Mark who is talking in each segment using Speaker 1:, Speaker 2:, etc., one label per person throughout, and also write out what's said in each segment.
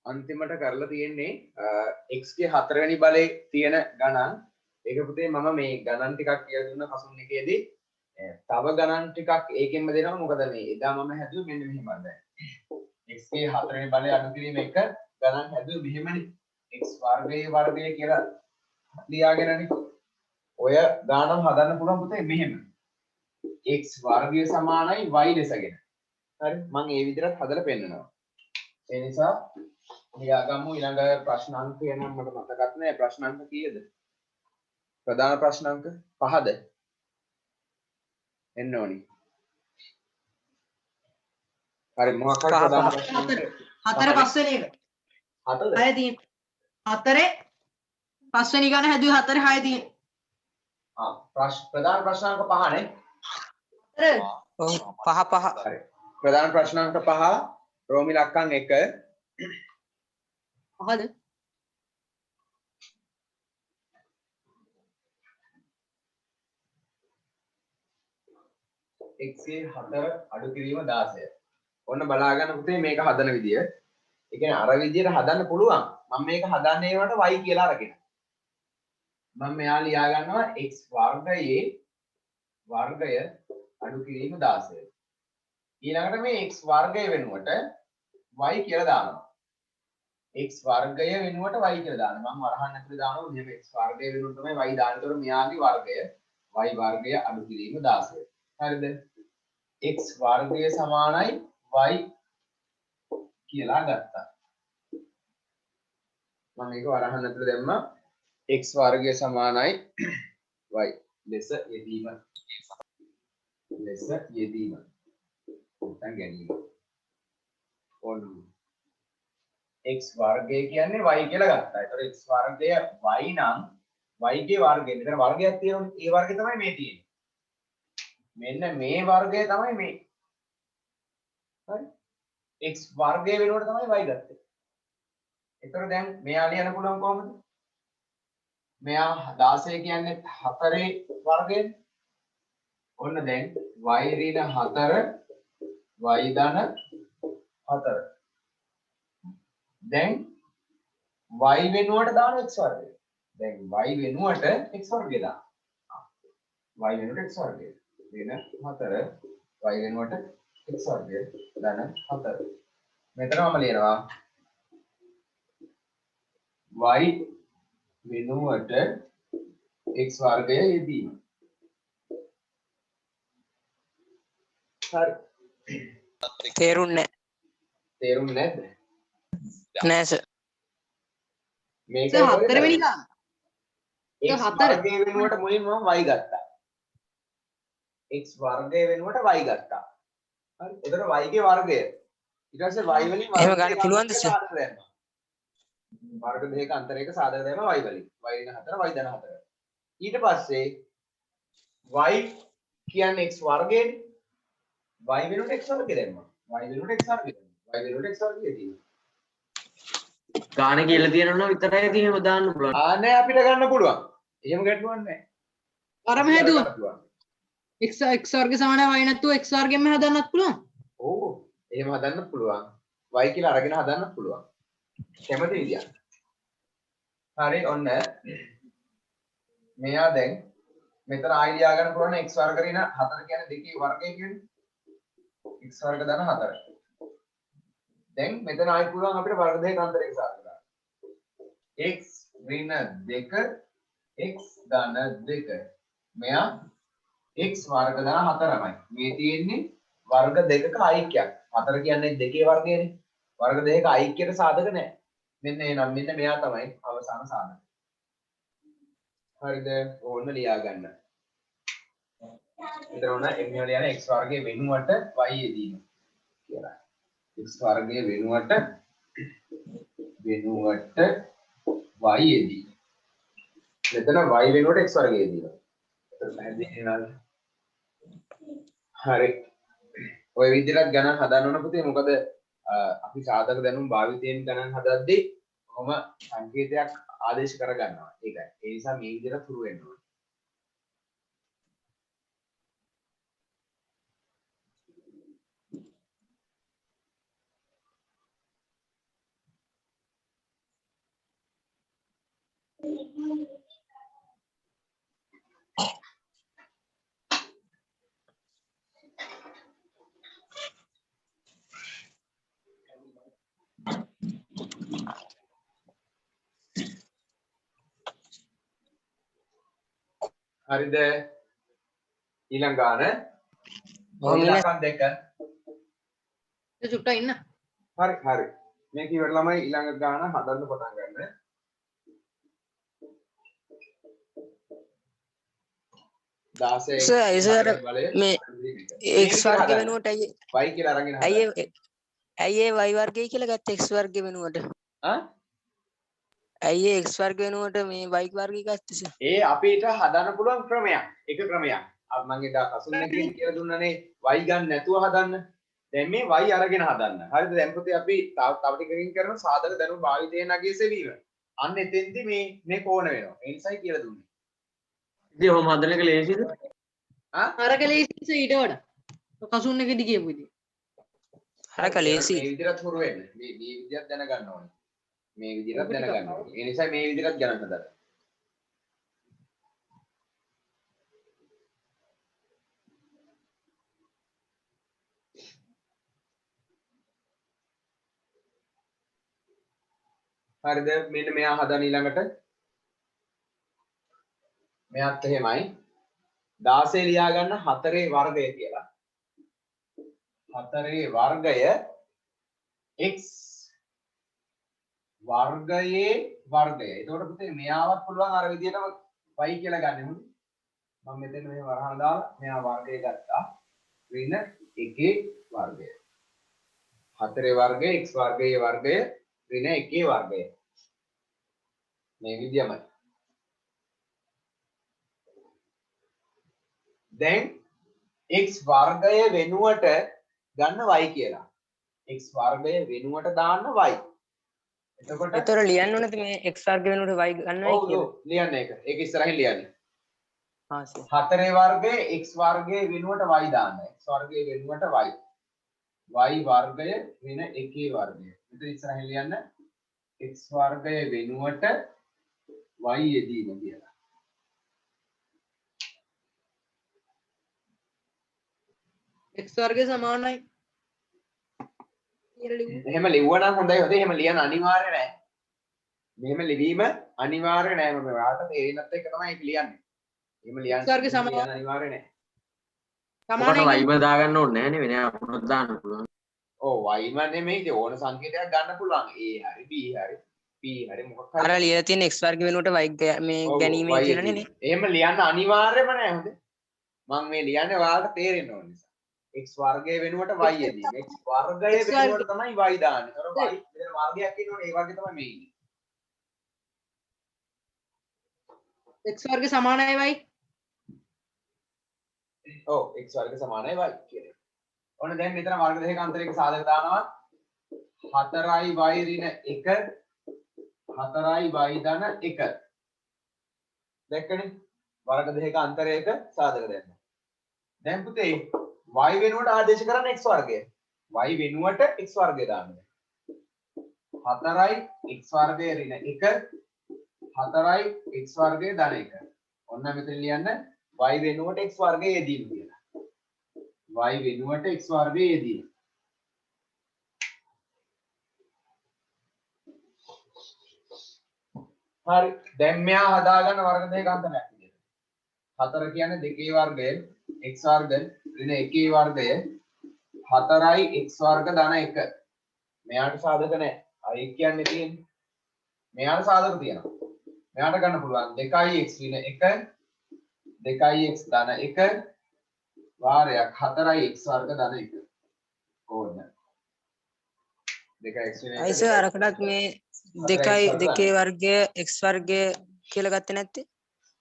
Speaker 1: අන්තිමට කරලා තියෙන්නේ x ගේ 4 වෙනි බලේ තියෙන ගණන්. ඒක පුතේ මම මේ ගණන් ටිකක් කියලා දුන්න කසුන් එකේදී තව ගණන් ටිකක් ඒකෙන්ම දෙනවා. මොකද මේ එදා මම හැදුවේ මෙන්න මෙහෙමයි දැන්. x ගේ 4 වෙනි බලේ අඩු කිරීම එක ගණන් හැදුවේ මෙහෙමනේ. x වර්ගයේ වර්ගය කියලා ලියාගෙනනේ. ඔය ගණන් හදන්න පුළුවන් පුතේ මෙහෙම. x වර්ගය සමානයි y ලෙසගෙන. හරි මම ඒ විදිහට හදලා පෙන්නනවා. ඒ නිසා ලියාගමු ඊළඟ ප්‍රශ්නාංකය නම් මට මතකත් නෑ. ප්‍රශ්නාංක කීයද? ප්‍රධාන ප්‍රශ්නාංක 5ද එන්න ඕනි. හරි මොකක් හරි ප්‍රධාන ප්‍රශ්නාංක
Speaker 2: 4 පස්වෙනි එක
Speaker 1: 7ද
Speaker 2: 6 තියෙන 4 පස්වෙනි ගණන හැදුවේ 4 6 තියෙන
Speaker 1: ප්‍රධාන ප්‍රශ්නාංක 5 නේ.
Speaker 2: 5
Speaker 1: හරි ප්‍රධාන ප්‍රශ්නාංක 5 රෝමි ලක්කම් 1
Speaker 2: පහද
Speaker 1: x ගේ 4 අඩු කිරීම 16. ඔන්න බලා ගන්න පුතේ මේක හදන විදිය. ඒ කියන්නේ අර විදියට හදන්න පුළුවන්. මම මේක හදන්නේ ඒවට y කියලා අරගෙන. මම මෙයා ලියා ගන්නවා x වර්ගයේ වර්ගය අඩු කිරීම 16. ඊළඟට මේ x වර්ගය වෙනුවට y කියලා දානවා. x වර්ගය වෙනුවට y කියලා දානවා. මම වරහන් ඇතුලේ දානවා මෙහෙම x වර්ගය වෙනුවට තමයි y දාන්නේ. ඒතකොට මෙයාගේ වර්ගය y වර්ගය අඩු කිරීම 16. හරිද? x වර්ගය සමානයි y කියලා ගත්තා. මම මේක වරහන් ඇතුලේ දැම්මා. x වර්ගය සමානයි y ලෙස යෙදීම. ලෙස යෙදීම. නැත්නම් ගැනීම. ඕන x වර්ගය කියන්නේ y කියලා ගත්තා. ඒතර x වර්ගය y නම් y ගේ වර්ගය. මෙතන වර්ගයක් තියෙනවනේ. ඒ වර්ගය තමයි මේ තියෙන්නේ. මෙන්න මේ වර්ගය තමයි මේ. හරි? x වර්ගය වෙනුවට තමයි y ගත්තේ. ඒතර දැන් මෙයා ලියන්න පුළුවන් කොහොමද? මෙයා 16 කියන්නේ 4 වර්ගය. ඔන්න දැන් y ඍණ 4 y ධන 4. දැන් y වෙනුවට දාන x වර්ගය. දැන් y වෙනුවට x වර්ගය දාන. y වෙනුවට x වර්ගය. ඍණ 4 y වෙනුවට x වර්ගය ධන 4. මෙතන මම ලියනවා y වෙනුවට x වර්ගය යෙදීම. හරි.
Speaker 2: තේරුන්නේ
Speaker 1: තේරුන්නේ නැද්ද?
Speaker 2: නෑ සර්.
Speaker 1: මේක
Speaker 2: 4 වෙනි ගාන
Speaker 1: x වර්ගය වෙනුවට මුලින්ම මම y ගත්තා. x වර්ගය වෙනුවට y ගත්තා. හරි. එතකොට y ගේ වර්ගය. ඊට පස්සේ y වලින්
Speaker 2: එහෙම ගන්න පුළුවන්ද සර්?
Speaker 1: වර්ග දෙක අන්තරයක සාධක දැම්මා y වලින්. y ඍණ 4 y ධන 4. ඊට පස්සේ y කියන්නේ x වර්ගයනේ. y වෙනුවට x වර්ගය දැම්මා. y වෙනුවට x වර්ගය දැම්මා. y වෙනුවට x වර්ගය තියෙනවා.
Speaker 3: ගාන කියලා තියෙනවා නම් විතරයි තියෙම දාන්න පුළුවන්.
Speaker 1: ආනේ අපිට ගන්න පුළුවන්. එහෙම ගැටලුවක් නැහැ.
Speaker 2: අරම හැදුවා x වර්ගය සමානයි y නැත්නම් x වර්ගෙන්ම හදන්නත් පුළුවන්.
Speaker 1: ඔව් එහෙම හදන්නත් පුළුවන්. y කියලා අරගෙන හදන්නත් පුළුවන්. කැමති විදියක්. හරි ඔන්න මෙයා දැන් මෙතන ආයි ලියා ගන්න පුළුවන් x වර්ග ඍණ 4 කියන්නේ දෙකේ වර්ගය කියන්නේ x වර්ග ධන 4. දැන් මෙතන ආයි පුළුවන් අපිට වර්ග දෙක අන්තරයක සාධක දාන්න. x ඍණ 2 x ධන 2. මෙයා x වර්ග ධන 4යි. මේ තියෙන්නේ වර්ග දෙකක ඓක්‍යයක්. 4 කියන්නේ දෙකේ වර්ගයනේ. වර්ග දෙකක ඓක්‍යයට සාධක නැහැ. මෙන්න එනම් මෙන්න මෙයා තමයි අවසාන සාධක. හරිද? ඕන්න ලියා ගන්න. ඊතර ඕන එන්නේ ලියන x වර්ගයේ වෙනුවට y යෙදීම කියලා. x වර්ගයේ වෙනුවට y යෙදීම. මෙතන y වෙනුවට x වර්ගය යෙදීම. එතන පැහැදිලි නේද? හරි. ඔය විදිහට ගණන් හදන්න ඕන පුතේ. මොකද අපි සාධක දැනුම් භාවිතයෙන් ගණන් හදද්දී කොහොම සංකේතයක් ආදේශ කරගන්නවා. ඒකයි. ඒ නිසා මේ විදිහට පුරු වෙන්න ඕනේ. හරිද? ඊළඟ ගාන
Speaker 4: ඔව් මිනිස්
Speaker 1: ඉලක්කම් දෙක.
Speaker 2: චුට්ටක් ඉන්න.
Speaker 1: හරි හරි. මේක ඉවර ළමයි ඊළඟ ගාන හදන්න පටන් ගන්න. 16
Speaker 4: සර් ඒ සර්
Speaker 1: බලය
Speaker 4: මේ x වර්ග වෙනුවට
Speaker 1: y කියලා අරගෙන හදන්න.
Speaker 4: ඇයි ඒ y වර්ගය කියලා ගත්තේ x වර්ග වෙනුවට?
Speaker 1: ආ?
Speaker 4: ඇයි ඒ x වර්ග වෙනුවට මේ y වර්ගය ගත්තේ සර්?
Speaker 1: ඒ අපිට හදන්න පුළුවන් ක්‍රමයක්. එක ක්‍රමයක්. මම එදා කසුන්නේ කියලා දුන්නනේ y ගන්න නැතුව හදන්න. දැන් මේ y අරගෙන හදන්න. හරිද? දැන් පුතේ අපි තව ටිකකින් කරන සාධක දැනුම භාවිතයේ නැගී සෙවීම. අන්න එතෙන්දි මේ කෝණ වෙනවා. ඒ නිසායි කියලා දුන්නේ.
Speaker 3: ඉතින් ඔහොම හදන එක ලේසිද?
Speaker 2: අරක ලේසිස ඊට වඩා. කසුන් එකෙදි කියපු විදිහ.
Speaker 4: හරක ලේසි.
Speaker 1: මේ විදිහට හුරු වෙන්න. මේ විදිහට දැනගන්න ඕනේ. මේ විදිහට දැනගන්න ඕනේ. ඒ නිසා මේ විදිහට ගණන් හදන්න. හරිද? මෙන්න මෙයා හදන ඊළඟට. මෙයාත් එහෙමයි. 16 ලියා ගන්න 4 වර්ගය කියලා. 4 වර්ගය x වර්ගයේ වර්ගය. එතකොට පුතේ මෙයාවත් පුළුවන් අර විදිහටම y කියලා ගන්න ඕනේ. මම මෙතන මේ වරහන් දාලා මෙයා වර්ගය ගත්තා. ඍණ 1 වර්ගය. 4 වර්ගය x වර්ගයේ වර්ගය ඍණ 1 වර්ගය. මේ විදිහමයි. දැන් x වර්ගය වෙනුවට ගන්න y කියලා. x වර්ගය වෙනුවට දාන්න y. එතකොට
Speaker 4: ඒතර ලියන්න ඕනද මේ x වර්ග වෙනුවට y ගන්නවයි
Speaker 1: ඔව්
Speaker 4: කියලා?
Speaker 1: ලියන්න ඒක. ඒක ඉස්සරහින් ලියන්න.
Speaker 4: ආ සර්.
Speaker 1: 4 වර්ගයේ x වර්ගයේ වෙනුවට y දාන්න. x වර්ගයේ වෙනුවට y. y වර්ගය වෙන 1 වර්ගය. මෙතන ඉස්සරහින් ලියන්න x වර්ගය වෙනුවට y යෙදීම කියලා.
Speaker 2: x වර්ගය සමානයි. කියලා ලියමු.
Speaker 1: එහෙම ලිව්වනම් හොඳයි. හොඳයි එහෙම ලියන්න අනිවාර්ය නැහැ. මෙහෙම ලිවීම අනිවාර්ය නැහැ. මම ඔයාලට තේරෙන්නත් එක තමයි ඒක ලියන්නේ. එහෙම ලියන්න
Speaker 2: x වර්ගය සමාන
Speaker 1: ලියන්න අනිවාර්ය නැහැ.
Speaker 3: ඔකට
Speaker 2: සමානයි.
Speaker 3: වයිම දාගන්න ඕනේ නැහැ නේ වෙන අපුණක් දාන්න පුළුවන්.
Speaker 1: ඔව් y ම නෙමෙයි ඒ ඕන සංකේතයක් ගන්න පුළුවන්. a හරි b හරි p හරි මොකක් හරි.
Speaker 4: අර ලියලා තියෙන x වර්ග වෙනුවට y මේ
Speaker 1: ඔව්,
Speaker 4: ගැනීමේ
Speaker 1: y
Speaker 4: කියලානේ නේ.
Speaker 1: එහෙම ලියන්න අනිවාර්යම නැහැ හොඳේ. මම මේ ලියන්නේ ඔයාලට තේරෙන්න ඕන නිසා. x වර්ගය වෙනුවට y යෙදීම. x වර්ගය වෙනුවට තමයි y දාන්නේ. ඒතර y මෙතන වර්ගයක් ඉන්නවනේ ඒ වර්ගය තමයි මේ ඉන්නේ.
Speaker 2: x වර්ගය සමානයි y.
Speaker 1: ඔව් x වර්ග සමානයි y කියලා. ඔන්න දැන් මෙතන වර්ග දෙකක අන්තරයක සාධක දානවා 4y ඍණ 1 4y ධන 1 දැක්කනේ වර්ග දෙකක අන්තරයක සාධක දැම්ම. දැන් පුතේ y වෙනුවට ආදේශ කරන්න x වර්ගය. y වෙනුවට x වර්ගය දාන්න. 4y x වර්ගය ඍණ 1 4y x වර්ගය ධන 1. ඔන්න මෙතන ලියන්න y වෙනුවට x වර්ගය යෙදීම කියලා. y වෙනුවට x වර්ගය යෙදීම. හරි. දැන් මෙයා හදාගන්න වර්ග දෙකක අන්තරයක් විදියට. 4 කියන්නේ 2 වර්ගය x වර්ග ඍණ 1 වර්ගය 4y x වර්ග ධන 1. මෙයාට සාධක නැහැ. i කියන්නේ තියෙන්නේ. මෙයාට සාධක තියෙනවා. මෙයාට ගන්න පුළුවන් 2x ඍණ 1 2x ධන 1 වාරයක් 4x වර්ග ධන 1. ඕන්න. 2x ඍණ 1
Speaker 4: අයි සර් අරකටත් මේ 2 වර්ගය x වර්ගය කියලා ගත්තේ නැත්තේ?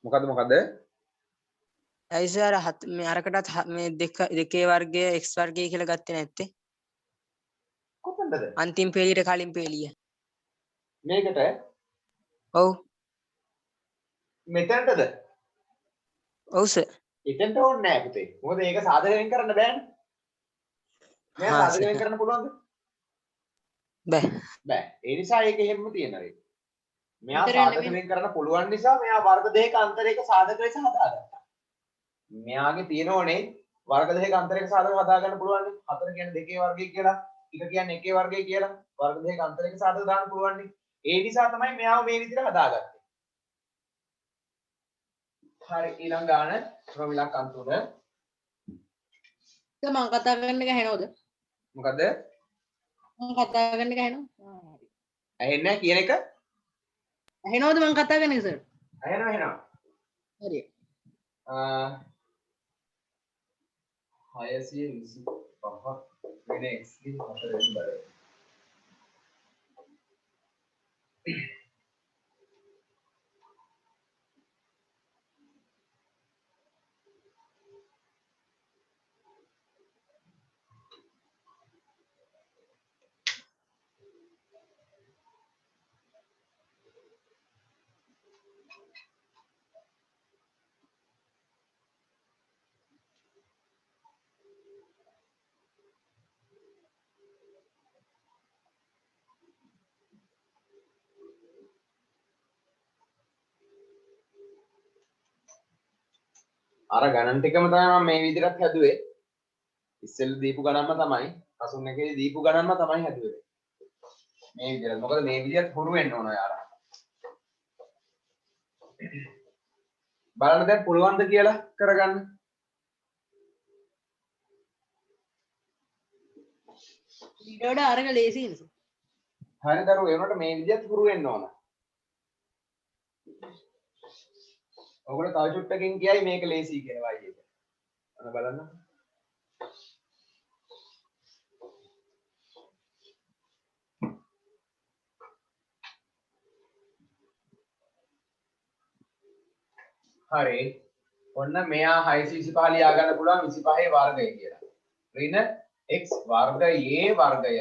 Speaker 1: මොකද
Speaker 4: අයි සර් මේ අරකටත් මේ 2 වර්ගය x වර්ගය කියලා ගත්තේ නැත්තේ?
Speaker 1: කොතනද
Speaker 4: අන්තිම පේලියට කලින් පේලිය.
Speaker 1: මේකට
Speaker 4: ඔව්.
Speaker 1: මෙතනටද
Speaker 4: ඔව් සර්.
Speaker 1: එතනට ඕනේ නැහැ පුතේ. මොකද ඒක සාධකයෙන් කරන්න බෑනේ. නෑ
Speaker 4: හා,
Speaker 1: සාධකයෙන්
Speaker 4: සර්.
Speaker 1: කරන්න පුළුවන්ද?
Speaker 4: බෑ.
Speaker 1: බෑ. ඒ නිසා ඒක එහෙමම තියෙනවා ඒක. මෙයා
Speaker 2: විතර
Speaker 1: සාධක
Speaker 2: නෙමෙයි.
Speaker 1: වෙන් කරන්න පුළුවන් නිසා මෙයා වර්ග දෙකක අන්තරයක සාධක ලෙස හදාගත්තා. මෙයාගේ තියෙනෝනේ වර්ග දෙකක අන්තරයක සාධක හදාගන්න පුළුවන් නේ. 4 කියන්නේ 2 වර්ගය කියලා. 1 කියන්නේ 1 වර්ගය කියලා. වර්ග දෙකක අන්තරයක සාධක දාන්න පුළුවන් නේ. ඒ නිසා තමයි මෙයාව මේ විදිහට හදාගත්තේ. හරි ඊළඟ ගාන ක්‍රමවිලක්කම් 3.
Speaker 2: මම කතා කරන එක ඇහෙනවද?
Speaker 1: මොකද
Speaker 2: මම කතා කරන එක ඇහෙනවද?
Speaker 1: ඇහෙන්නේ නැහැ කියන එක
Speaker 2: ඇහෙනවද මම කතා කරන එක සර්?
Speaker 1: ඇහෙනවා.
Speaker 2: හරි.
Speaker 1: 625 වෙන x ගේ 4 වෙනි බලය. අර ගණන් ටිකම තමයි මම මේ විදිහට හැදුවේ. ඉස්සෙල්ල දීපු ගණන්ම තමයි කසුන් එකේ දීපු ගණන්ම තමයි හැදුවේ. මේ විදිහට. මොකද මේ විදිහට හුරු වෙන්න ඕන යාලා. බලන්න දැන් පුළුවන්ද කියලා කරගන්න.
Speaker 2: ඊට වඩා අරක ලේසි නේද?
Speaker 1: හරි දරුවෝ ඒ වුණාට මේ විදිහට හුරු වෙන්න ඕන. ඔයගොල්ලෝ තව චුට්ටකින් කියයි මේක ලේසි කියලා y එක. අන්න බලන්න. හරි. ඔන්න මෙයා 625 ලියා ගන්න පුළුවන් 25 වර්ගය කියලා. ඍණ x වර්ගයේ වර්ගය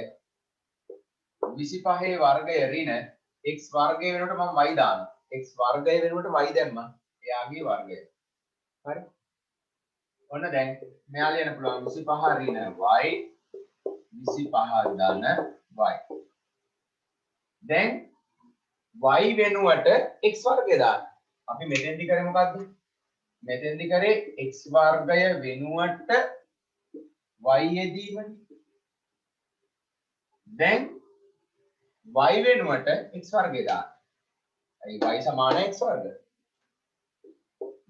Speaker 1: 25 වර්ගය ඍණ x වර්ගය වෙනකොට මම y දානවා. x වර්ගය වෙනකොට y දැම්මා. එයාගේ වර්ගය. හරි. ඔන්න දැන් මෙයා ලියන්න පුළුවන් 25 ඍණ y 25 ධන y. දැන් y වෙනුවට x වර්ගය දාන්න. අපි මෙතෙන්දි කරේ මොකද්ද? මෙතෙන්දි කරේ x වර්ගය වෙනුවට y යෙදීමනේ. දැන් y වෙනුවට x වර්ගය දාන්න. ඒ y සමාන x වර්ග.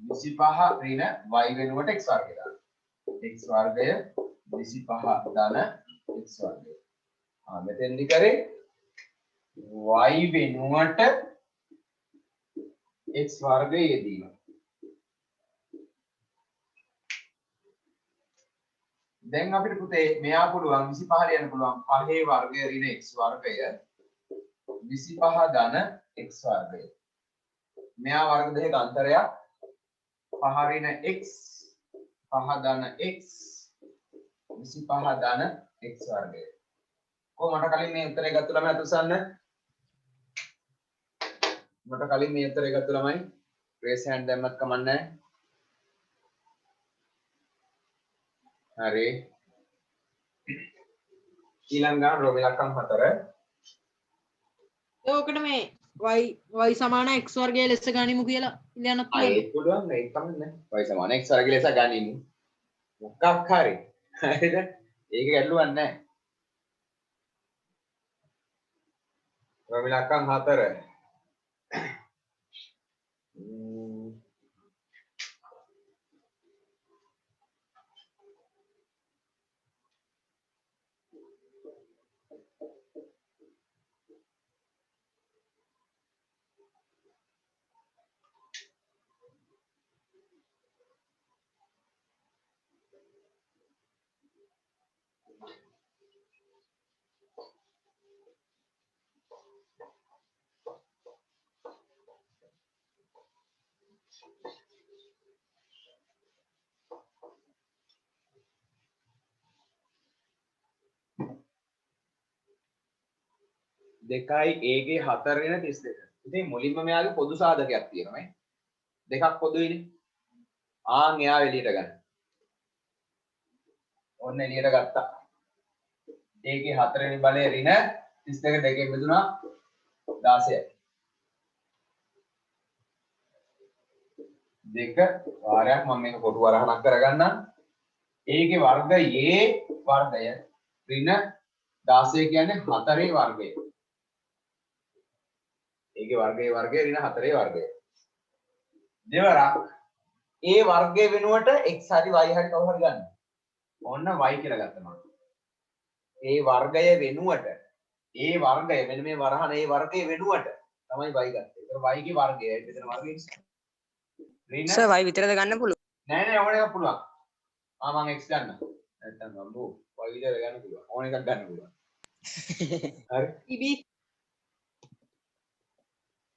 Speaker 1: 25 ඍණ y වෙනුවට x වර්ගය දාන්න. x වර්ගය 25 ධන x වර්ගය. මෙතෙන්දි කරේ y වෙනුවට x වර්ගය යෙදීම. දැන් අපිට පුතේ මෙයා පුළුවන් 25 ලියන්න පුළුවන් 5 වර්ගය ඍණ x වර්ගය 25 ධන x වර්ගය. මෙයා වර්ග දෙකක අන්තරයක් 5 ඍණ x 5 ධන x 25 ධන x වර්ගය. කොහොමද කලින් මේ උත්තරය ගත්ත ළමයි අතුසන්න? මට කලින් මේ උත්තරය ගත්ත ළමයි raise hand දැම්මත් කමන්නේ නැහැ. හරි. ඊළඟ ගාන රෝමිලක්කම් 4.
Speaker 2: ඒකට මේ y සමාන x වර්ගය ලෙස ගනිමු කියලා ලියන්නත් පුළුවන්.
Speaker 1: ඒක පුළුවන් ඒක කමන්නේ. y සමාන x වර්ගය ලෙස ගනිමු. මොකක් හරි. හරිද? ඒක ගැටලුවක් නැහැ. රෝමිලක්කම් 4. දෙකයි a ගේ 4 වෙන 32. ඉතින් මුලින්ම මෙයාගේ පොදු සාධකයක් තියෙනවා නේ. දෙකක් පොදුයිනේ. ආන් එයා එළියට ගන්න. ඔන්න එළියට ගත්තා. a ගේ 4 වෙනි බලය ඍණ 32 දෙකෙන් බෙදුණා 16යි. දෙක වාරයක් මම මේක කොටු වරහණක් කරගන්නම්. ඒකේ වර්ගයේ වර්ගය ඍණ 16 කියන්නේ 4 වර්ගය. ඒකේ වර්ගයේ වර්ගය ඍණ 4 වර්ගය. දෙවරක් ඒ වර්ගය වෙනුවට x හරි y හරි කවුරු හරි ගන්න. ඕන්න y කියලා ගත්තා මම. ඒ වර්ගය වෙනුවට ඒ වර්ගය මෙන්න මේ වරහන ඒ වර්ගය වෙනුවට තමයි y ගත්තේ. ඒක y ගේ වර්ගය. මෙතන වර්ගය ඍණ
Speaker 4: සර් y විතරද ගන්න පුළුවන්?
Speaker 1: නෑ නෑ ඕන එකක් පුළුවන්. මම x ගන්න. නැත්තම් අම්බෝ y විතර ගන්න පුළුවන්. ඕන එකක් ගන්න පුළුවන්. හරි.
Speaker 2: ඉබි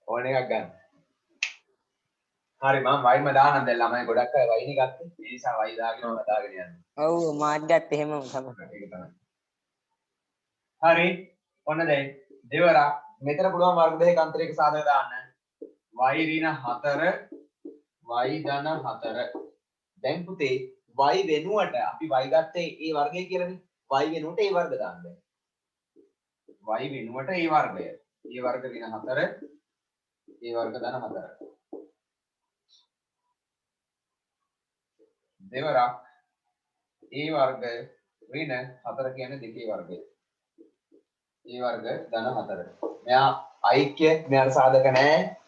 Speaker 1: ඕන එකක් ගන්න. හරි මම y ම දාන්නම් දැන් ළමයි ගොඩක් අය y නේ ගත්තේ. ඒ නිසා y දාගෙන දාගෙන යන්න.
Speaker 4: ඔව් මාධ්‍යත් එහෙමම තමයි.
Speaker 1: ඒක තමයි. හරි. ඔන්න දැන් දෙවරක් මෙතන පුළුවන් වර්ග දෙකක අන්තරයක සාධක දාන්න. y ඍණ 4 y ධන 4. දැන් පුතේ y වෙනුවට අපි y ගත්තේ ඒ වර්ගය කියලානේ. y වෙනුවට ඒ වර්ග දාන්න බෑ. y වෙනුවට ඒ වර්ගය. ඒ වර්ග ඍණ 4 ඒ වර්ග ධන 4. දෙවරක් ඒ වර්ග ඍණ 4 කියන්නේ දෙකේ වර්ගය. ඒ වර්ග ධන 4. මෙයා ඓක්‍ය මෙයාට සාධක නැහැ.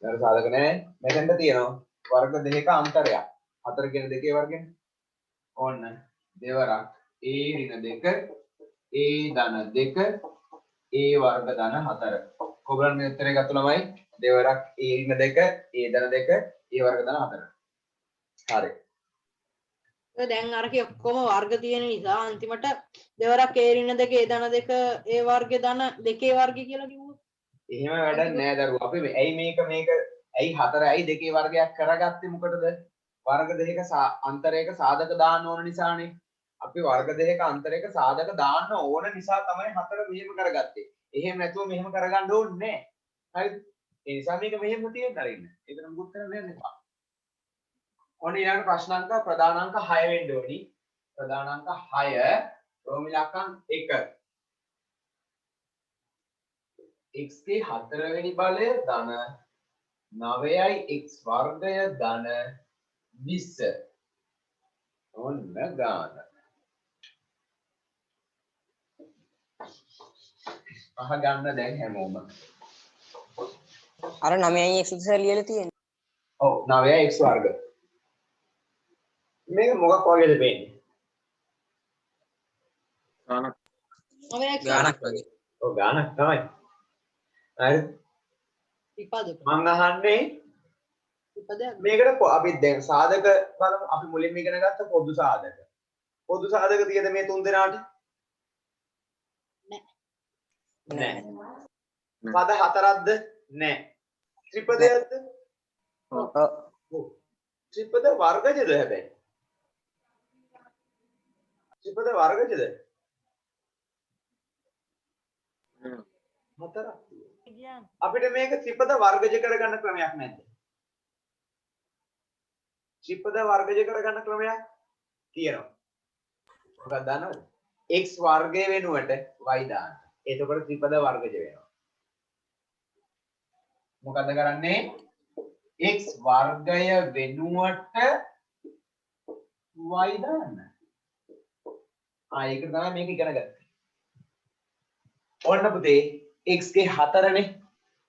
Speaker 1: මෙයාට සාධක නැහැ. මෙතෙන්ට තියෙනවා වර්ග දෙකක අන්තරයක්. 4 කියන දෙකේ වර්ගනේ. ඕන්න දෙවරක් ඒ ඍණ 2 ඒ ධන 2 ඒ වර්ග ධන 4. කොබලන් මේ උත්තරේ ගත්ත ළමයි දෙවරක් ඒ ඍණ 2 ඒ ධන 2 ඒ වර්ග ධන 4. හරි.
Speaker 2: දැන් අරකේ ඔක්කොම වර්ග තියෙන නිසා අන්තිමට දෙවරක් ඒ ඍණ දෙක ඒ ධන දෙක ඒ වර්ගය ධන දෙකේ වර්ගය කියලා කිව්වොත්
Speaker 1: එහෙම වැඩක් නෑ දරුවෝ. අපි ඇයි මේක ඇයි 4 ඇයි දෙකේ වර්ගයක් කරගත්තේ මොකටද? වර්ග දෙකක අන්තරයක සාධක දාන්න ඕන නිසානේ. අපි වර්ග දෙකක අන්තරයක සාධක දාන්න ඕන නිසා තමයි 4 මෙහෙම කරගත්තේ. එහෙම නැතුව මෙහෙම කරගන්න ඕනේ නෑ. හරිද? ඒ නිසා මේක මෙහෙම තියෙන්න අරින්න. ඒකට මුකුත් කරන්න දෙන්න එපා. ඔන්න ඊළඟ ප්‍රශ්නාංක ප්‍රධානාංක 6 වෙන්න ඕනි. ප්‍රධානාංක 6 රෝම ඉලක්කම් 1. x ගේ 4 වෙනි බලය ධන 9යි x වර්ගය ධන 20. ඔන්න ගාන. අහගන්න දැන් හැමෝම.
Speaker 4: අර 9යි x ඉස්සර ලියලා තියෙන්නේ.
Speaker 1: ඔව් 9යි x වර්ග. මේක මොකක් වගේද වෙන්නේ?
Speaker 3: ගානක්.
Speaker 4: ගානක් වගේ.
Speaker 1: ඔව් ගානක් තමයි. හරි.
Speaker 2: විපදක
Speaker 1: මම අහන්නේ
Speaker 2: විපදයක්
Speaker 1: මේකට අපි දැන් සාධක බලමු. අපි මුලින්ම ඉගෙන ගත්ත පොදු සාධක. පොදු සාධක තියෙද මේ තුන් දෙනාට?
Speaker 4: නෑ.
Speaker 1: පද හතරක්ද? නෑ. ත්‍රිපදයක්ද?
Speaker 4: ඔව්.
Speaker 1: ඔව්. ත්‍රිපද වර්ගජද හැබැයි. ත්‍රිපද වර්ගජද? හතරක්. අපිට මේක ත්‍රිපද වර්ගජ කරගන්න ක්‍රමයක් නැද්ද? ත්‍රිපද වර්ගජ කරගන්න ක්‍රමයක් තියෙනවා. මොකක්ද දන්නවද? x වර්ගය වෙනුවට y දාන්න. එතකොට ත්‍රිපද වර්ගජ වෙනවා. මොකද කරන්නේ? x වර්ගය වෙනුවට y දාන්න. ඒක තමයි මේක ඉගෙන ගත්තේ. ඔන්න පුතේ x ගේ 4නේ.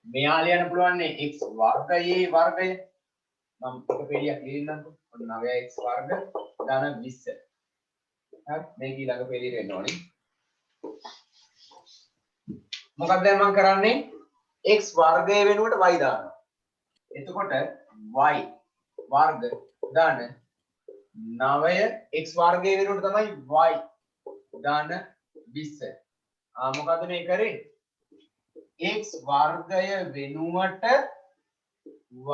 Speaker 1: මෙයා ලියන්න පුළුවන් නේ x වර්ගයේ වර්ගය. මම එක පෙළියක් ලියන්නම්කෝ. ඔන්න 9x වර්ග ධන 20. හරි මේක ඊළඟ පෙළියට එන්න ඕනේ. මොකක්ද දැන් මම කරන්නේ? x වර්ගය වෙනුවට y දානවා. එතකොට y වර්ග ධන 9 x වර්ගය වෙනුවට තමයි y ධන 20. මොකද්ද මේ කරේ? x වර්ගය වෙනුවට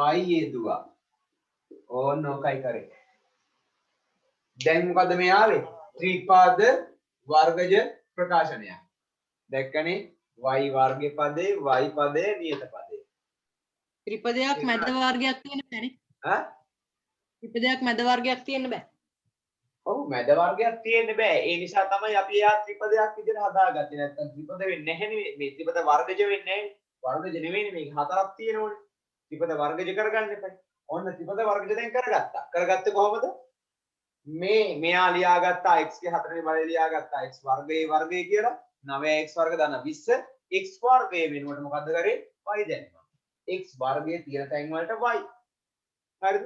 Speaker 1: y යෙදුවා. ඕන්න ඔකයි කරේ. දැන් මොකද්ද මේ ආවේ? ත්‍රිපද වර්ගජ ප්‍රකාශනයක්. දැක්කනේ y වර්ගයේ පදේ y පදේ නියත පදේ.
Speaker 2: ත්‍රිපදයක් මැද වර්ගයක් තියෙන්න බෑනේ.
Speaker 1: ඈ?
Speaker 2: ත්‍රිපදයක් මැද වර්ගයක් තියෙන්න බෑ.
Speaker 1: ඔව් මැද වර්ගයක් තියෙන්න බෑ. ඒ නිසා තමයි අපි එයා ත්‍රිපදයක් විදිහට හදාගත්තේ. නැත්තම් ත්‍රිපද වෙන්නේ නැහැ නේ. මේ ත්‍රිපද වර්ගජ වෙන්නේ නැහැ. වර්ගජ නෙවෙයිනේ මේක හතරක් තියෙනවනේ. ත්‍රිපද වර්ගජ කරගන්න එපා. ඔන්න ත්‍රිපද වර්ගය දැන් කරගත්තා. කරගත්තේ කොහොමද? මෙයා ලියාගත්තා x ගේ 4 වෙනි බලය ලියාගත්තා x වර්ගයේ වර්ගය කියලා. 9x වර්ග දාන 20 x වර්ගයේ වෙනුවට මොකද්ද කරේ? y දැම්මා. x වර්ගයේ තියෙන තැන් වලට y. හරිද?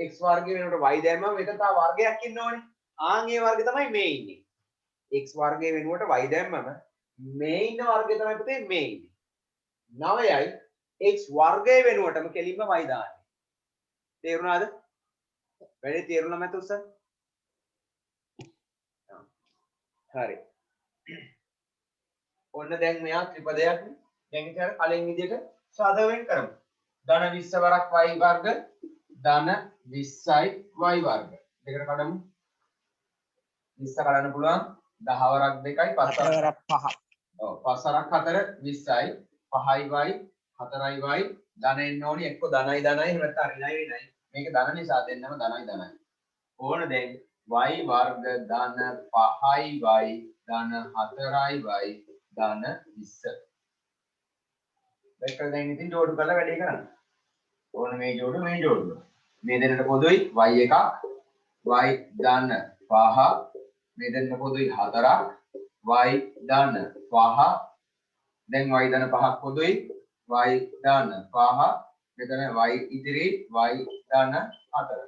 Speaker 1: x වර්ගයේ වෙනුවට y දැම්මම මෙතන තව වර්ගයක් ඉන්නවනේ. ආන් ඒ වර්ගය තමයි මේ ඉන්නේ. x වර්ගයේ වෙනුවට y දැම්මම මේ ඉන්න වර්ගය තමයි පුතේ මේ ඉන්නේ. 9යි x වර්ගයේ වෙනුවටම කෙලින්ම y දාන්නේ. තේරුණාද? වැඩි තේරුණා මත උස්සන්න. හරි. ඔන්න දැන් මෙයා ත්‍රිපදයක් නේ. දැන් ඉතින් අර කලින් විදිහට සාධක වෙන් කරමු. ධන 20 වරක් y වර්ග ධන 20යි y වර්ග. දෙකට කඩමු. 20 කඩන්න පුළුවන් 10 වරක් 2යි 5 වරක් 5. ඔව් 5 වරක් 4 20යි 5යි y 4යි y ධන එන්න ඕනි එක්ක ධනයි ධනයි එහෙම නැත්නම් ඍණයි ඍණයි. මේක ධන නිසා දෙන්නම ධනයි ධනයි. ඕන දැන් y වර්ග ධන 5යි y ධන 4යි y ධන 20. දැන් දැන් ඉතින් ජෝඩු කරලා වැඩේ කරන්න. ඕන මේ ජෝඩු මේ ජෝඩු. මේ දෙන්නට පොදුයි y එකක් y ධන 5 මේ දෙන්නට පොදුයි 4ක් y ධන 5 දැන් y ධන 5ක් පොදුයි y ධන 5 මෙතන y ඉදිරි y ධන 4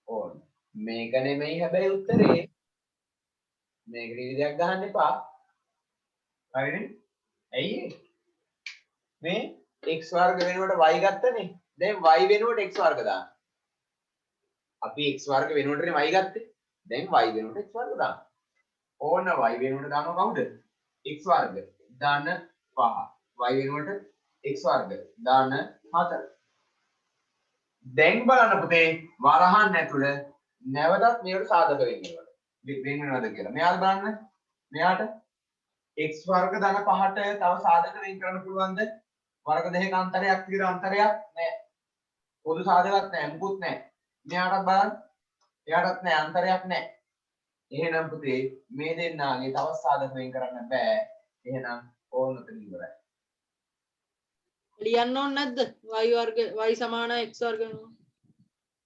Speaker 1: ඕන මේක නෙමෙයි හැබැයි උත්තරේ මේක විදිහක් ගහන්න එපා හරිනේ ඇයි මේ x වර්ග වෙනුවට y ගත්තනේ දැන් y වෙනුවට x වර්ග දාන්න අපි x වර්ග වෙනුවටනේ y ගත්තේ දැන් y වෙනුවට x වර්ග දාන්න ඕන y වෙනුවට දානවා කවුද x වර්ග ධන 5 y වෙනුවට x වර්ග ධන 4 දැන් බලන්න පුතේ වරහන් ඇතුළ නැවතත් මේකට සාධක වෙන්නේවල වෙන වෙනවද කියලා මෙයාට බලන්න මෙයාට x වර්ග ධන 5ට තව සාධක වෙන් කරන්න පුළුවන්ද වර්ග දෙකක අන්තරයක් විතර අන්තරයක් නැහැ පොදු සාධකයක් නැහැ මුකුත් නැහැ මෙයාටත් බලන්න එයාටත් නැහැ අන්තරයක් නැහැ එහෙනම් පුතේ මේ දෙන්නාගේ තව සාධක වෙන් කරන්න බෑ එහෙනම් ඕන උතන ඉවරයි
Speaker 2: ලියන්න ඕනේ නැද්ද y වර්ග y සමානයි x වර්ග වෙනවා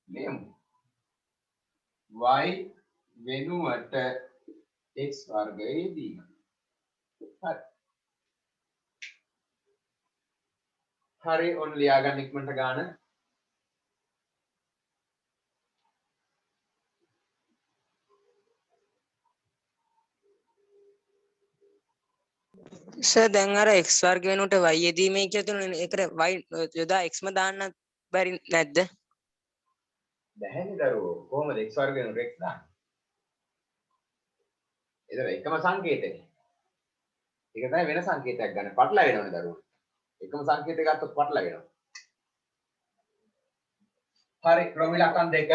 Speaker 1: ලියමු y වෙනුවට x වර්ගය යෙදීම හරි හරි ඔන්න ලියා ගන්න ඉක්මනට ගන්න
Speaker 4: සර් දැන් අර x වර්ග වෙනුවට y යෙදීමේ කියලා තුනේ ඒකට y යොදා x ම දාන්න බැරි නැද්ද?
Speaker 1: බැහැනේ දරුවෝ කොහොමද x වර්ග වෙනුවට x දාන්නේ ඒතර එකම සංකේතනේ ඒක තමයි වෙන සංකේතයක් ගන්න පටල වෙනවනේ දරුවෝ එකම සංකේතය ගත්තොත් පටල වෙනවා හරි ක්‍රම ඉලක්කම් දෙක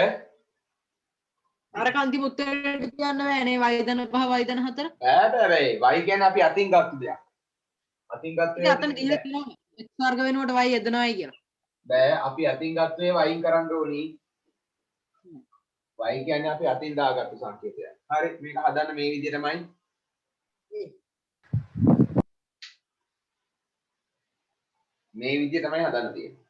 Speaker 2: අර කන්තිම උත්තරේට කියන්න බෑනේ y ධන 5 y ධන 4
Speaker 1: බෑ y කියන්නේ අපි අතින් ගත්ත දෙයක් අතින් ගත්ත
Speaker 2: ඉතින් අතන දීලා තියෙනවා x වර්ග වෙනුවට y යදනවායි කියලා
Speaker 1: බෑ අපි අතින් ගත්ත ඒවා වයින් කරන්න ඕනි y කියන්නේ අපි අතින් දාගත්තු සංකේතයක් හරි මේක හදන්න මේ විදිහටමයි මේ විදිහ තමයි හදන්න තියෙන්නේ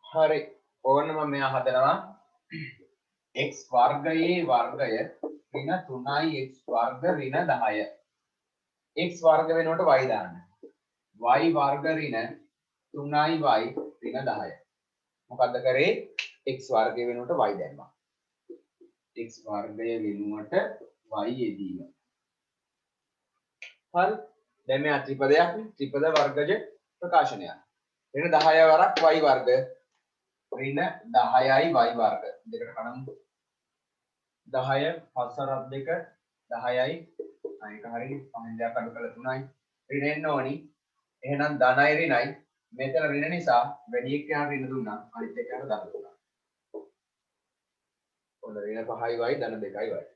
Speaker 1: හරි ඕන්න මම මෙයා හදනවා x වර්ගයේ වර්ගය ඍණ 3යි x වර්ග ඍණ 10 x වර්ග වෙනකොට y දාන්න y වර්ග ඍණ 3යි y ඍණ 10 මොකද්ද කරේ x වර්ගය වෙනකොට y දැම්මා x වර්ගය වෙනුවට y යෙදීම හරි දැන් මේ ත්‍රිපදයක් නේ ත්‍රිපද වර්ගජ ප්‍රකාශනයක් ඍණ 10 වරක් y වර්ග ඍණ 10යි y වර්ග දෙකට කඩමු 10 පස්සරක් දෙක 10යි අනික හරියට පහෙන් දෙයක් අඩු කරලා 3යි ඍණ එන්න ඕනි එහෙනම් ධනයි ඍණයි මෙතන ඍණ නිසා වැඩි එක්ක යන ඍණ දුන්නා අනිත් එක යන ධන දුන්නා ඔන්න ඍණ 5යි y ධන 2යි y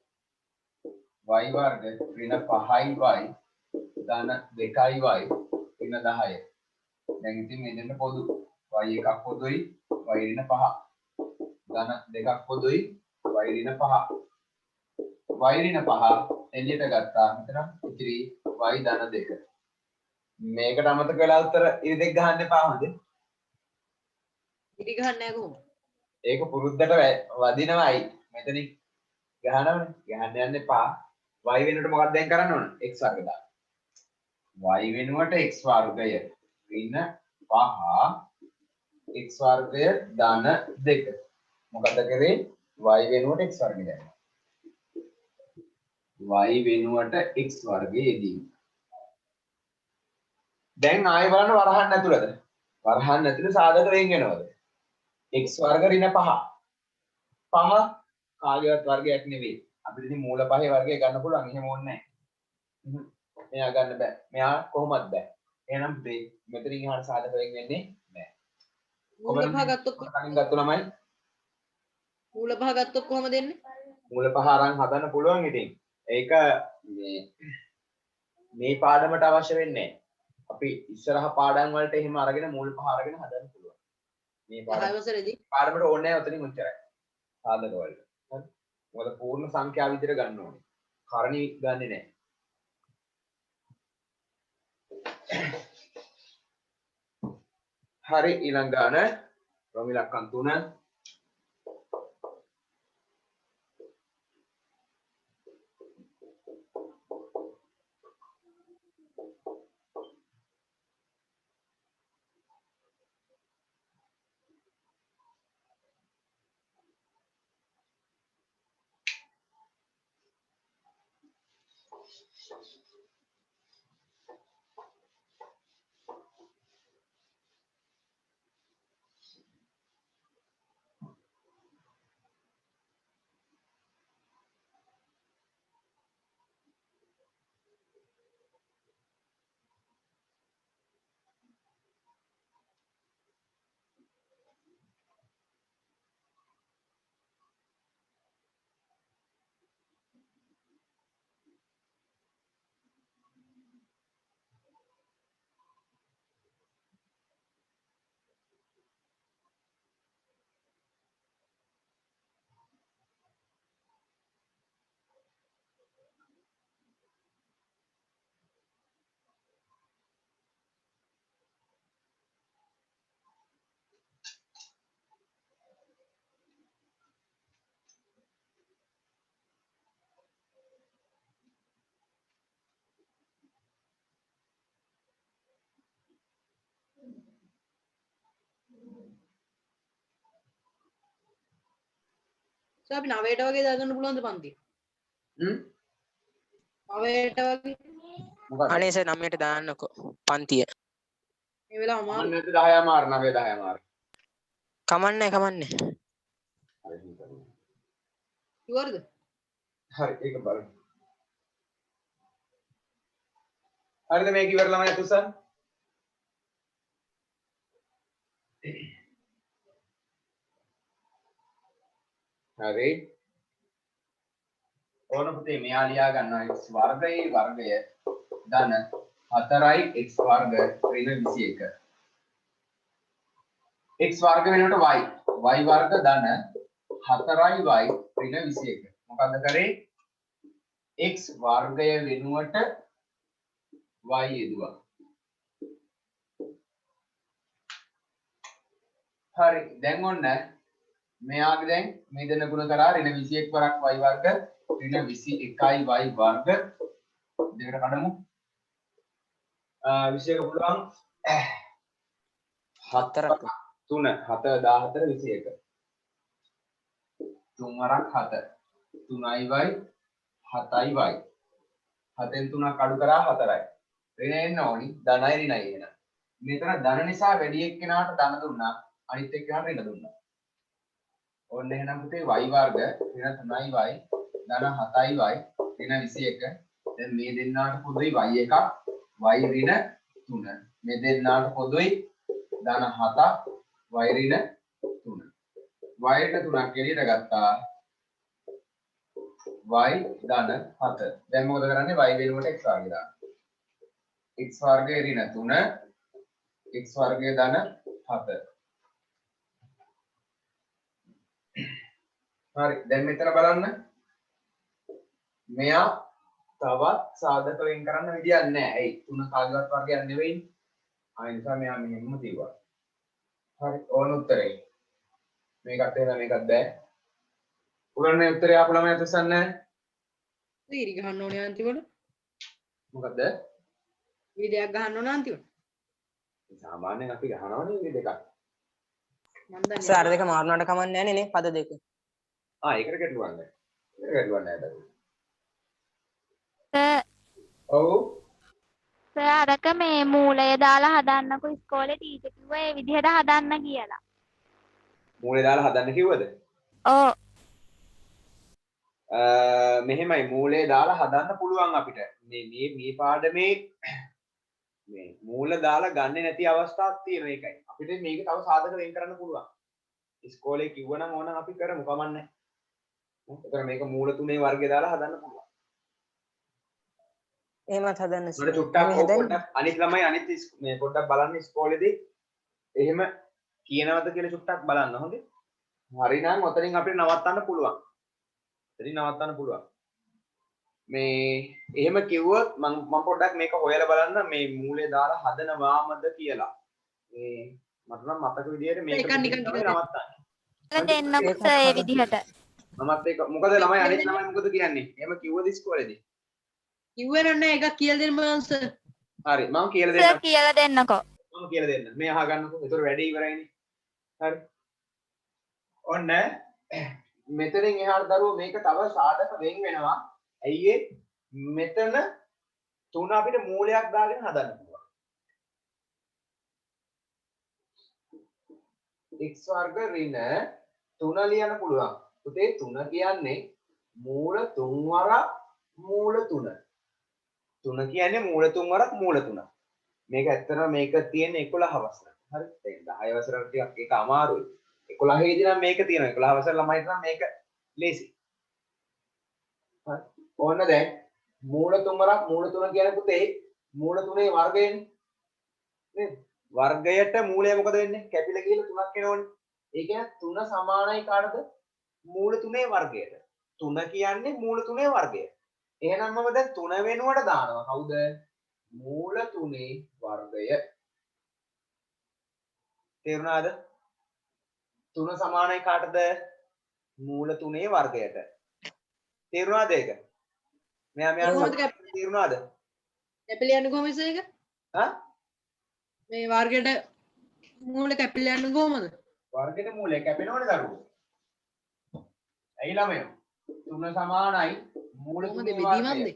Speaker 1: y වර්ග ඍණ 5යි y ධන 2යි y ඍණ 10 දැන් ඉතින් මෙතන පොදු y එකක් පොදුයි y ඍණ 5 ධන දෙකක් පොදුයි y ඍණ 5 y ඍණ 5 එළියට ගත්තා මෙතන ඉතිරි y ධන 2 මේකට අමතක වෙලා උත්තර ඉරි දෙක ගහන්න එපා හොඳේ
Speaker 2: ඉරි ගහන්නේ නැහැ කොහොමද
Speaker 1: ඒක පුරුද්දට වදිනවයි මෙතනින් ගහනවනේ ගහන්න යන්න එපා y වෙනුවට මොකක්ද දැන් කරන්න ඕන x වර්ග දාන්න y වෙනුවට x වර්ගය ඍණ 5 x වර්ගය ධන 2 මොකද කරේ y වෙනුවට x වර්ගය දැම්මා y වෙනුවට x වර්ගය යෙදීම දැන් ආයෙ බලන්න වරහන් ඇතුළද වරහන් ඇතුළේ සාධක වෙන් වෙනවද x වර්ග ඍණ 5 5 කාගේවත් වර්ගයක් නෙවෙයි අපිට ඉතින් මූල පහේ වර්ගය ගන්න පුළුවන් එහෙම ඕනේ නැහැ මෙයා ගන්න බෑ මෙයා කොහොමද බෑ එහෙනම් මෙතනින් එහාට සාධක වෙන් වෙන්නේ නැහැ
Speaker 2: මූල පහ ගත්තොත්
Speaker 1: කලින් ගත්ත ළමයි
Speaker 2: මූල පහ ගත්තොත් කොහොමද දෙන්නේ
Speaker 1: මූල පහ අරන් හදන්න පුළුවන් ඉතින් ඒක මේ පාඩමට අවශ්‍ය වෙන්නේ නැහැ අපි ඉස්සරහ පාඩම් වලට එහෙම අරගෙන මූල පහ අරගෙන හදන්න පුළුවන් මේ
Speaker 2: 10 වසරේදී
Speaker 1: පාඩමට ඕනේ නැහැ උතනින් උච්චරයි සාධක වලට හරි මොකද පූර්ණ සංඛ්‍යා විදිහට ගන්න ඕනේ කරණි ගන්නෙ නැහැ හරි ඊළඟ ගාන රොමි ලක්කම් 3
Speaker 2: සර් අපි 9ට වගේ දාගන්න පුළුවන්ද පන්ති 9ට වගේ
Speaker 1: මොකක්ද
Speaker 4: අනේ සර් 9ට දාන්නකෝ පන්තිය
Speaker 2: මේ වෙලාව අමාරු
Speaker 1: මම නැත්නම් 10 මාර 9 10 මාර
Speaker 4: කමන්නේ
Speaker 2: ෂුවර්ද
Speaker 1: හරි ඒක බලන්න හරිද මේක ඉවර ළමයි තුසන් හරි ඕන පුතේ මෙයා ලියා ගන්නවා x වර්ගයේ වර්ගය ධන 4යි x වර්ග ඍණ 21 x වර්ග වෙනකොට y වර්ග ධන 4යි y ඍණ 21 මොකද්ද කරේ x වර්ගය වෙනුවට y යෙදුවා. හරි දැන් ඔන්න මෙයාගේ දැන් මේ දෙන ගුණ කරා ඍණ 21 වරක් y වර්ග ඍණ 21යි y වර්ග දෙකට කඩමු. 21 පුළුවන්
Speaker 4: 4ක්
Speaker 1: 3 7 14 21 3 වරක් 7 3යි y 7යි y 7න් 3ක් අඩු කරා 4යි ඍණ එන්න ඕනි ධනයි ඍණයි එන මෙතන ධන නිසා වැඩි එක්කෙනාට ධන දුන්නා අනිත් එක්කෙනාට ඍණ දුන්නා ඕන්න එහෙනම් පුතේ y වර්ග ඍණ 3යි y ධන 7යි y ඍණ 21 දැන් මේ දෙන්නාට පොදුයි y එකක් y ඍණ 3 මේ දෙන්නාට පොදුයි ධන 7ක් y ඍණ 3 y ට 3ක් එළියට ගත්තා y ධන 7 දැන් මොකද කරන්නේ y වෙනුවට x වර්ගය දාන්න x වර්ගය ඍණ 3 x වර්ගය ධන 7 හරි දැන් මෙතන බලන්න මෙයා තවත් සාධක වෙන් කරන්න විදියක් නැහැ. ඇයි? 3 කාගේවත් වර්ගයක් නෙවෙයිනේ. ආ ඒ නිසා මෙයා මෙහෙම තියුවා. හරි ඕන උත්තරේ. මේකත් එහෙම මේකත් බෑ. උගන්නේ උත්තරය ආපු ළමයි අතසන්න නැහැ.
Speaker 2: ඉරි ගහන්න ඕනේ අන්තිමට.
Speaker 1: මොකද්ද?
Speaker 2: වීඩියක් ගහන්න ඕන අන්තිමට.
Speaker 1: සාමාන්‍යයෙන් අපි ගහනවනේ මේ දෙකක්.
Speaker 2: මම දන්නේ
Speaker 4: සර් දෙක මාරුනාට කමන්නේ නැහැ නේ පද දෙක.
Speaker 1: ආ ඒකට ගැටලුවක් නැහැ. ඒකට ගැටලුවක් නැහැ දරුවෝ.
Speaker 5: සර්
Speaker 1: ඔව්.
Speaker 5: අරක මේ මූලය දාලා හදන්නකො ඉස්කෝලේ ටීචර් කිව්වා ඒ විදිහට හදන්න කියලා.
Speaker 1: මූලේ දාලා හදන්න කිව්වද?
Speaker 5: ඔව්.
Speaker 1: මෙහෙමයි මූලේ දාලා හදන්න පුළුවන් අපිට. මේ පාඩමේ මේ මූල දාලා ගන්නෙ නැති අවස්ථාවක් තියෙනවා ඒකයි. අපිට මේක තව සාධක වෙන් කරන්න පුළුවන්. ඉස්කෝලේ කිව්වනම් ඕනනම් අපි කරමු කමන්නේ. ඒතර මේක මූල 3 වර්ගය දාලා හදන්න පුළුවන්.
Speaker 4: එහෙමත් හදන්න
Speaker 1: මට චුට්ටක් අනිත් ළමයි අනිත් මේ පොඩ්ඩක් බලන්න ඉස්කෝලේදී එහෙම කියනවද කියලා චුට්ටක් බලන්න හොඳේ. හරිනම් ඔතනින් අපිට නවත්තන්න පුළුවන්. එතනින් නවත්තන්න පුළුවන්. මේ එහෙම කිව්වොත් මම පොඩ්ඩක් මේක හොයලා බලන්න මේ මූලේ දාලා හදනවාමද කියලා. මේ මට නම් මතක විදියට මේක නවත්තන්න.
Speaker 5: දෙන්නකො සර් ඒ විදිහට.
Speaker 1: මමත් ඒක මොකද ළමයි අනිත් ළමයි මොකද කියන්නේ? එහෙම කිව්වද ඉස්කෝලේදී?
Speaker 2: කිව්වේ නෑ එකක් කියලා දෙන්න මම සර්.
Speaker 1: හරි මම කියලා
Speaker 5: සර්
Speaker 1: දෙන්නම්.
Speaker 5: කියලා දෙන්නකො.
Speaker 1: මම කියලා දෙන්න. මේ අහගන්නකො. ඒතර වැඩේ ඉවරයිනේ. හරි. ඔන්න මෙතනින් එහාට දරුවෝ මේක තව සාධක වෙන් වෙනවා. ඇයි ඒ? මෙතන 3 අපිට මූලයක් දාගෙන හදන්න පුළුවන්. x වර්ග ඍණ 3 ලියන්න පුළුවන්. පුතේ 3 කියන්නේ මූල 3 වරක් මූල 3. 3 කියන්නේ මූල 3 වරක් මූල 3. මේක ඇත්තටම මේක තියෙන 11 වසර. හරි. දැන් 10 වසරට ටිකක් ඒක අමාරුයි. 11 දී නම් මේක තියෙනවා. 11 වසර ළමයිට නම් මේක ලේසි. හරි. ඕන්න දැන් මූල 3 වරක් මූල 3 කියන පුතේ මූල 3ේ වර්ගයනේ. නේද? වර්ගයට මූලය මොකද වෙන්නේ? කැපිලා ගිහලා 3ක් එනවනේ. ඒ කියන්නේ 3 සමානයි කාටද? මූල 3ේ වර්ගයට. 3 කියන්නේ මූල 3ේ වර්ගය. එහෙනම් මම දැන් 3 වෙනුවට දානවා. කවුද? මූල 3ේ වර්ගය. තේරුණාද? 3 සමානයි කාටද? මූල 3ේ වර්ගයට. තේරුණාද ඒක? මෙයා තේරුණාද?
Speaker 2: කැපිලා යන්නේ කොහොමද ඒක?
Speaker 1: හා?
Speaker 2: මේ වර්ගයට මූල කැපිලා යන්නේ කොහොමද?
Speaker 1: වර්ගයට මූලය කැපෙනවනේ දරුවෝ. ඇයි ළමයෝ? 3 සමානයි මූල 3ේ වර්ගය.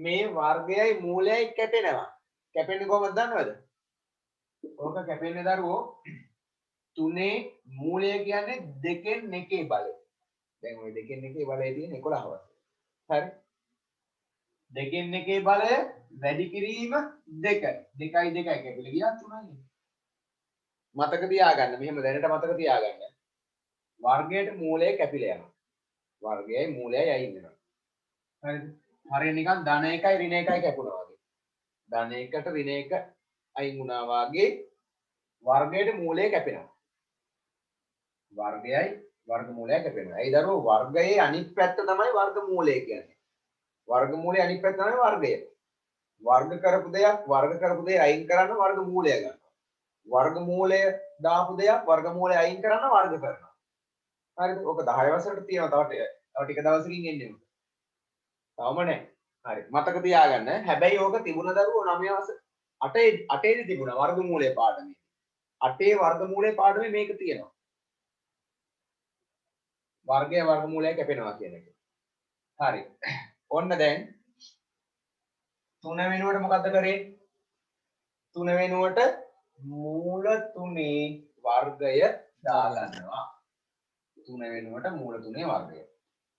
Speaker 1: මේ වර්ගයයි මූලයයි කැපෙනවා. කැපෙන්නේ කොහොමද දන්නවද? ඕක කැපෙන්නේ දරුවෝ 3ේ මූලය කියන්නේ 2න් 1ේ බලය. දැන් ওই 2න් 1ේ බලය තියෙන 11 වශයෙන්. හරි. 2න් 1ේ බලය වැඩි කිරීම 2. 2යි 2යි කැපිලා ගියා 3යි. මතක තියාගන්න. මෙහෙම දැනට මතක තියාගන්න. වර්ගයට මූලය කැපිලා යනවා. වර්ගයයි මූලයයි අයින් වෙනවා. හරිද? හරිය නිකන් ධන 1යි ඍණ 1යි කැපුණා වගේ. ධන 1ට ඍණ 1 අයින් වුණා වගේ වර්ගයට මූලය කැපෙනවා. වර්ගයයි වර්ග මූලය කැපෙනවා. ඒ දරුවෝ වර්ගයේ අනිත් පැත්ත තමයි වර්ග මූලය කියන්නේ. වර්ගමූලය අනිත් පැත්ත තමයි වර්ගය. වර්ග කරපු දේ අයින් කරන්න වර්ගමූලය ගන්නවා. වර්ගමූලය දාපු දෙයක් වර්ගමූලය අයින් කරන්න වර්ග කරනවා. හරිද? ඔක 10 වසරට තියෙනවා. තව ටික දවසකින් එන්නේ. තවම නැහැ. හරි. මතක තියාගන්න. හැබැයි ඕක තිබුණ දරුවෝ 9 වසර 8 දී තිබුණා වර්ගමූලයේ පාඩමේ. 8 වර්ගමූලයේ පාඩමේ මේක තියෙනවා. වර්ගය වර්ගමූලය කැපෙනවා කියන එක. හරි. ඔන්න දැන් 3 වෙනුවට මොකද්ද කරේ? 3 වෙනුවට මූල 3 වර්ගය දාගන්නවා. 3 වෙනුවට මූල 3 වර්ගය.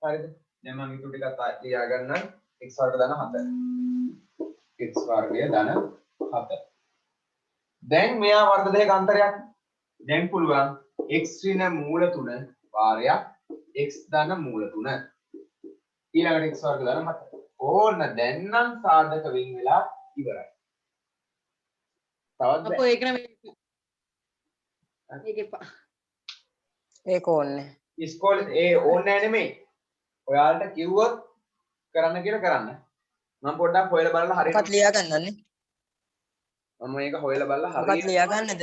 Speaker 1: හරිද? දැන් මම ඊටු ටිකක් ලියා ගන්නම්. x වර්ග ධන 7. x වර්ගය ධන 7. දැන් මෙයා වර්ග දෙක අන්තරයක්. දැන් පුළුවන් x ඍණ මූල 3 වාරයක් x ධන මූල 3. ඊළඟට x වර්ග ධන 7. ඕන්න දැන් නම් සාධක වෙන් වෙලා ඉවරයි. තවත්
Speaker 2: අපෝ ඒක නම් ඒක එපා.
Speaker 4: ඒක ඕනේ.
Speaker 1: ඉස්කෝලේ ඕනේ නෙමෙයි. ඔයාලට කිව්වොත් කරන්න කියලා කරන්න. මම පොඩ්ඩක් හොයලා බලලා හරියට
Speaker 4: මොකක්ද ලියා ගන්නන්නේ?
Speaker 1: මම මේක හොයලා බලලා
Speaker 4: මොකක්ද
Speaker 1: හරියට
Speaker 4: ලියා ගන්නද?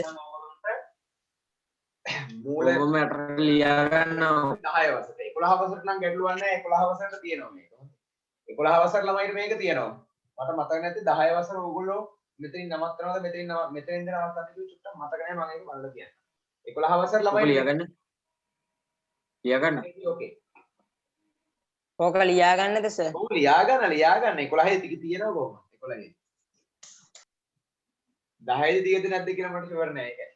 Speaker 1: මූල
Speaker 3: මම යට ලියා ගන්නවා
Speaker 1: 10 වසරට 11 වසරට නම් ගැටලුවක් නැහැ. 11 වසරට තියෙනවා මේක. 11 වසර ළමයිට මේක තියෙනවා. මට මතක නැති 10 වසර ඕගොල්ලෝ මෙතනින් නවත්තනවාද මෙතනින්ද නවත්තන්නේ කියලා චුට්ටක් මතක නැහැ. මම ඒක බලලා කියන්නම්. 11 වසර
Speaker 3: ඔක
Speaker 1: ළමයි
Speaker 3: ලියා ගන්න
Speaker 1: ඕකේ.
Speaker 4: ඕක ලියා ගන්නද සර්?
Speaker 1: ඔව් ලියා ගන්න 11 ටික තියෙනවා කොහොමද? 11. 10 තියෙද නැද්ද කියලා මට ෂුවර් නෑ ඒක.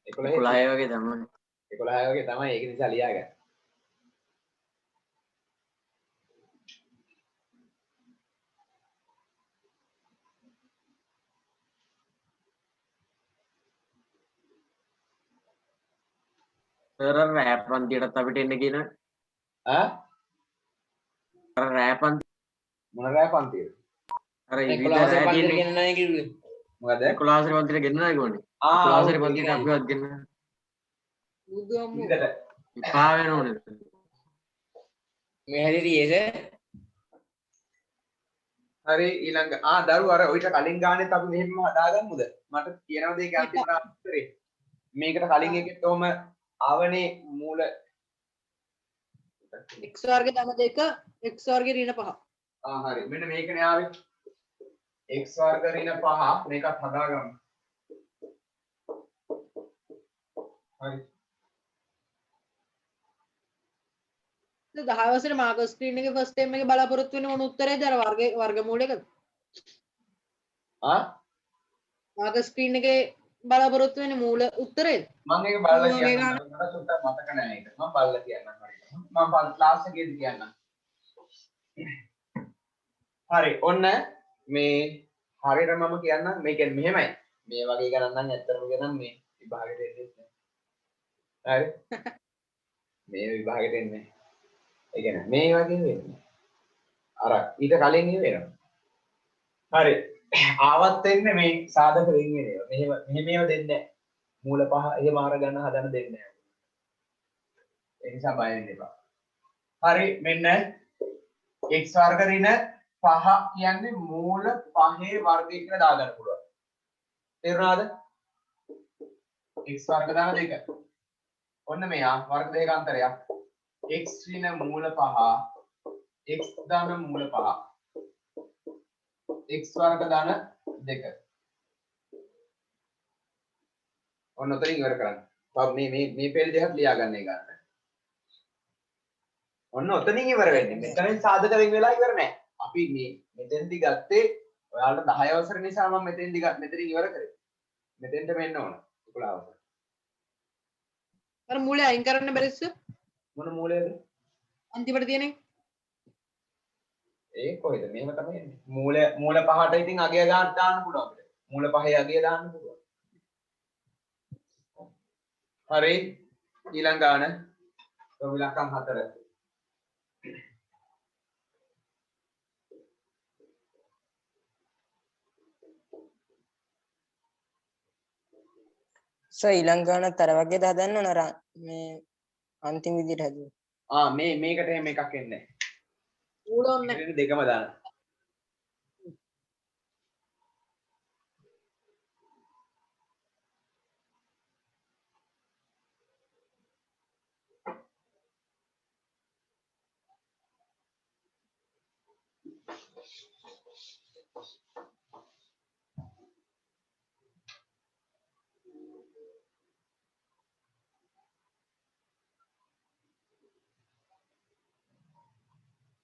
Speaker 1: 11
Speaker 3: 11 වගේ තමයි
Speaker 1: 11 වගේ තමයි. ඒක නිසා ලියා ගන්න.
Speaker 3: සර් රෑ පන්තියටත් අපිට එන්න කියනවා
Speaker 1: ඈ
Speaker 3: රෑ පන්ති
Speaker 1: මොන රෑ පන්තියද?
Speaker 3: අර
Speaker 4: 11
Speaker 3: ඉවිද රෑ
Speaker 4: පන්තියට
Speaker 3: තියෙන්නේ
Speaker 4: ගෙන්නනවා කිව්වේ.
Speaker 1: මොකද?
Speaker 3: 11 වසර පන්තියට ගෙන්නනවා කිව්වනේ 11 වසර පන්තියට අපිවත් ගෙන්න
Speaker 2: බුදු අම්මෝ.
Speaker 1: ඉඳලා
Speaker 3: එපා වෙනෝනේ
Speaker 4: මේ හැදිරියේ සර්.
Speaker 1: හරි ඊළඟ දරුවෝ අර ඔයිට කලින් ගානෙත් අපි මෙහෙම හදාගමුද? මට කියනවාද ඒක අන්තිම ආන්සරේ? මේකට කලින් එකෙත් කොහොම ආවනේ මූල
Speaker 2: x වර්ග ධන 2 x වර්ග ඍණ 5.
Speaker 1: හරි. මෙන්න මේකනේ ආවේ. x වර්ග ඍණ 5 මේකත් හදාගමු. හරි.
Speaker 2: 10 වසරේ මාර්ක ස්ක්‍රීන් එකේ ෆස්ට් ටයිම් එකේ බලාපොරොත්තු වෙන මොන උත්තරේද අර වර්ගමූලයකද? මාර්ක ස්ක්‍රීන් එකේ බලාපොරොත්තු වෙන මූල උත්තරේද?
Speaker 1: මම ඒක බලලා කියන්නම්. මට සුට්ටක් මතක නැහැ ඒක. මම බලලා කියන්නම් හරියට. මම ක්ලාස් එකේදී කියන්නම්. හරි. ඔන්න මේ හරියට මම කියන්නම්. මේ කියන්නේ මෙහෙමයි. මේ වගේ ගණන් නම් ඇත්තටම කියනම් මේ විභාගෙට එන්නේ නැහැ. හරි. මේ විභාගෙට එන්නේ. ඒ කියන්නේ මේ වගේ වෙන්නේ. අර ඊට කලින් වෙනවා. හරි. ආවත් එන්නේ මේ සාධක වෙන් වෙනවා. මෙහෙම දෙන්නේ නැහැ. මූල පහ එහෙම අරගන්න හදන දෙන්නේ නැහැ. ඒ නිසා බය වෙන්න එපා. හරි මෙන්න x වර්ග ඍණ 5 කියන්නේ මූල 5 වර්ගය කියලා දාගන්න පුළුවන්. තේරුණාද? x වර්ග දාන 2. ඔන්න මෙයා වර්ග දෙක අන්තරයක්. x ඍණ මූල 5 x ධන මූල 5 x වර්ග ධන 2. ඔන්න උතරින් ඉවර කරන්න. තව මේ පෙළ දෙකක් ලියා ගන්න එක ගන්න. ඔන්න ඔතනින් ඉවර වෙන්නේ. මෙතනින් සාධක වෙන් වෙලා ඉවර නැහැ. අපි මේ මෙතෙන්දි ගත්තේ ඔයාලට 10 වසර නිසා මම මෙතෙන්දි මෙතනින් ඉවර කරේ. මෙතෙන්ට මෙන්න ඕන 11 වසර.
Speaker 2: අර මූලය අයින් කරන්න බැරිද?
Speaker 1: මොන මූලයද?
Speaker 2: අන්තිමට තියෙන්නේ.
Speaker 1: ඒ කොහෙද? මෙහෙම තමයි එන්නේ. මූල පහට ඉතින් අගය ගන්න දාන්න පුළුවන් අපිට. මූල පහේ අගය දාන්න පුළුවන්. හරි. ඊළඟ ගාන ඉලක්කම් 4.
Speaker 4: සර් ඊළඟ ගානත් අර වගේද හදන්න ඕන අර මේ අන්තිම විදිහට හදුවා.
Speaker 1: මේකට එහෙම එකක් එන්නේ නැහැ.
Speaker 2: මූල ඕනේ
Speaker 1: මෙතන දෙකම දාන්න.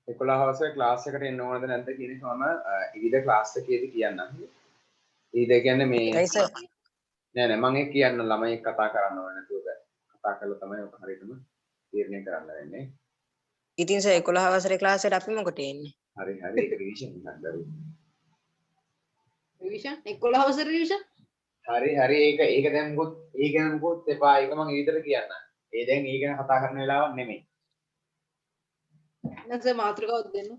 Speaker 1: එකොළහ හවසේ ක්ලාස් එකට එන්න ඕනද නැද්ද කියන එක මම ඊට ක්ලාස් එකේදී කියන්නම්. ඊට කියන්නේ මේ
Speaker 4: ඇයි සර්
Speaker 1: නෑ නෑ මම ඒක කියන්න ළමයි කතා කරන්න ඕනේ නැතුව බෑ. කතා කරලා තමයි ඔක හරියටම තීරණය කරන්න වෙන්නේ.
Speaker 4: ඉතින් සර් 11 වසරේ ක්ලාස් එකට අපි මොකට එන්නේ?
Speaker 1: හරි හරි ඒක රිවිෂන් එකක් දරුවෝ.
Speaker 2: රිවිෂන් 11 වසර රිවිෂන්
Speaker 1: හරි හරි ඒක දැන් මොකොත් ඒ ගැන මොකොත් එපා ඒක මම ඊටට කියන්න. ඒ දැන් ඒ ගැන කතා කරන වෙලාවක් නෙමෙයි.
Speaker 2: නැත්නම් මාතෘකාවක් දෙන්න.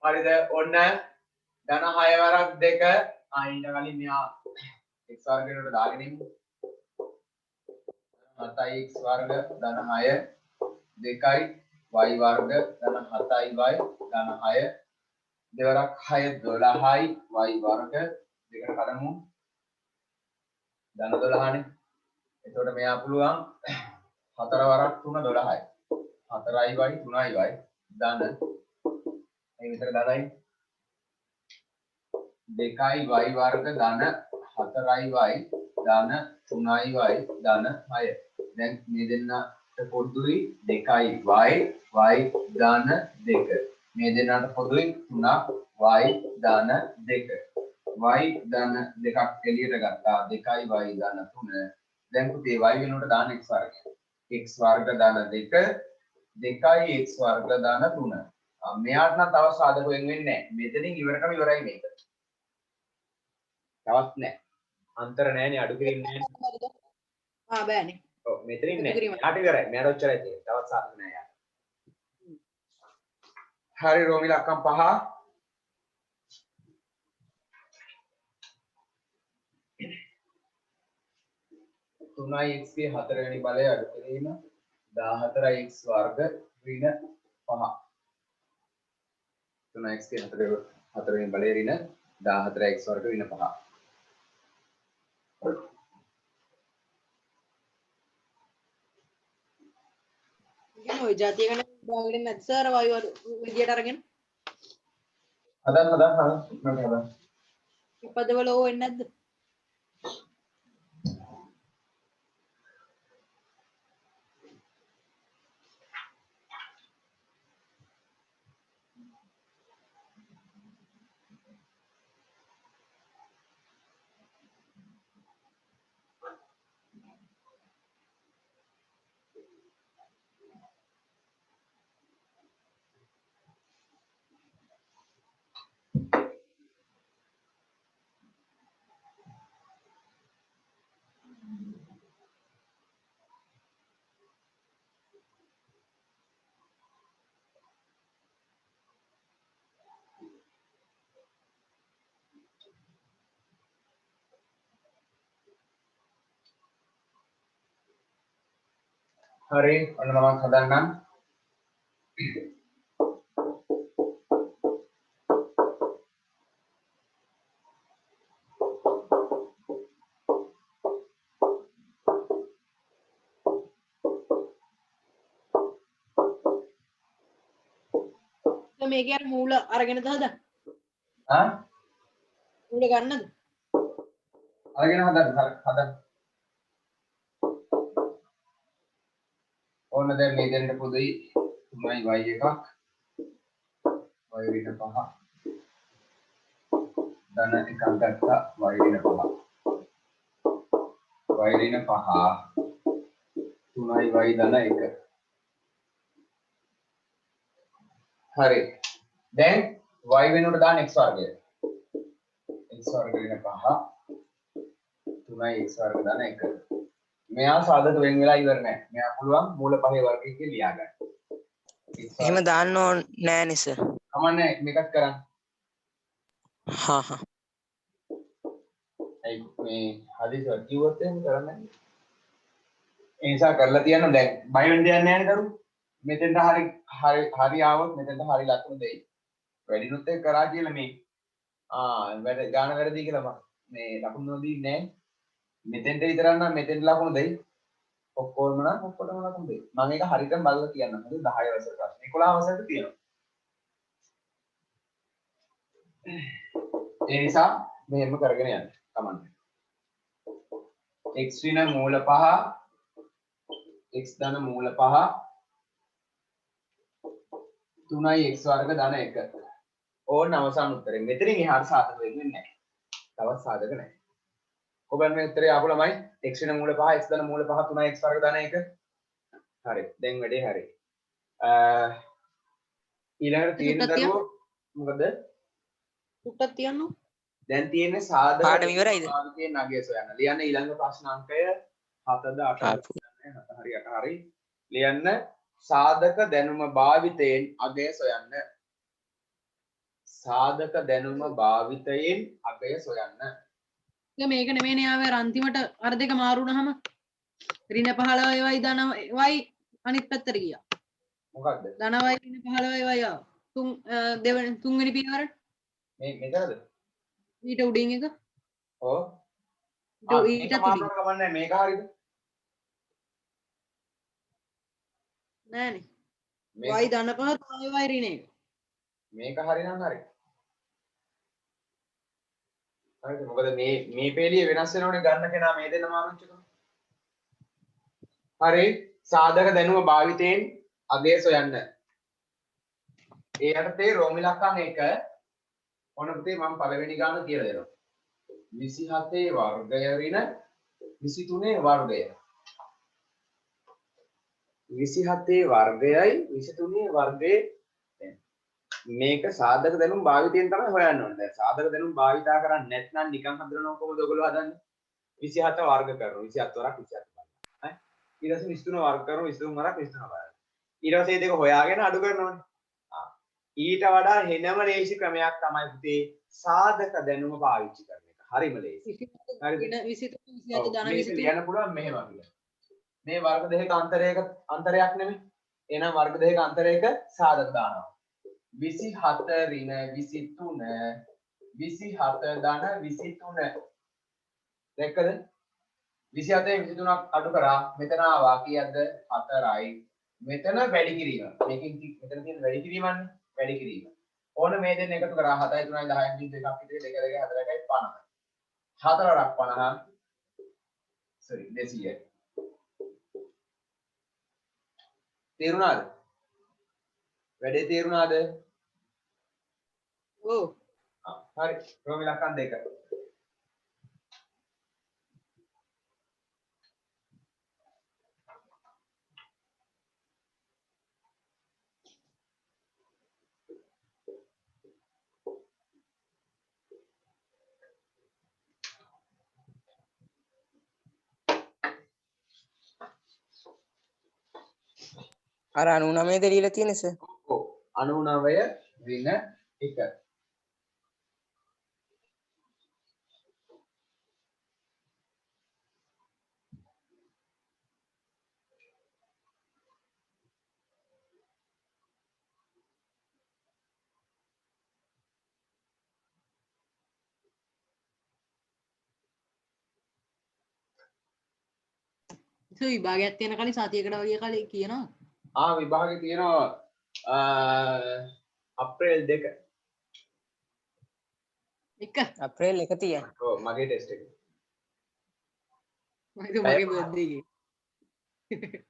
Speaker 1: හරිද? ඔන්න ධන 6 වරක් 2 ඊට කලින් මෙයා x වර්ගයට දාගෙන ඉමු. 7x වර්ග ධන 6 2යි y වර්ග ධන 7y ධන 6 දෙවරක් 6 12යි y වර්ග දෙකට කඩමු ධන 12නේ. එතකොට මෙයා පුළුවන් 4 වරක් 3 12යි. 4යි y 3යි y ධන මේ විතර ධනයි 2යි y වර්ග ධන 4යි y ධන 3යි y ධන 6. දැන් මේ දෙන්නට පොදුයි 2යි y ධන 2. මේ දෙන්නට පොදුයි 3y ධන 2. y ධන 2ක් එළියට ගත්තා 2යි y ධන 3. දැන් පුතේ y වෙනුවට දාන්න x වර්ගය. x වර්ග ධන 2 2යි x වර්ග ධන 3. මෙයාට නම් තව සාධක වෙන්නේ නැහැ. මෙතනින් ඉවරකම ඉවරයි මේක. තවත් නැහැ. අන්තර නැහැනේ අඩු කිරීම නැහැනේ.
Speaker 2: බෑනේ.
Speaker 1: ඔව් මෙතනින් නැහැ. යාට ඉවරයි. මෙයාට ඔච්චරයි තියෙන්නේ. තවත් සාධක නැහැ යාට. හරි රෝමිල අක්කම් 5. තුනයි x ගේ 4 වෙනි බලය අඩු කිරීම 14යි x වර්ග ඍණ 5. 3x ගේ 4 වෙනි බලය ඍණ 14x වර්ග ඍණ 5.
Speaker 2: ඉතින් ওই જાතිය ගැන දාගෙන නැත් සර් වයි විදියට අරගෙන
Speaker 1: හදන්න
Speaker 2: පදවල ඕ වෙන්නේ නැද්ද?
Speaker 1: හරි ඔන්න මම හදන්නම්.
Speaker 2: මේකේ අර මූල අරගෙනද හදන්නේ?
Speaker 1: ආ
Speaker 2: මූල ගන්නද?
Speaker 1: අරගෙන හදන්න. ඕන දැන් මේ දෙන්න පොදුයි 3යි y එකක් y ඍණ 5 ධන එකක් ගත්තා y ඍණ 5 y ඍණ 5 3යි y ධන 1. හරි දැන් y වෙනුවට දාන්න x වර්ගය. x වර්ග ඍණ 5 3යි x වර්ග ධන 1. මෙයා සාධක වෙන වෙලා ඉවර නැහැ. මෙයා පුළුවන් මූල පහේ වර්ගය කියලා ලියා ගන්න.
Speaker 4: එහෙම දාන්න ඕන නෑනේ සර්.
Speaker 1: කමන්නේ මේකත් කරන්න.
Speaker 4: හා
Speaker 1: ඒ මේ හදිසිය කිව්වොත් එහෙම කරන්නේ නැහැ. ඒ නිසා කරලා තියන්න දැන් බය වෙන්න දෙයක් නැහැ නේද කරු. මෙතෙන්ට හරි ආවොත් මෙතෙන්ට හරි ලකුණු දෙයි. වැඩිනුත් එක කරා කියලා මේ වැඩ ගාන වැරදි කියලා මේ ලකුණු නොදී නෑ. මෙතෙන්ට විතරක් නම් මෙතෙන්ට ලකුණු දෙයි. ඔක්කොම නම් ඔක්කොටම ලකුණු දෙයි. මම ඒක හරියටම බලලා කියන්නම්. හරි 10 වසර ප්‍රශ්න 11 වසරට තියෙනවා. ඒ නිසා මෙහෙම කරගෙන යන්න. කමන්න. x වින මූල 5 x ධන මූල 5 3යි x වර්ග ධන 1. ඕන අවසාන උත්තරේ. මෙතනින් එහාට සාධක වෙන්නේ නැහැ. තවත් සාධක නැහැ. ඔබන් මේ උත්තරේ ආපු ළමයි x වෙන මූල 5 x ධන මූල 5 3යි x වර්ග ධන 1. හරි. දැන් වැඩේ හරි. ඊළඟට තියෙන දරුවෝ මොකද?
Speaker 2: උත්තර තියන්න.
Speaker 1: දැන් තියෙන්නේ සාධක
Speaker 4: පාඩම ඉවරයිද?
Speaker 1: භාවිතයේ නගය සොයන්න. ලියන්න ඊළඟ ප්‍රශ්න අංකය 7ද 8ද 7 හරි 8 හරි. ලියන්න සාධක දැනුම භාවිතයෙන් අගය සොයන්න. සාධක දැනුම භාවිතයෙන් අගය සොයන්න.
Speaker 2: මේක නෙමෙයිනේ ආවේ අර අන්තිමට අර දෙක මාරු වුණාම ඍණ 15 වයි ධන වයි අනිත් පැත්තට ගියා.
Speaker 1: මොකක්ද?
Speaker 2: ධන වයි ඍණ 15 වයි ආවා. තුන්වෙනි පියවර
Speaker 1: මේ මෙතනද?
Speaker 2: ඊට උඩින් එක.
Speaker 1: ඔව්.
Speaker 2: ඊට තුලින්
Speaker 1: කමන්නේ මේක හරියද?
Speaker 2: නෑනේ. වයි ධන 5 3 වයි ඍණ 1.
Speaker 1: මේක හරිනම් හරි. හරිද? මොකද මේ පේලිය වෙනස් වෙනවනේ ගන්න කෙනා මේ දෙන්න මාරුච්ච කරනවා. හරි. සාධක දැනුම භාවිතයෙන් අගය සොයන්න. ඒ යටතේ රෝම ඉලක්කම් 1 ඔන්න පුතේ මම පළවෙනි ගාන කියලා දෙනවා. 27 වර්ගය ඍණ 23 වර්ගය. 27 වර්ගයයි 23 වර්ගයේ මේක සාධක දැනුම් භාවිතයෙන් තමයි හොයන්න ඕනේ. දැන් සාධක දැනුම් භාවිතා කරන්නේ නැත්නම් නිකන් හඳුනනවා කොහොමද ඔයගොල්ලෝ හදන්නේ? 27 වර්ග කරනවා. 27 වරක් 27 බලන්න. හරි. ඊට පස්සේ 23 වර්ග කරනවා 23 වරක් 23 බලන්න. ඊට පස්සේ මේ දෙක හොයාගෙන අඩු කරනවානේ. ඊට වඩා හෙනම ලේසි ක්‍රමයක් තමයි පුතේ සාධක දැනුම පාවිච්චි කරන එක. හරිම ලේසි. හරිද?
Speaker 2: 23 27 ධන 23
Speaker 1: ලියන්න පුළුවන් මෙහෙම කියලා. මේ වර්ග දෙකක අන්තරයක් නෙමෙයි. එහෙනම් වර්ග දෙකක අන්තරයක සාධක දානවා. 27 ඍණ 23 27 ධන 23. දැක්කද? 27 23ක් අඩු කරා මෙතන ආවා කීයක්ද? 4යි. මෙතන වැඩි කිරීම. මේකෙන් මෙතන තියෙන වැඩි කිරීමන්නේ. වැඩි කිරීම. ඕන මේ දෙන්න එකතු කරා 7යි 3යි 10යි දෙකක් විතර 2 2 4 2යි 50. 4ක් 50. sorry 200. තේරුණාද? වැඩේ තේරුණාද?
Speaker 2: ඔව්.
Speaker 1: හරි. රෝම ඉලක්කම් 2.
Speaker 4: අර 99 ද ලියලා තියෙන්නේ සර්.
Speaker 1: ඔව් 99 ඍණ 1.
Speaker 2: ඒක විභාගයක් තියෙන කලින් සතියකට වගේ කලින් කියනවා.
Speaker 1: විභාගේ තියෙනවා අප්‍රේල් 2.
Speaker 2: එක
Speaker 4: අප්‍රේල් 1 තියන.
Speaker 1: ඔව් මගේ ටෙස්ට් එක.
Speaker 2: මගේ බර්ත්ඩේ එකේ.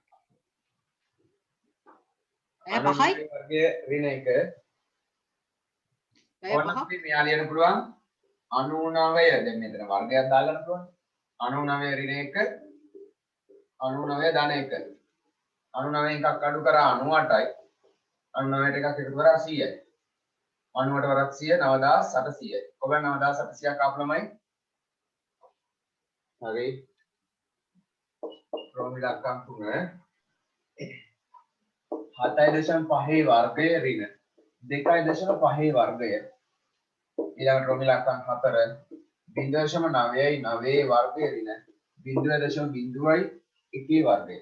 Speaker 2: ඒ 5යි
Speaker 1: වර්ගයේ ඍණ 1. ඕනනම් අපි මෙයා ලියන්න පුළුවන් 99 දැන් මෙතන වර්ගයක් දාගන්න පුළුවන් 99 ඍණ 1 99 ධන 1 99 එකක් අඩු කරා 98යි 99ට එකක් එකතු කරා 100යි 98 වරක් 100 9800යි ඔබ 9800ක් ආපු ළමයි හරි රෝම ඉලක්කම් 3 7.5 වර්ගය ඍණ 2.5 වර්ගය ඊළඟට රෝම ඉලක්කම් 4 0.9යි 9 වර්ගය ඍණ 0.0යි 1 වර්ගය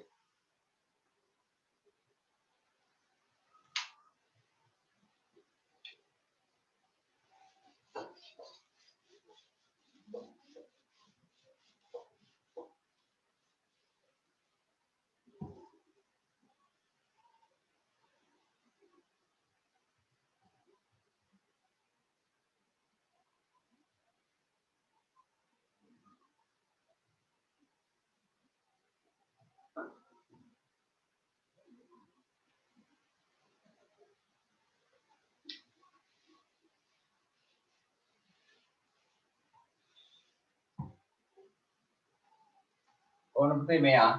Speaker 1: ඕන පුතේ මෙයා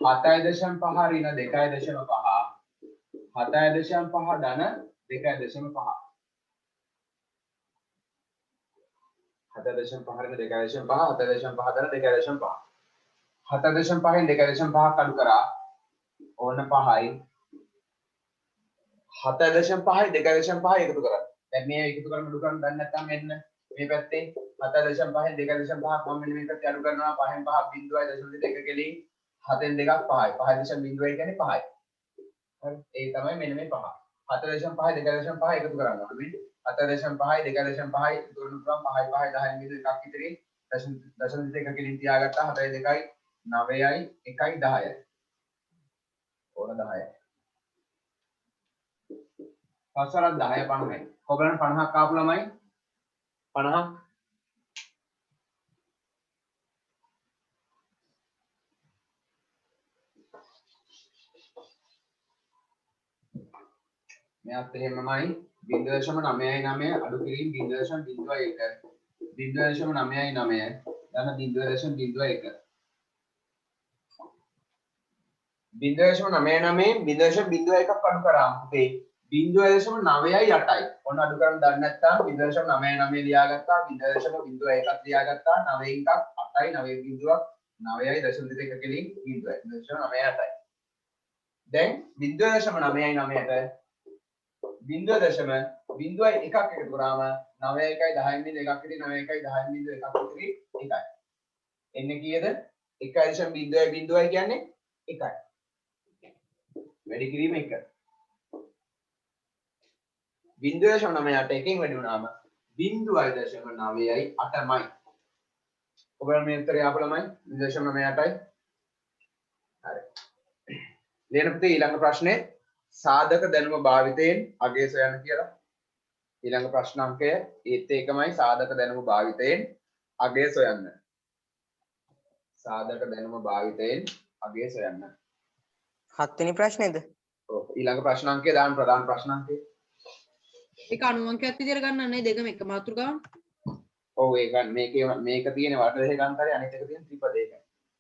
Speaker 1: 7.5 ඍණ 2.5 7.5 ධන 2.5 7.5 ඍණ 2.5 7.5 ධන 2.5 7.5න් 2.5 අඩු කරා ඕන 5යි 7.5යි 2.5 එකතු කරා. දැන් මේ එකතු කරන්න අඩු කරන්න දන්නේ නැත්නම් මෙන්න මේ පැත්තේ 7.5න් 2.5 මම මෙන්න මේ පැත්තේ අඩු කරනවා 5න් 5 බිඳුවයි 0.1 කෙලින් 7න් 2ක් 5යි 5.0 කියන්නේ 5යි. හරි ඒ තමයි මෙන්න මේ 5. 7.5 2.5 එකතු කරන්න ඕනේ. 7.5යි 2.5යි එකතු කරන පුළුවන් 5යි 5යි 10න් බිඳු එකක් ඉතිරි 0.1 කෙලින් තියාගත්තා 7යි 2යි 9යි 1යි 10යි. ඕන 10යි. පස්වරක් 10 50යි. ඔයගලන්ට 50ක් ආපු ළමයි 50ක් මෙයාත් එහෙමමයි 0.99 අඩු කිරීම 0.01 0.99 ධන 0.01 0.99 අඩු කරාම පුතේ 0.9යි ඔන්න අඩු කරන් දන්නේ නැත්නම් 0.99 ලියාගත්තා 0.01ක් ලියාගත්තා 9 එකක් 8යි 9 බිඳුවක් 9යි 0.2 කෙලින් 0.98යි දැන් 0.99ට 0.01 එකතු කරාම 9යි 10න් බිඳු එකක් ඉතිරි 9යි 10න් බිඳු එකක් ඉතිරි 1යි එන්නේ කීයද 1.0 කියන්නේ 1යි වැඩි කිරීම 1 0.9ට එකෙන් වැඩි වුණාම 0.9යි 8මයි. ඔයගොල්ලෝ මේ උත්තරය ආපු ළමයි 0.9ටයි. හරි. ලියන්න පුතේ ඊළඟ ප්‍රශ්නේ සාධක දැනුම භාවිතයෙන් අගය සොයන්න කියලා. ඊළඟ ප්‍රශ්න අංකය ඒත් ඒකමයි සාධක දැනුම භාවිතයෙන් අගය සොයන්න. සාධක දැනුම භාවිතයෙන් අගය සොයන්න.
Speaker 4: 7 වෙනි ප්‍රශ්නේද?
Speaker 1: ඔව් ඊළඟ ප්‍රශ්න අංකය දාන්න ප්‍රධාන ප්‍රශ්න අංකය.
Speaker 2: ඒක අනුවංකයක් විදියට ගන්නන්නේ දෙකම එක මාතෘකාව.
Speaker 1: ඔව් ඒක මේක තියෙන වර්ග දෙකක අන්තරේ අනිත් එක තියෙන ත්‍රිපදයක.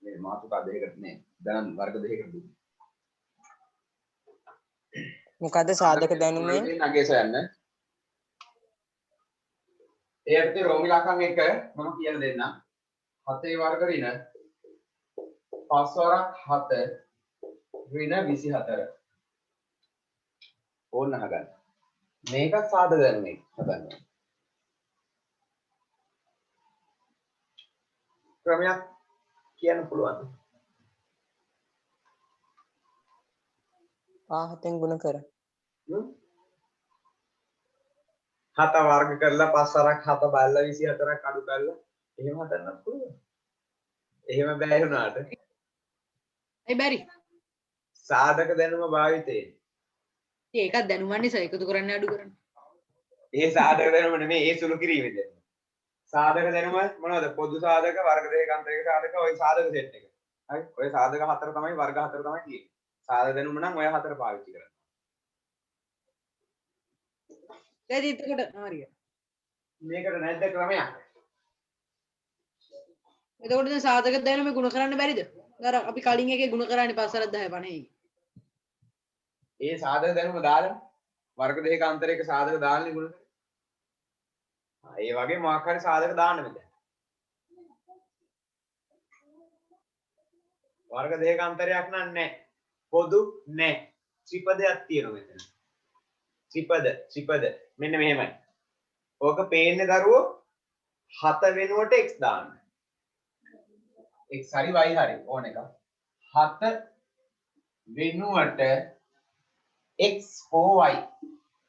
Speaker 1: මේ මාතෘකා දෙකකට නේ. දැන් වර්ග දෙකකට දුන්නේ.
Speaker 4: මොකද්ද සාධක දැනුමෙන්
Speaker 1: අගය සොයන්න. ඒකට රෝමිලාකම් එක මම කියලා දෙන්නම්. 7 වර්ග ඍණ 5 වරක් 7 ඍණ 24. ඕන්න හදන්න. මේක සාධක දැනුමේ හදන්න. ක්‍රමයක් කියන්න පුළුවන්.
Speaker 4: 5 ගුණ කර.
Speaker 1: 7 වර්ග කරලා 5 වරක් 7 බලලා 24ක් අඩු කරලා එහෙම හදන්නත් පුළුවන්. එහෙම බෑ වුණාට.
Speaker 2: ඒ බැරි.
Speaker 1: සාධක දැනුම භාවිතේ.
Speaker 2: ඒකත් දැනුමන්නේ නිසා එකතු කරන්න අඩු කරන්න.
Speaker 1: ඒ සාධක දැනුම නෙමෙයි ඒ සුළු කිරීමේ දැනුම. සාධක දැනුම මොනවද? පොදු සාධක, වර්ග දෙකක අන්තරික සාධක, ওই සාධක සෙට් එක. හරි? ওই සාධක හතර තමයි වර්ග හතර තමයි තියෙන්නේ. සාධක දැනුම නම් ඔය හතර පාවිච්චි කරන්න.
Speaker 2: ඒත් එතකොට හරිය.
Speaker 1: මේකට නැද්ද ක්‍රමයක්?
Speaker 2: එතකොට දැන් සාධක දැනුම ගුණ කරන්න බැරිද? අර අපි කලින් එකේ ගුණ කරන්නේ 5 10 50.
Speaker 1: ඒ සාධක දැනුම දාලා වර්ග දෙකක අන්තරයක සාධක දාන්නේ ගුණ කරේ. ඒ වගේ මොකක් හරි සාධක දාන්න මෙතන. වර්ග දෙකක අන්තරයක් නෑ. පොදු නෑ. ත්‍රිපදයක් තියෙනවා මෙතන. ත්‍රිපද මෙන්න මෙහෙමයි. ඕක පේන්නේ දරුවෝ 7 වෙනුවට x දාන්න. x හරි y හරි ඕන එක. 7 වෙනුවට x හෝ y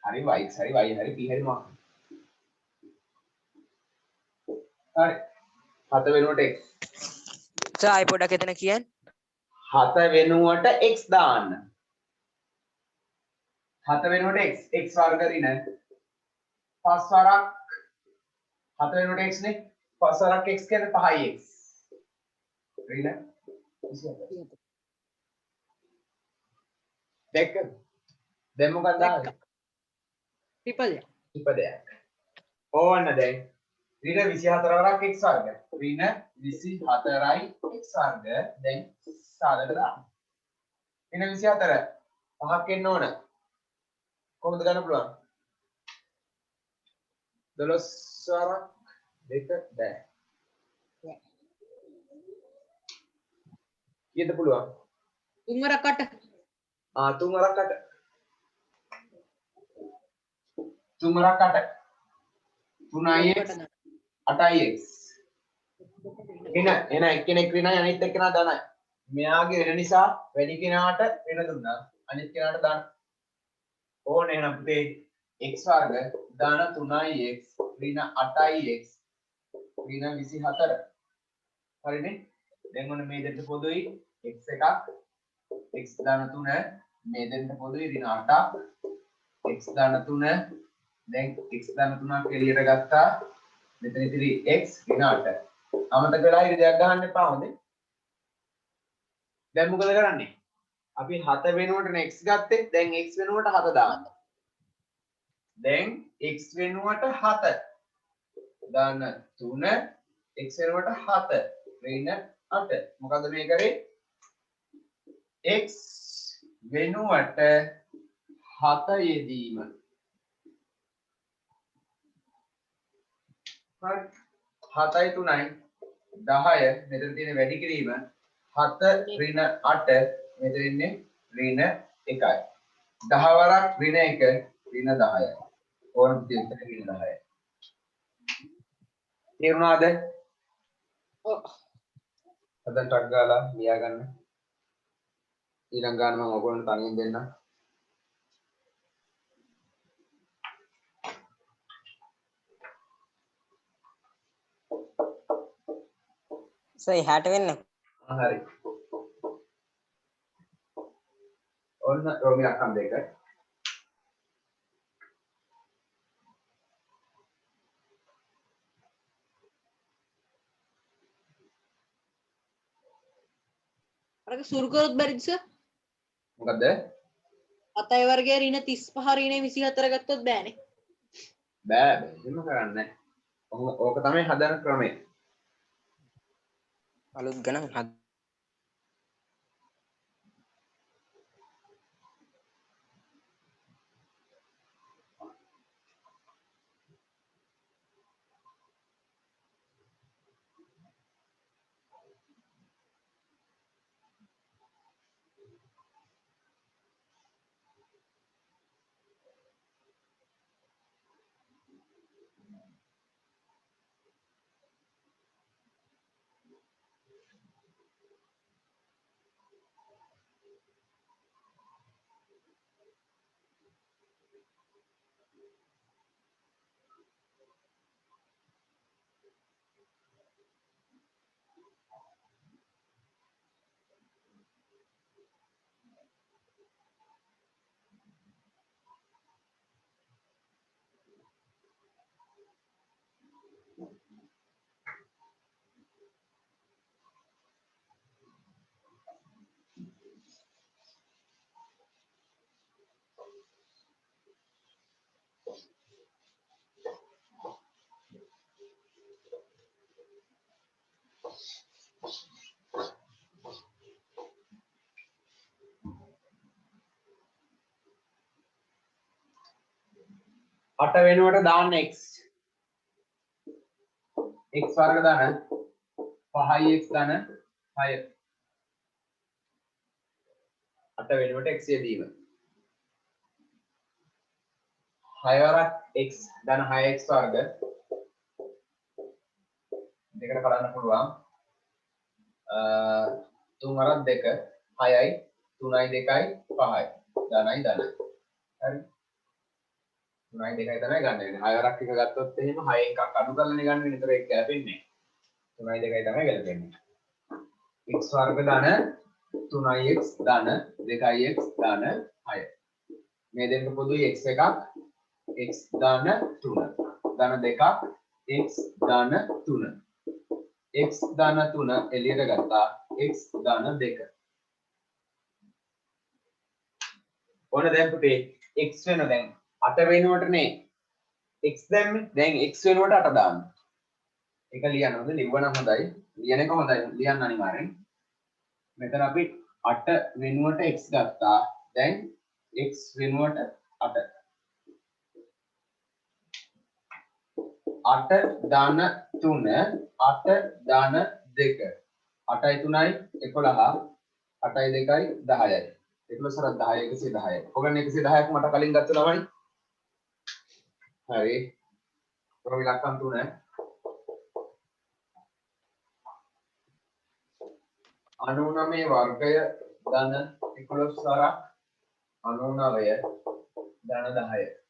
Speaker 1: හරි y හරි y හරි p හරි මොකක්ද? හරි 7 වෙනුවට x
Speaker 4: ආයි පොඩක් එතන කියන්න
Speaker 1: 7 වෙනුවට x දාන්න 7 වෙනුවට x වර්ග ඍණ 5 වරක් 7 වෙනුවට x නේ 5 වරක් x කියන්නේ 5x ඍණ 24 දෙක දැන් මොකක්ද ආවේ
Speaker 2: ත්‍රිපදයක්.
Speaker 1: ත්‍රිපදයක් ඕන්න දැන් ඍණ 24 වරක් x වර්ග. ඍණ 24යි x වර්ග. දැන් සාලට දාන්න. ඍණ 24 පහක් එන්න ඕන. කොහොමද ගන්න පුළුවන්? 12 වරක් 2 බෑ. කීයද පුළුවන්?
Speaker 2: 3 වරක් 8.
Speaker 1: 3 වරක් 8. 3 වරක් 8. 3ix 8ix. එන එක්කෙනෙක් ඍණයි අනිත් එක්කෙනා ධනයි. මෙයාගේ ඍණ නිසා වැඩි කෙනාට ඍණ දුන්නා. අනිත් කෙනාට ධන. ඕනේ එහෙනම් පුතේ x වර්ග ධන 3ix ඍණ 8ix ඍණ 24. හරිනේ? දැන් ඔන්න මේ දෙන්න පොදුයි x එකක් x ධන 3 මේ දෙන්න පොදුයි ඍණ 8ක් x ධන 3 දැන් x ධන 3ක් එළියට ගත්තා මෙතන ඉතිරි x ඍණ 8 අමතක වෙලා ඉරි දෙයක් ගහන්න එපා හොඳේ දැන් මොකද කරන්නේ අපි 7 වෙනුවට x ගත්තේ දැන් x වෙනුවට 7 දාන්න දැන් x වෙනුවට 7 ධන 3 x වෙනුවට 7 ඍණ 8 මොකද මේ කරේ x වෙනුවට 7 යෙදීම හරි 7යි 3යි 10 මෙතන තියෙන වැඩි කිරීම 7 ඍණ 8 මෙතන ඉන්නේ ඍණ 1යි 10 වරක් ඍණ 1 ඍණ 10යි ඕන විදිහට ඍණ 10යි තේරුණාද
Speaker 2: ඔව්
Speaker 1: අදන් ටක් ගාලා ලියා ගන්න ඊළඟ ගන්න මම ඔයගොල්ලන්ට තනියෙන් දෙන්නම්
Speaker 4: සර් එහාට වෙන්න.
Speaker 1: හරි ඔන්න රෝමි අක්කම් දෙක
Speaker 2: අරක සුරු කරොත් බැරිද සර්?
Speaker 1: මොකද
Speaker 2: 7යි වර්ගයේ ඍණ 35 ඍණ 24 ගත්තොත් බෑනේ.
Speaker 1: බෑ එහෙම කරන්නේ ඕක තමයි හදන ක්‍රමය
Speaker 4: අලුත් ගණන් හද.
Speaker 1: අට වෙනුවට දාන්න x x වර්ග දාන 5x දාන 6 අට වෙනුවට x යෙදීම 6 වරක් x දාන 6x වර්ග දෙකට කඩන්න පුළුවන් 3 වරක් 2 6යි 3යි 2යි 5යි ධනයි ධනයි හරි 3යි 2යි තමයි ගන්න වෙන්නේ 6 වරක් එක ගත්තොත් එහෙම 6 එකක් අඩු කරලානේ ගන්න වෙන්නේ. ඒතර ඒක ගැලපෙන්නේ නැහැ. 3යි 2යි තමයි ගැලපෙන්නේ. x වර්ග ධන 3ix ධන 2ix ධන 6. මේ දෙක පොදුයි x එකක් x ධන 3 ධන දෙකක් x ධන 3 x ධන 3 එළියට ගත්තා x ධන 2 ඕන දැන් පුතේ x වෙන දැන් 8 වෙනුවටනේ x දැම්මේ දැන් x වෙනුවට 8 දාන්න එක ලියන්න හොඳ ලිව්වනම් හොඳයි. ලියන එක හොඳයි. ලියන්න අනිවාර්යෙන්. මෙතන අපි 8 වෙනුවට x ගත්තා. දැන් x වෙනුවට 8. 8 ධන 3 8 ධන 2 8යි 3යි 11 8යි 2යි 10යි 11 සර 10 110යි. ඔයගොල්ලෝ 110ක් මට කලින් ගත්ත ළමයි. හරි. ඔය ඉලක්කම් 3 99 වර්ගය ධන 11 සරක් 99 ධන 10.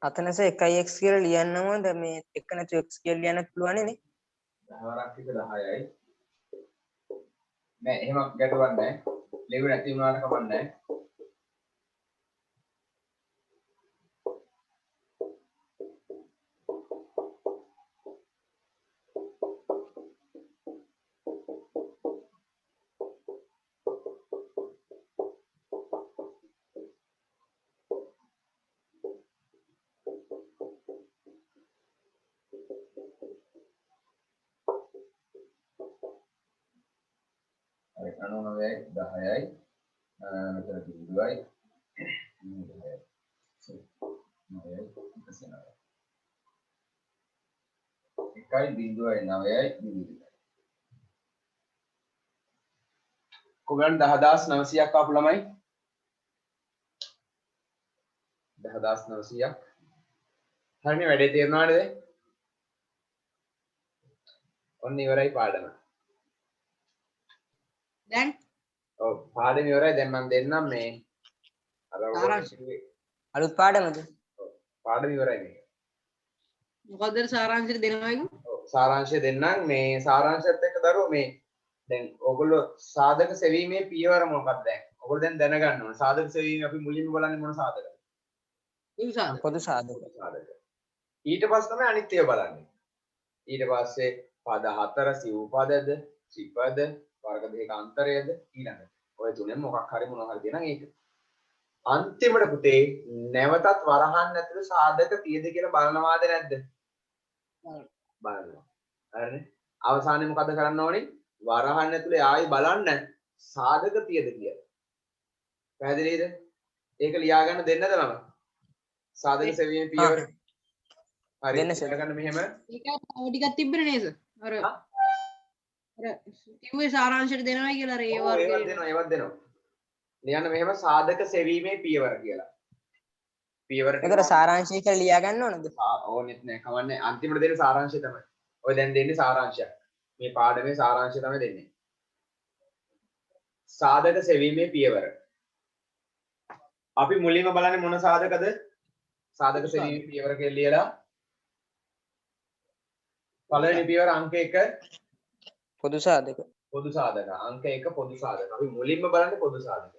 Speaker 4: අතනස 1x කියලා ලියන්නම දැන් මේ එක නැතු x කියලා ලියන්නත් පුළුවන් නේ.
Speaker 1: 10ක් එක 10යි. නෑ එහෙම ගැටුවක් නෑ. ලෙව් නැති වුණාට කමක් නෑ. හරි 99යි 10යි මෙතන බිඳුවයි 10යි. එකයි බිඳුවයි 9යි බිඳුවයි. කොගන් 10900ක් ආපු ළමයි 10900ක් හරිනේ වැඩේ තේරුණාද? ඔන්න ඉවරයි පාඩම.
Speaker 2: දැන්
Speaker 1: ඔව් පාඩම ඉවරයි. දැන් මම දෙන්නම් මේ අර
Speaker 4: අලුත් පාඩමද?
Speaker 1: ඔව් පාඩම ඉවරයි මේක.
Speaker 2: මොකද්ද සාරාංශය දෙනවයිද?
Speaker 1: ඔව් සාරාංශය දෙන්නම්. මේ සාරාංශයත් එක්ක දරුවෝ මේ දැන් ඕගොල්ලෝ සාධක සෙවීමේ පියවර මොකක්ද දැන්? ඕගොල්ලෝ දැන් දැනගන්න ඕන. සාධක සෙවීම අපි මුලින්ම බලන්නේ මොන සාධකද?
Speaker 4: පොදු සාධක.
Speaker 1: සාධක. ඊට පස්සේ තමයි අනිත් ඒවා බලන්නේ. ඊට පස්සේ පද 4 සිව් පදද, ත්‍රිපද, වර්ග දෙක අන්තරයද ඊළඟට. ඔය තුනෙන් මොකක් හරි මොනවා හරි දෙනනම් ඒක. අන්තිමට පුතේ නැවතත් වරහන් ඇතුළේ සාධක තියද කියලා බලනවාද නැද්ද? බලනවා. හරිනේ. අවසානයේ මොකද කරන්න ඕනේ? වරහන් ඇතුළේ ආයි බලන්න සාධක තියද කියලා. පැහැදිලිද? ඒක ලියා ගන්න දෙන්නද මම? සාධක සෙවීමේ පියවර. හරි. ලියා ගන්න මෙහෙම.
Speaker 2: ඒක ටිකක් තිබ්බනේ නේද? අර කිව්වේ සාරාංශයට දෙනවයි කියලා අර ඒ වර්ගයේ.
Speaker 1: ඒවත් දෙනවා. ලියන්න මෙහෙම සාධක සෙවීමේ පියවර කියලා. පියවර
Speaker 4: ඒතර සාරාංශය කියලා ලියා ගන්න ඕනද?
Speaker 1: ඕනෙත් නෑ කවන්නේ. අන්තිමට දෙන්නේ සාරාංශය තමයි. ඔය දැන් දෙන්නේ සාරාංශයක්. මේ පාඩමේ සාරාංශය තමයි දෙන්නේ. සාධක සෙවීමේ පියවර. අපි මුලින්ම බලන්නේ මොන සාධකද? සාධක සෙවීමේ පියවර කියලා ලියලා පළවෙනි පියවර අංක 1
Speaker 4: පොදු සාධක.
Speaker 1: පොදු සාධක. අංක 1 පොදු සාධක. අපි මුලින්ම බලන්නේ පොදු සාධක.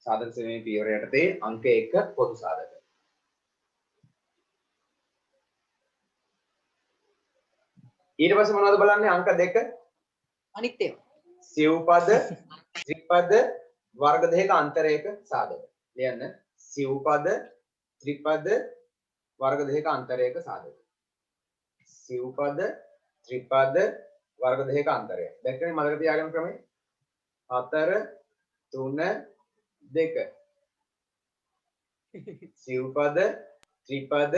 Speaker 1: සාධක සෙවීමේ පියවර යටතේ අංක 1 පොදු සාධක. ඊට පස්සේ මොනවද බලන්නේ? අංක 2
Speaker 2: අනිත් ඒවා.
Speaker 1: සිව්පද, ත්‍රිපද, වර්ග දෙක අන්තරයක සාධක. ලියන්න. සිව්පද ත්‍රිපද වර්ග දෙකක අන්තරයක සාධක. සිව්පද ත්‍රිපද වර්ග දෙකක අන්තරය. දැක්කනේ මතක තියාගන්න ක්‍රමය. 4 3 2. සිව්පද ත්‍රිපද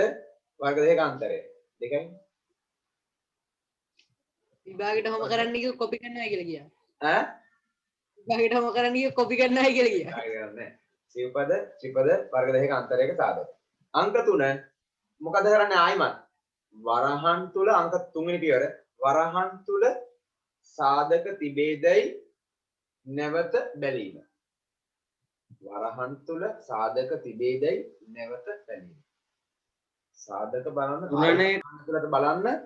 Speaker 1: වර්ග දෙකක අන්තරය. දෙකයි.
Speaker 2: විභාගෙට හොම කරන්න කිව්ව කොපි කරනවා කියලා ගියා.
Speaker 1: ඈ?
Speaker 2: විභාගෙට හොම කරන්න කිව්ව කොපි කරනවා කියලා ගියා.
Speaker 1: නෑ. සිව්පද ත්‍රිපද වර්ග දෙකක අන්තරයක සාධක. අංක 3 මොකද කරන්නේ ආයිමත්? වරහන් තුල අංක 3 වෙනි පියවර වරහන් තුල සාධක තිබේදයි නැවත බැලීම. වරහන් තුල සාධක තිබේදයි නැවත බැලීම. සාධක බලන්න
Speaker 3: තුනනේ
Speaker 1: තුලට බලන්න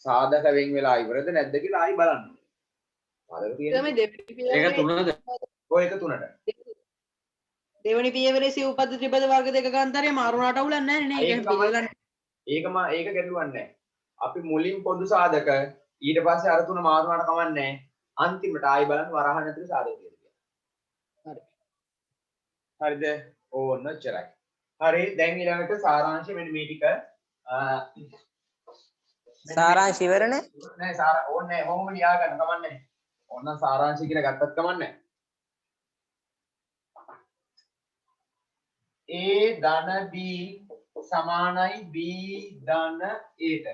Speaker 1: සාධක වෙන් වෙලා ඉවරද නැද්ද කියලා ආයි බලන්න. සාධක තියෙන්නේ
Speaker 2: තමයි දෙවෙනි
Speaker 3: ඒක
Speaker 2: පියවරේ
Speaker 3: තුනද?
Speaker 1: ඔය එක 3ට.
Speaker 2: දෙවෙනි පියවරේ සිව්පද ත්‍රිපද වර්ග දෙකක අන්තරය මාරුණාට අවුලක් නැහැ නේ.
Speaker 1: ඒක
Speaker 2: ඒක
Speaker 1: තමයි.
Speaker 2: පිළිගන්න.
Speaker 1: ඒක ගැටලුවක් නැහැ. අපි මුලින් පොදු සාධක ඊට පස්සේ අර තුන මාරුනාට කමන්නේ නැහැ. අන්තිමට ආයි බලන්න වරහන් ඇතුලේ සාධක කියලා.
Speaker 2: හරි.
Speaker 1: හරිද? ඕන්න ඔච්චරයි. හරි දැන් ඊළඟට සාරාංශය මෙන්න මේ ටික
Speaker 4: සාරාංශ ඉවරනේ.
Speaker 1: නෑ ඕනේ නෑ මොහොම ලියා ගන්න කමන්නේ. ඕන්න සාරාංශය කියලා ගත්තත් කමන්නේ. A ධන B සමානයි B ධන A ට.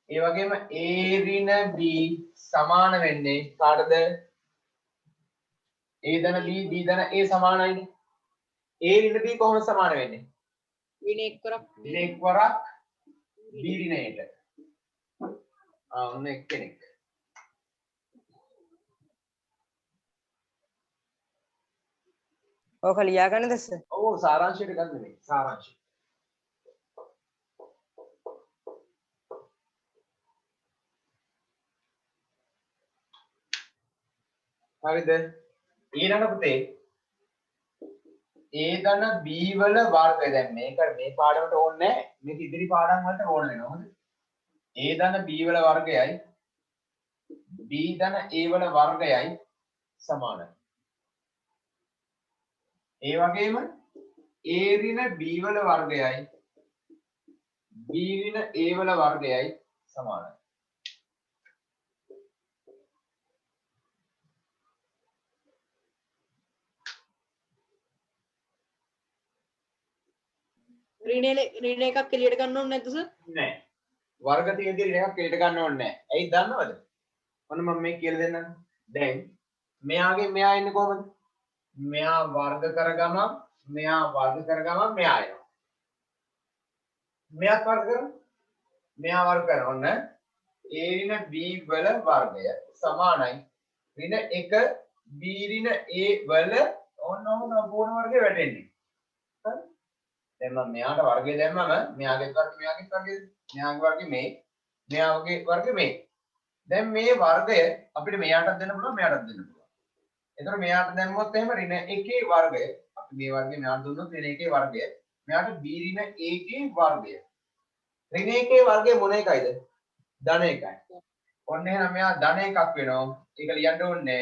Speaker 1: ඒ වගේම A ඍණ B සමාන වෙන්නේ කාටද? A ධන B B ධන A සමානයිනේ. A ඍණ B කොහොමද සමාන වෙන්නේ?
Speaker 2: වින එක්වරක්
Speaker 1: ඍණ එක්වරක් B ඍණයට. ඔන්න එක්කෙනෙක්.
Speaker 4: ඕක ලියා ගන්නද සර්?
Speaker 1: ඔව් සාරාංශයට ගන්න මේ සාරාංශය. හරිද? ඊළඟ පුතේ A ධන B වල වර්ගය දැන් මේක මේ පාඩමට ඕනේ නැහැ. මේක ඉදිරි පාඩම් වලට ඕන වෙනවා. හොඳද? A ධන B වල වර්ගයයි B ධන A වල වර්ගයයි සමානයි. ඒ වගේම A ඍණ B වල වර්ගයයි B ඍණ A වල වර්ගයයි සමානයි.
Speaker 2: ඍණ එකක් එළියට ගන්න ඕනේ නැද්ද සර්?
Speaker 1: නෑ. වර්ග තියෙද්දි ඍණ එකක් එළියට ගන්න ඕනේ නෑ. ඇයි දන්නවද? ඔන්න මම මේ කියලා දෙන්නම්. දැන් මෙයාගේ මෙයා ඉන්නේ කොහමද? මෙයා වර්ග කරගම මෙයා වර්ග කරගම මෙයා එනවා. මෙයාත් වර්ග කරමු. මෙයා වර්ග කරන ඔන්න A ඍණ B වල වර්ගය සමානයි ඍණ 1 B ඍණ A වල ඔන්න පූර්ණ වර්ගය වැටෙන්නේ. හරි? දැන් මම මෙයාට වර්ගය දැම්මම මෙයාගේ වර්ගය මෙයාගේ වර්ගය මෙයාගේ වර්ගය මේ මෙයාගේ වර්ගය මේ. දැන් මේ වර්ගය අපිට මෙයාටත් දෙන්න පුළුවන් මෙයාටත් දෙන්න පුළුවන්. එතකොට මෙයාට දැම්මොත් එහෙම ඍණ 1 වර්ගය අපි මේ වර්ගය මෙයාට දුන්නොත් ඍණ 1 වර්ගය මෙයාට B ඍණ A ගේ වර්ගය. ඍණ 1 වර්ගය මොන එකයිද? ධන එකයි. ඔන්න එහෙනම් මෙයා ධන එකක් වෙනවා. ඒක ලියන්න ඕනේ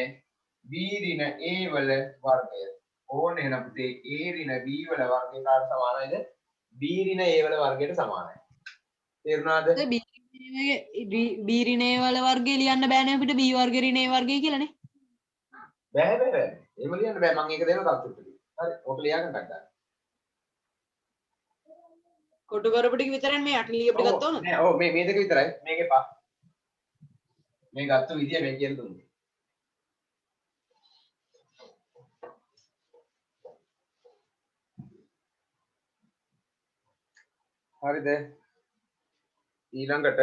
Speaker 1: B ඍණ A වල වර්ගය. ඕන්න එහෙනම් පුතේ A ඍණ B වල වර්ගය කාට සමානයිද? B ඍණ A වල වර්ගයට සමානයි. තේරුණාද?
Speaker 2: B ඍණ A වල වර්ගය ලියන්න බෑනේ අපිට B වර්ග ඍණ A වර්ගය කියලානේ.
Speaker 1: බෑ. එහෙම ලියන්න බෑ. මම ඒක දෙනවා තත්ත්වෙට. හරි. ඔක ලියාගන්න ගන්න.
Speaker 2: කොටු කරපු ටික විතරයි මේ අට ලියපු ටික ගත්ත ඕනද?
Speaker 1: නෑ ඔව් මේ දෙක විතරයි. මේක එපා. මේ ගත්ත විදිය මේ කියලා දුන්නේ. හරිද? ඊළඟට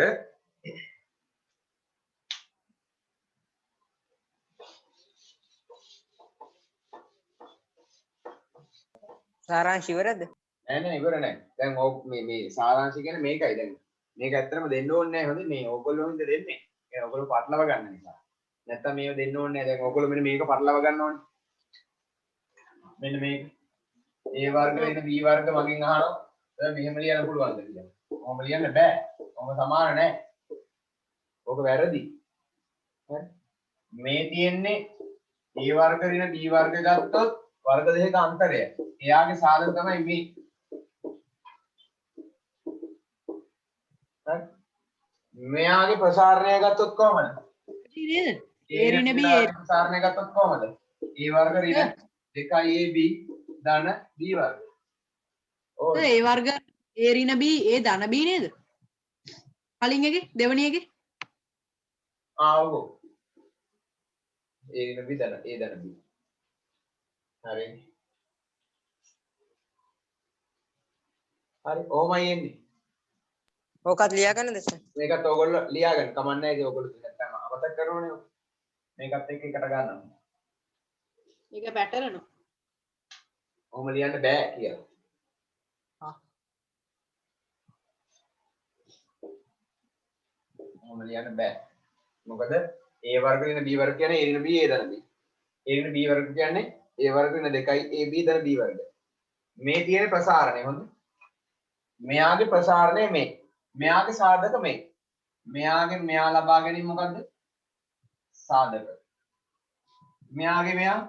Speaker 4: සාරාංශ ඉවරද?
Speaker 1: නෑ ඉවර නෑ. දැන් ඕක මේ සාරාංශය කියන්නේ මේකයි දැන්. මේක ඇත්තටම දෙන්න ඕනේ නෑ හොඳේ මේ ඕගොල්ලෝ හින්දා දෙන්නේ. ඒ ඕගොල්ලෝ පටලව ගන්න නිසා. නැත්තම් මේව දෙන්න ඕනේ නෑ. දැන් ඕගොල්ලෝ මෙන්න මේක පටලව ගන්න ඕනේ. මෙන්න මේක. A වර්ග වෙන B වර්ග මගෙන් අහනවා. දැන් මෙහෙම ලියන්න පුළුවන්ද කියලා. ඔහොම ලියන්න බෑ. ඔහොම සමාන නෑ. ඕක වැරදි. හරි. මේ තියෙන්නේ A වර්ග ඍණ B වර්ග ගත්තොත් වර්ග දෙකක අන්තරය. එයාගේ සාධක තමයි මේ. හරි. මෙයාගේ ප්‍රසාරණය ගත්තොත් කොහමද?
Speaker 2: නේද? A ඍණ B
Speaker 1: ප්‍රසාරණය ගත්තොත් කොහමද? A වර්ග ඍණ 2ab ධන b වර්ග. ඕක
Speaker 2: A වර්ග A ඍණ B A ධන B නේද? කලින් එකේ දෙවෙනි එකේ
Speaker 1: ආවෝ. A ඍණ b ධන A ධන b. හරි. හරි ඕමයි එන්නේ.
Speaker 4: ඕකත් ලියා ගන්නද සර්?
Speaker 1: මේකත් ඕගොල්ලෝ ලියා ගන්න. කමක් නැහැ ඉතින් ඕගොල්ලෝ නැත්තම් අමතක කරනෝනේ. මේකත් එක්ක එකට ගන්නවා.
Speaker 2: මේක පැටලෙනවා.
Speaker 1: ඔහොම ලියන්න බෑ කියලා. ඔහොම ලියන්න බෑ. මොකද A වර්ග ඍණ B වර්ග කියන්නේ A ඍණ B A ධන B. A ඍණ B වර්ග කියන්නේ A වර්ග ඍණ 2යි AB ධන B වර්ග. මේ තියෙන ප්‍රසාරණය හොඳ. මෙයාගේ ප්‍රසාරණය මේ. මෙයාගේ සාධක මේ. මෙයාගේ මෙයා ලබා ගැනීම මොකද්ද? සාධක. මෙයාගේ මෙයා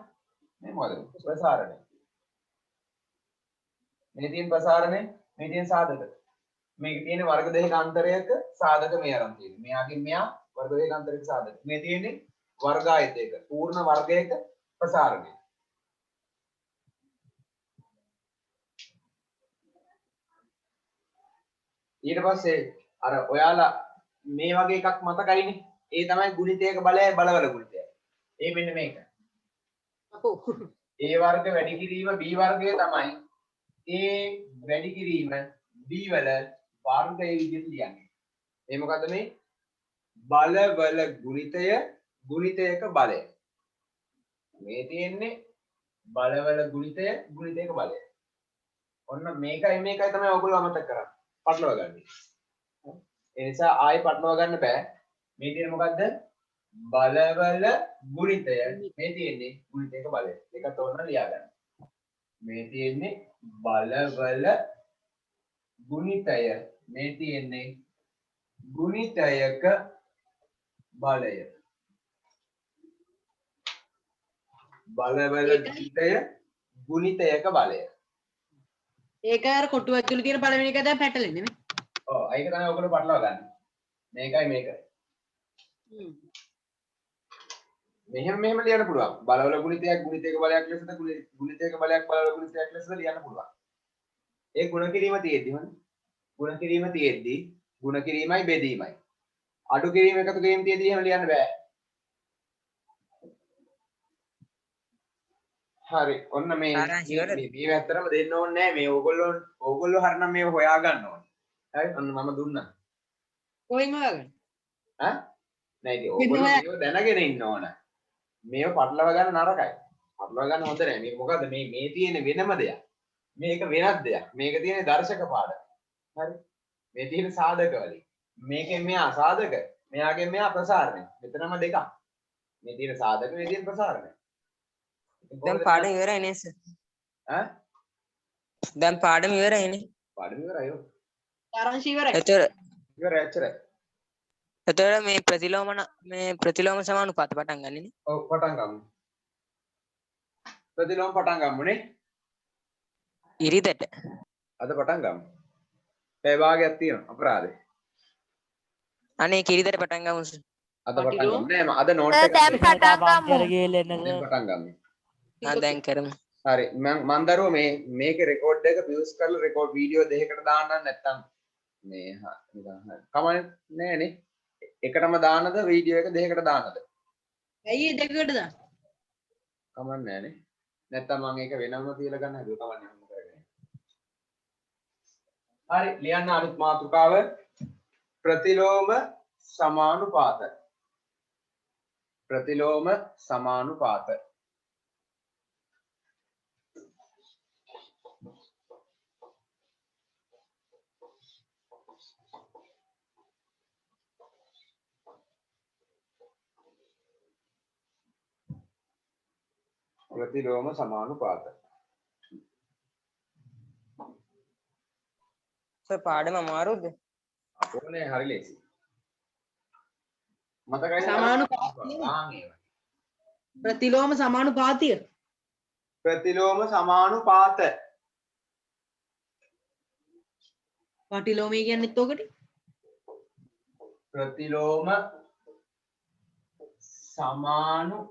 Speaker 1: මේ මොකද? ප්‍රසාරණය. මේ තියෙන ප්‍රසාරණය, මේ තියෙන සාධක. මේක තියෙන වර්ග දෙකක අන්තරයක සාධක මේ අරන් තියෙන්නේ. මෙයාගේ මෙයා වර්ග දෙකක අන්තරයක සාධක. මේ තියෙන්නේ වර්ග ආයතයක පූර්ණ වර්ගයක ප්‍රසාරණය. ඊට පස්සේ අර ඔයාලා මේ වගේ එකක් මතකයිනේ. ඒ තමයි ගුණිතයක බලයයි බලවල ගුණිතයයි. ඒ මෙන්න මේක.
Speaker 2: අපෝ
Speaker 1: A වර්ග වැඩි කිරීම B වර්ගය තමයි A වැඩි කිරීම B වල වර්ගයේ විදිහට ලියන්නේ. මේ මොකද්ද මේ? බලවල ගුණිතය ගුණිතයක බලය. මේ තියෙන්නේ බලවල ගුණිතය ගුණිතයක බලය. ඔන්න මේකයි තමයි ඔයගොල්ලෝ අමතක කරන්නේ. පටලවා ගන්න. ඒ නිසා ආයෙ පටලවා ගන්න බෑ. මේ තියෙන මොකද්ද? බලවල ගුණිතය. මේ තියෙන්නේ ගුණිතයක බලය. ඒකත් ඕන ලියා ගන්න. මේ තියෙන්නේ බලවල ගුණිතය. මේ තියෙන්නේ ගුණිතයක බලය. බලවල ගුණිතය ගුණිතයක බලය.
Speaker 2: ඒක අර කොටු ඇතුළේ තියෙන පළවෙනි එක දැන් පැටලෙන්නේ නේ.
Speaker 1: ඔව් ඒක තමයි ඔයගොල්ලෝ පටලවා ගන්න. මේකයි මේක. මෙහෙම ලියන්න පුළුවන්. බලවල ගුණිතයක් ගුණිතයක බලයක් ලෙසද ගුණිතයක බලයක් බලවල ගුණිතයක් ලෙසද ලියන්න පුළුවන්. ඒ ගුණ කිරීම තියෙද්දි හොඳ. ගුණ කිරීම තියෙද්දි ගුණ කිරීමයි බෙදීමයි. අඩු කිරීම එකතු කිරීම තියෙද්දි එහෙම ලියන්න බෑ. හරි. ඔන්න මේ මේ ඇත්තටම දෙන්න ඕනේ නෑ. මේ ඕගොල්ලෝ හරිනම් මේව හොයා ගන්න ඕනේ. හරි. ඔන්න මම දුන්නා.
Speaker 2: කොහෙන් හොයාගන්නේ?
Speaker 1: ඈ? නෑ ඉතින් ඕගොල්ලෝ මේව දැනගෙන ඉන්න ඕන. මේව පටලවා ගන්න නරකයි. පටලවා ගන්න හොඳ නෑ. මේක මොකද්ද මේ තියෙන වෙනම දෙයක්. මේක වෙනත් දෙයක්. මේක තියෙන දර්ශක පාඩම. හරි. මේ තියෙන සාධක වලින්. මේකෙන් මෙයා සාධක, මෙයාගෙන් මෙයා ප්‍රසාරණය. මෙතනම දෙකක්. මේ තියෙන සාධක, මේ තියෙන ප්‍රසාරණය.
Speaker 4: දැන් පාඩම ඉවරයි නේ සර්.
Speaker 1: ඈ?
Speaker 4: දැන් පාඩම ඉවරයි නේ.
Speaker 1: පාඩම ඉවරයි.
Speaker 2: ආරංශි ඉවරයි.
Speaker 1: ඉවරයි එච්චරයි.
Speaker 4: එතකොට මේ ප්‍රතිලෝම සමානුපාත පටන් ගන්න නේ.
Speaker 1: ඔව් පටන් ගමු. ප්‍රතිලෝම පටන් ගමුනේ.
Speaker 4: ඉරිදට.
Speaker 1: අද පටන් ගමු. පැය භාගයක් තියෙනවා අපරාධේ.
Speaker 4: අනේ කිරිදට පටන් ගමු සර්.
Speaker 1: අද පටන් ගමු. නෑ අද නෝට් එක
Speaker 5: දැන් පටන් ගමු.
Speaker 1: දැන් පටන් ගමු.
Speaker 4: දැන් කරමු.
Speaker 1: හරි මම දරුවෝ මේකේ රෙකෝඩ් එක පියුස් කරලා රෙකෝඩ් වීඩියෝ දෙකකට දාන්න නැත්තම් මේ නිකන් හරි කමන්නේ නෑනේ එකටම දාන්නද වීඩියෝ එක දෙකකට දාන්නද
Speaker 2: ඇයි ඒ දෙකකට දාන්නේ?
Speaker 1: කමන්නේ නෑනේ නැත්තම් මම ඒක වෙනම තියලා ගන්න හදුවා කමන්නේ මොකද කරන්නේ හරි ලියන්න අනිත් මාතෘකාව ප්‍රතිලෝම සමානුපාත ප්‍රතිලෝම සමානුපාත ප්‍රතිලෝම සමානුපාත
Speaker 4: සර් පාඩම අමාරුද?
Speaker 1: අපෝනේ හරි ලේසි මතකයි
Speaker 2: සමානුපාතිය. ප්‍රතිලෝම සමානුපාතිය.
Speaker 1: ප්‍රතිලෝම සමානුපාත.
Speaker 2: පටිලෝමය කියන්නෙත් ඕකට.
Speaker 1: ප්‍රතිලෝම සමානුපාත.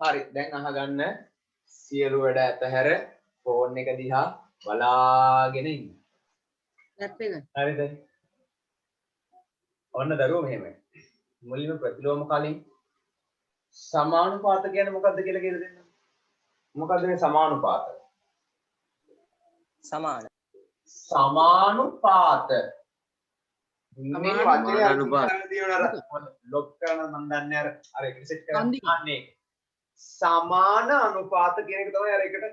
Speaker 1: හරි දැන් අහගන්න සියලු වැඩ ඇතහැර ෆෝන් එක දිහා බලාගෙන ඉන්න.
Speaker 2: ඇත්ත එක.
Speaker 1: හරිද? ඔන්න දරුවෝ මෙහෙමයි. මුලින්ම ප්‍රතිලෝම කලින් සමානුපාත කියන්නේ මොකක්ද කියලා කියලා දෙන්න. මොකක්ද මේ සමානුපාත?
Speaker 4: සමාන.
Speaker 1: සමානුපාත. මේ වචනේ
Speaker 3: සමානුපාත.
Speaker 1: ලොක් කරන මන් දන්නේ අර එක සෙට් කරන්න
Speaker 2: සන්ධි.
Speaker 1: අන්නේ සමාන අනුපාත කියන එක තමයි අර එකට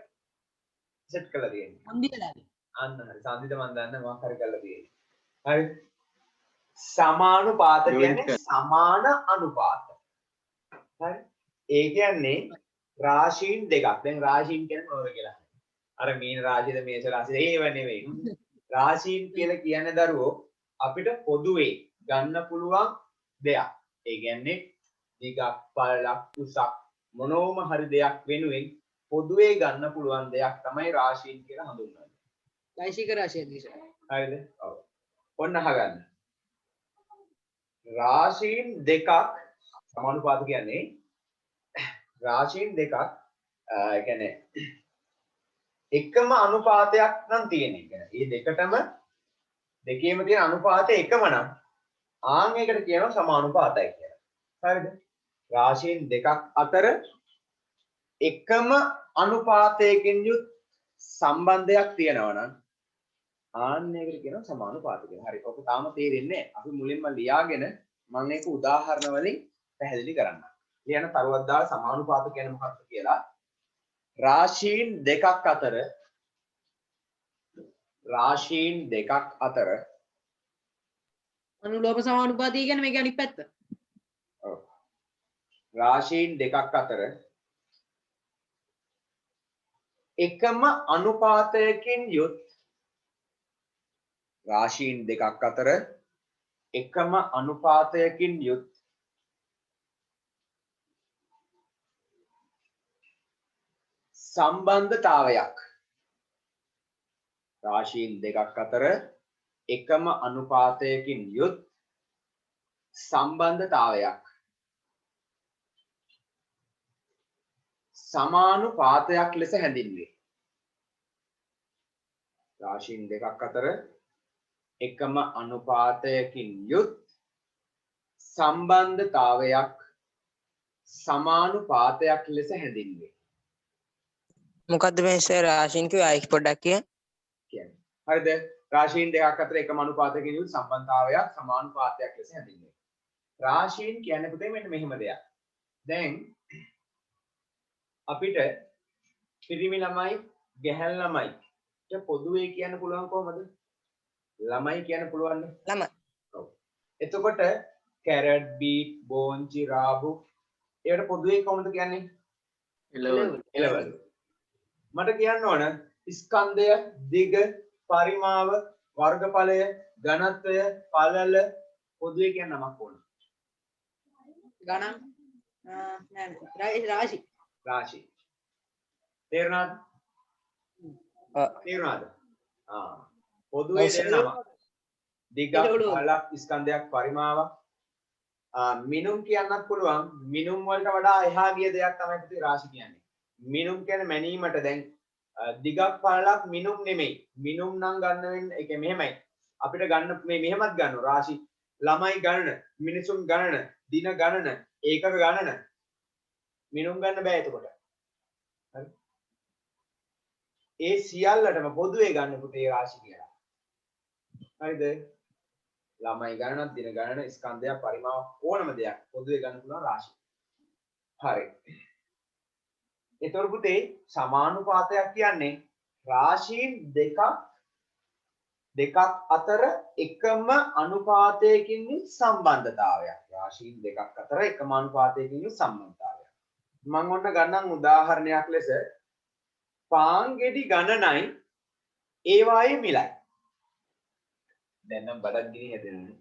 Speaker 1: සෙට් කරලා තියෙන්නේ.
Speaker 2: හන්දියලාද.
Speaker 1: අන්න හරි. සංදිත මන් දන්නේ මොකක් හරි කරලා තියෙන්නේ. හරි. සමානුපාත කියන්නේ සමාන අනුපාත. හරි. ඒ කියන්නේ රාශීන් දෙකක්. දැන් රාශීන් කියන්නේ මොනවද කියලා. අර මීන රාශියද මේෂ රාශියද ඒව නෙවෙයි. රාශීන් කියලා කියන්නේ දරුවෝ අපිට පොදුවේ ගන්න පුළුවන් දෙයක්. ඒ කියන්නේ දිගක් පළලක් උසක් මොනෝම හරි දෙයක් වෙනුවෙන් පොදුවේ ගන්න පුළුවන් දෙයක් තමයි රාශීන් කියලා හඳුන්වන්නේ.
Speaker 2: වෛශික රාශිය දිශා.
Speaker 1: හරිද? ඔව්. ඔන්න අහගන්න. රාශීන් දෙකක් සමානුපාත කියන්නේ රාශීන් දෙකක් ඒ කියන්නේ එකම අනුපාතයක් නම් තියෙන එක. මේ දෙකටම දෙකේම තියෙන අනුපාතය එකම නම් ආන් එකට කියනවා සමානුපාතයි කියලා. හරිද? රාශීන් දෙකක් අතර එකම අනුපාතයකින් යුත් සම්බන්ධයක් තියෙනවා නම් ආන් එකට කියනවා සමානුපාත කියලා. හරි. ඔක තාම තේරෙන්නේ නැහැ. අපි මුලින්ම ලියාගෙන මම ඒක උදාහරණ වලින් පැහැදිලි කරන්නම්. ලියන තරුවක් දාලා සමානුපාත කියන්නේ මොකක්ද කියලා. රාශීන් දෙකක් අතර
Speaker 2: අනුලෝම සමානුපාතය කියන්නේ මේක අනිත් පැත්ත.
Speaker 1: ඔව්. රාශීන් දෙකක් අතර එකම අනුපාතයකින් යුත් රාශීන් දෙකක් අතර එකම අනුපාතයකින් යුත් සම්බන්ධතාවයක්. රාශීන් දෙකක් අතර එකම අනුපාතයකින් යුත් සම්බන්ධතාවයක්. සමානුපාතයක් ලෙස හැඳින්වේ. රාශීන් දෙකක් අතර එකම අනුපාතයකින් යුත් සම්බන්ධතාවයක් සමානුපාතයක් ලෙස හැඳින්වේ.
Speaker 4: මොකද්ද මේ සර් රාශීන් කිව්වේ ආයික් පොඩ්ඩක් කියන්න.
Speaker 1: කියන්නේ. හරිද? රාශීන් දෙකක් අතර එකම අනුපාතයකින් යුත් සම්බන්ධතාවයක් සමානුපාතයක් ලෙස හැඳින්වේ. රාශීන් කියන්නේ පුතේ මෙන්න මෙහෙම දෙයක්. දැන් අපිට පිරිමි ළමයි ගැහැණු ළමයි පොදුවේ කියන්න පුළුවන් කොහමද? ළමයි කියන්න පුළුවන් නේ?
Speaker 4: ළමයි.
Speaker 1: ඔව්. එතකොට කැරට්, බීට්, බෝංචි, රාහු ඒවට පොදුවේ කොහොමද කියන්නේ? එළවලු. මට කියන්න ඕන ස්කන්ධය, දිග, පරිමාව, වර්ගඵලය, ඝනත්වය, පළල පොදුවේ කියන නමක් ඕන.
Speaker 2: ගණන් නෑ රාශි.
Speaker 1: රාශි. තේරුණාද? තේරුණාද? පොදුවේ දෙන නම. දිග, පළලක්, ස්කන්ධයක්, පරිමාවක්. මිනුම් කියන්නත් පුළුවන්. මිනුම් වලට වඩා එහා ගිය දෙයක් තමයි පුතේ රාශි කියන්නේ. මිනුම් කියන්නේ මැනීමට දැන් දිගක් පළලක් මිනුම් නෙමෙයි. මිනුම් නම් ගන්න වෙන්නේ ඒක මෙහෙමයි. අපිට ගන්න මේ මෙහෙමත් ගන්නවා රාශි. ළමයි ගණන, මිනිසුන් ගණන, දින ගණන, ඒකක ගණන. මිනුම් ගන්න බෑ එතකොට. හරි. ඒ සියල්ලටම පොදුවේ ගන්න පුතේ රාශි කියලා. හරිද? ළමයි ගණනක්, දින ගණන, ස්කන්ධයක්, පරිමාවක් ඕනම දෙයක් පොදුවේ ගන්න පුළුවන් රාශිය. හරි. එතකොට පුතේ සමානුපාතයක් කියන්නේ රාශීන් දෙකක් අතර එකම අනුපාතයකින් යුත් සම්බන්ධතාවයක්. රාශීන් දෙකක් අතර එකම අනුපාතයකින් යුත් සම්බන්ධතාවයක්. මම ඔන්න ගන්නම් උදාහරණයක් ලෙස පාන් ගෙඩි ගණනයි ඒවායේ මිලයි. දැන් නම් බඩක් ගිනි හැදෙන්නේ.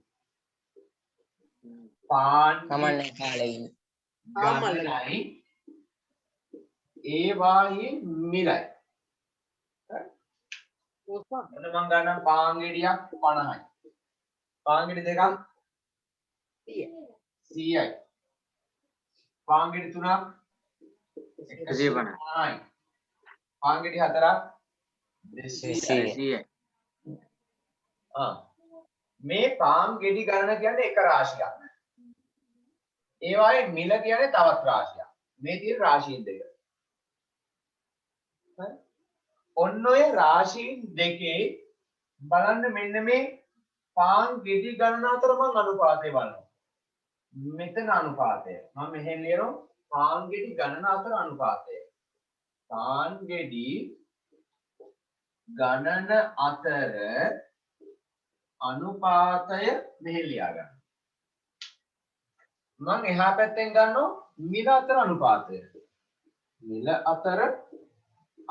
Speaker 1: පාන්
Speaker 4: කමන්නේ කාලේ ඉන්න.
Speaker 1: ගණනයි ඒ වාහි මිලයි. එතන මම ගන්නම් පාන් ගෙඩියක් 50යි. පාන් ගෙඩි දෙකක් 100යි. පාන් ගෙඩි තුනක් 150යි. පාන් ගෙඩි හතරක් 200යි. මේ පාන් ගෙඩි ගණන කියන්නේ එක රාශියක්. ඒ වගේ මිල කියන්නේ තවත් රාශියක්. මේ තියෙන රාශීන් දෙක. ඔන්න ඔය රාශීන් දෙකේ බලන්න මෙන්න මේ පාන් ගෙඩි ගණන අතර මම අනුපාතය බලනවා. මෙතන අනුපාතය. මම මෙහෙන් ලියනවා පාන් ගෙඩි ගණන අතර අනුපාතය. පාන් ගෙඩි ගණන අතර අනුපාතය මෙහෙන් ලියා ගන්න. මම එහා පැත්තෙන් ගන්නවා මිල අතර අනුපාතය. මිල අතර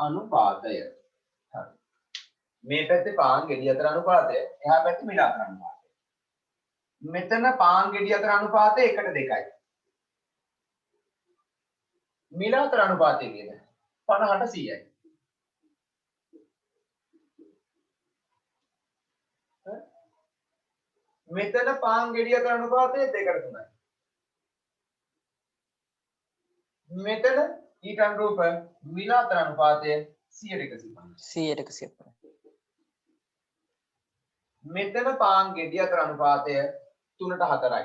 Speaker 1: අනුපාතය. හරි. මේ පැත්තේ පාන් ගෙඩි අතර අනුපාතය, එහා පැත්තේ මිල අතර අනුපාතය. මෙතන පාන් ගෙඩි අතර අනුපාතය 1:2යි. මිල අතර අනුපාතය කියන්නේ 50ට 100යි. මෙතන පාන් ගෙඩි අතර අනුපාතය 2:3යි. මෙතන ඊට අනුරූප මිල අතර අනුපාතය 100:150. මෙතන පාන් ගෙඩි අතර අනුපාතය 3:4යි.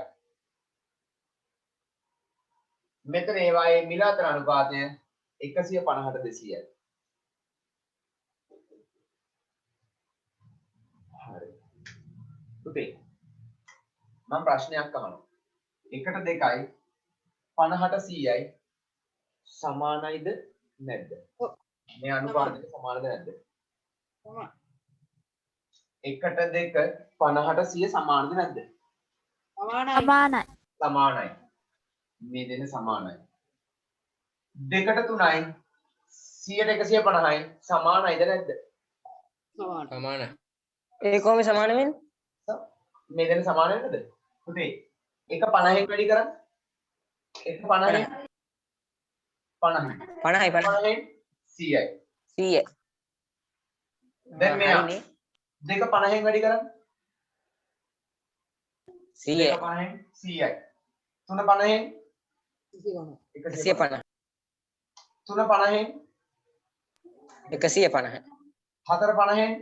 Speaker 1: මෙතන ඒවායේ මිල අතර අනුපාතය 150ට 200යි. හරි. පුතේ මම ප්‍රශ්නයක් අහනවා. 1:2යි 50ට 100යි සමානයිද නැද්ද? මේ අනුපාතය සමානද නැද්ද? 1:2 50ට 100 සමානද නැද්ද?
Speaker 5: සමානයි.
Speaker 1: සමානයි. මේ දෙන්න සමානයි. 2ට 3යි 100ට 150යි සමානයිද නැද්ද?
Speaker 4: සමානයි. ඒ කොහොමද සමාන වෙන්නේ?
Speaker 1: මේ දෙන්න සමාන වෙන්නද? පුතේ 1 50න් වැඩි කරන්න. 1 50න් 50න් 100යි.
Speaker 4: 100.
Speaker 1: දැන් මෙයා 2 50න් වැඩි කරන්න.
Speaker 4: 100.
Speaker 1: 50න් 100යි. 3 50න්
Speaker 4: 150.
Speaker 1: 3 50න්
Speaker 4: 150.
Speaker 1: 4 50න්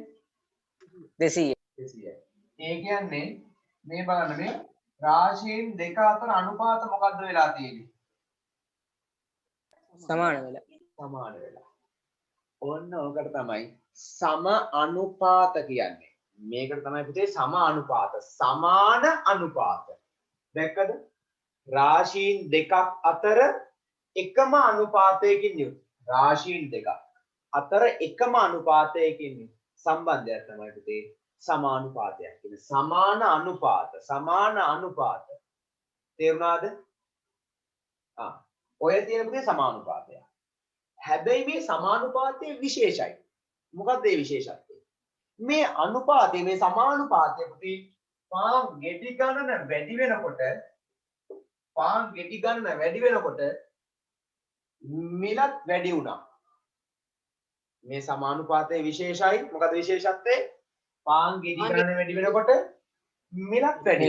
Speaker 4: 200.
Speaker 1: 200යි. ඒ කියන්නේ මේ බලන්න මේ රාශීන් දෙක අතර අනුපාත මොකද්ද වෙලා තියෙන්නේ?
Speaker 4: සමාන වෙලා.
Speaker 1: සමාන වෙලා. ඔන්න ඕකට තමයි සම අනුපාත කියන්නේ. මේකට තමයි පුතේ සම අනුපාත. සමාන අනුපාත. දැක්කද? රාශීන් දෙකක් අතර එකම අනුපාතයකින් යුත්. රාශීන් දෙකක් අතර එකම අනුපාතයකින් යුත් සම්බන්ධයක් තමයි පුතේ සමානුපාතයක් කියන්නේ. සමාන අනුපාත. සමාන අනුපාත. තේරුණාද? ඔය තියෙන පුතේ සමානුපාතය. හැබැයි මේ සමානුපාතයේ විශේෂයි. මොකක්ද ඒ විශේෂත්වය? මේ අනුපාතයේ මේ සමානුපාතයේ පුතේ පාන් ගෙඩි ගණන වැඩි වෙනකොට මිලත් වැඩි වුණා. මේ සමානුපාතයේ විශේෂයි. මොකද විශේෂත්වය? පාන් ගෙඩි ගණන වැඩි වෙනකොට මිලත් වැඩි.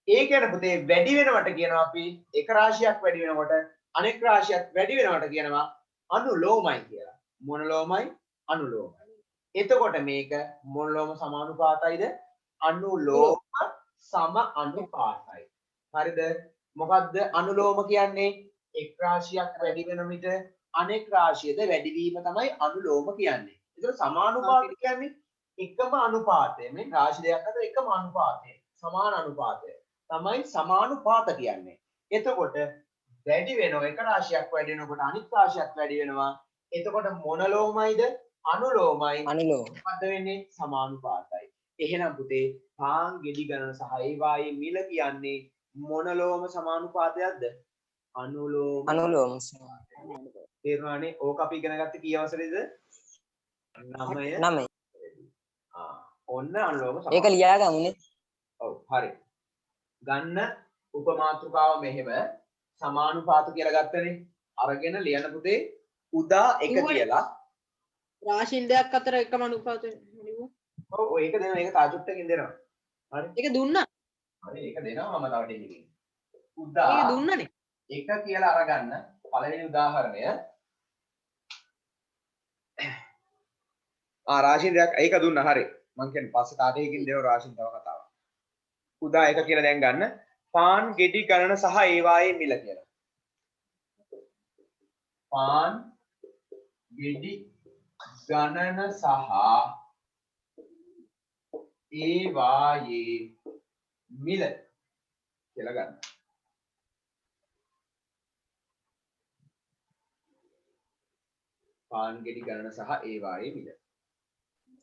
Speaker 1: ඒ කියන්නේ පුතේ වැඩි වෙනවට කියනවා අපි එක රාශියක් වැඩි වෙනකොට අනෙක් රාශියක් වැඩි වෙනවට කියනවා අනුලෝමයි කියලා. මොනලෝමයි? අනුලෝමයි. එතකොට මේක මොනලෝම සමානුපාතයිද? අනුලෝම සම අනුපාතයි. හරිද? මොකද්ද අනුලෝම කියන්නේ? එක් රාශියක් වැඩි වෙන විට අනෙක් රාශියද වැඩි වීම තමයි අනුලෝම කියන්නේ. ඒතර සමානුපාත කියන්නේ එකම අනුපාතය. මේ රාශි දෙකක් අතර එකම අනුපාතය. සමාන අනුපාතය තමයි සමානුපාත කියන්නේ. එතකොට වැඩි වෙනවා එක රාශියක් වැඩි වෙනකොට අනිත් රාශියක් වැඩි වෙනවා. එතකොට මොනලෝමයිද? අනුලෝමයි. මොකද වෙන්නේ? සමානුපාතයි. එහෙනම් පුතේ පාන් ගෙඩි ගණන සහ ඒ වායේ මිල කියන්නේ මොනලෝම සමානුපාතයක්ද? අනුලෝම. තේරුණානේ? ඕක අපි ඉගෙන ගත්තේ කී අවසරේද? 9. ඔන්න අනුලෝම සමානුපාතය.
Speaker 4: ඒක ලියාගමුනේ.
Speaker 1: ඔව් හරි. ගන්න උපමාතෘකාව මෙහෙම සමානුපාත කියලා ගත්තනේ. අරගෙන ලියන්න පුතේ උදා 1
Speaker 2: කිව්වනේ.
Speaker 1: කියලා.
Speaker 2: රාශීන් දෙකක් අතර එකම අනුපාතය නෙවෙයි.
Speaker 1: ඔව් ඔය එක දෙනවා. ඒක තාජුට්ටකින් දෙනවා. හරි.
Speaker 2: ඒක දුන්නා.
Speaker 1: හරි ඒක දෙනවා මම තව ටිකකින්. උදා
Speaker 2: ඒක දුන්නනේ.
Speaker 1: 1 කියලා අරගන්න පළවෙනි උදාහරණය. රාශීන් දෙකක් ඒක දුන්නා. හරි. මං කියන්නේ පස්සේ තාටේකින් දෙව රාශීන් තව කතාවක්. උදා 1 කියලා දැන් ගන්න. පාන් ගෙඩි ගණන සහ ඒවායේ මිල කියලා. පාන් ගෙඩි ගණන සහ ඒවායේ මිල කියලා ගන්න. පාන් ගෙඩි ගණන සහ ඒවායේ මිල.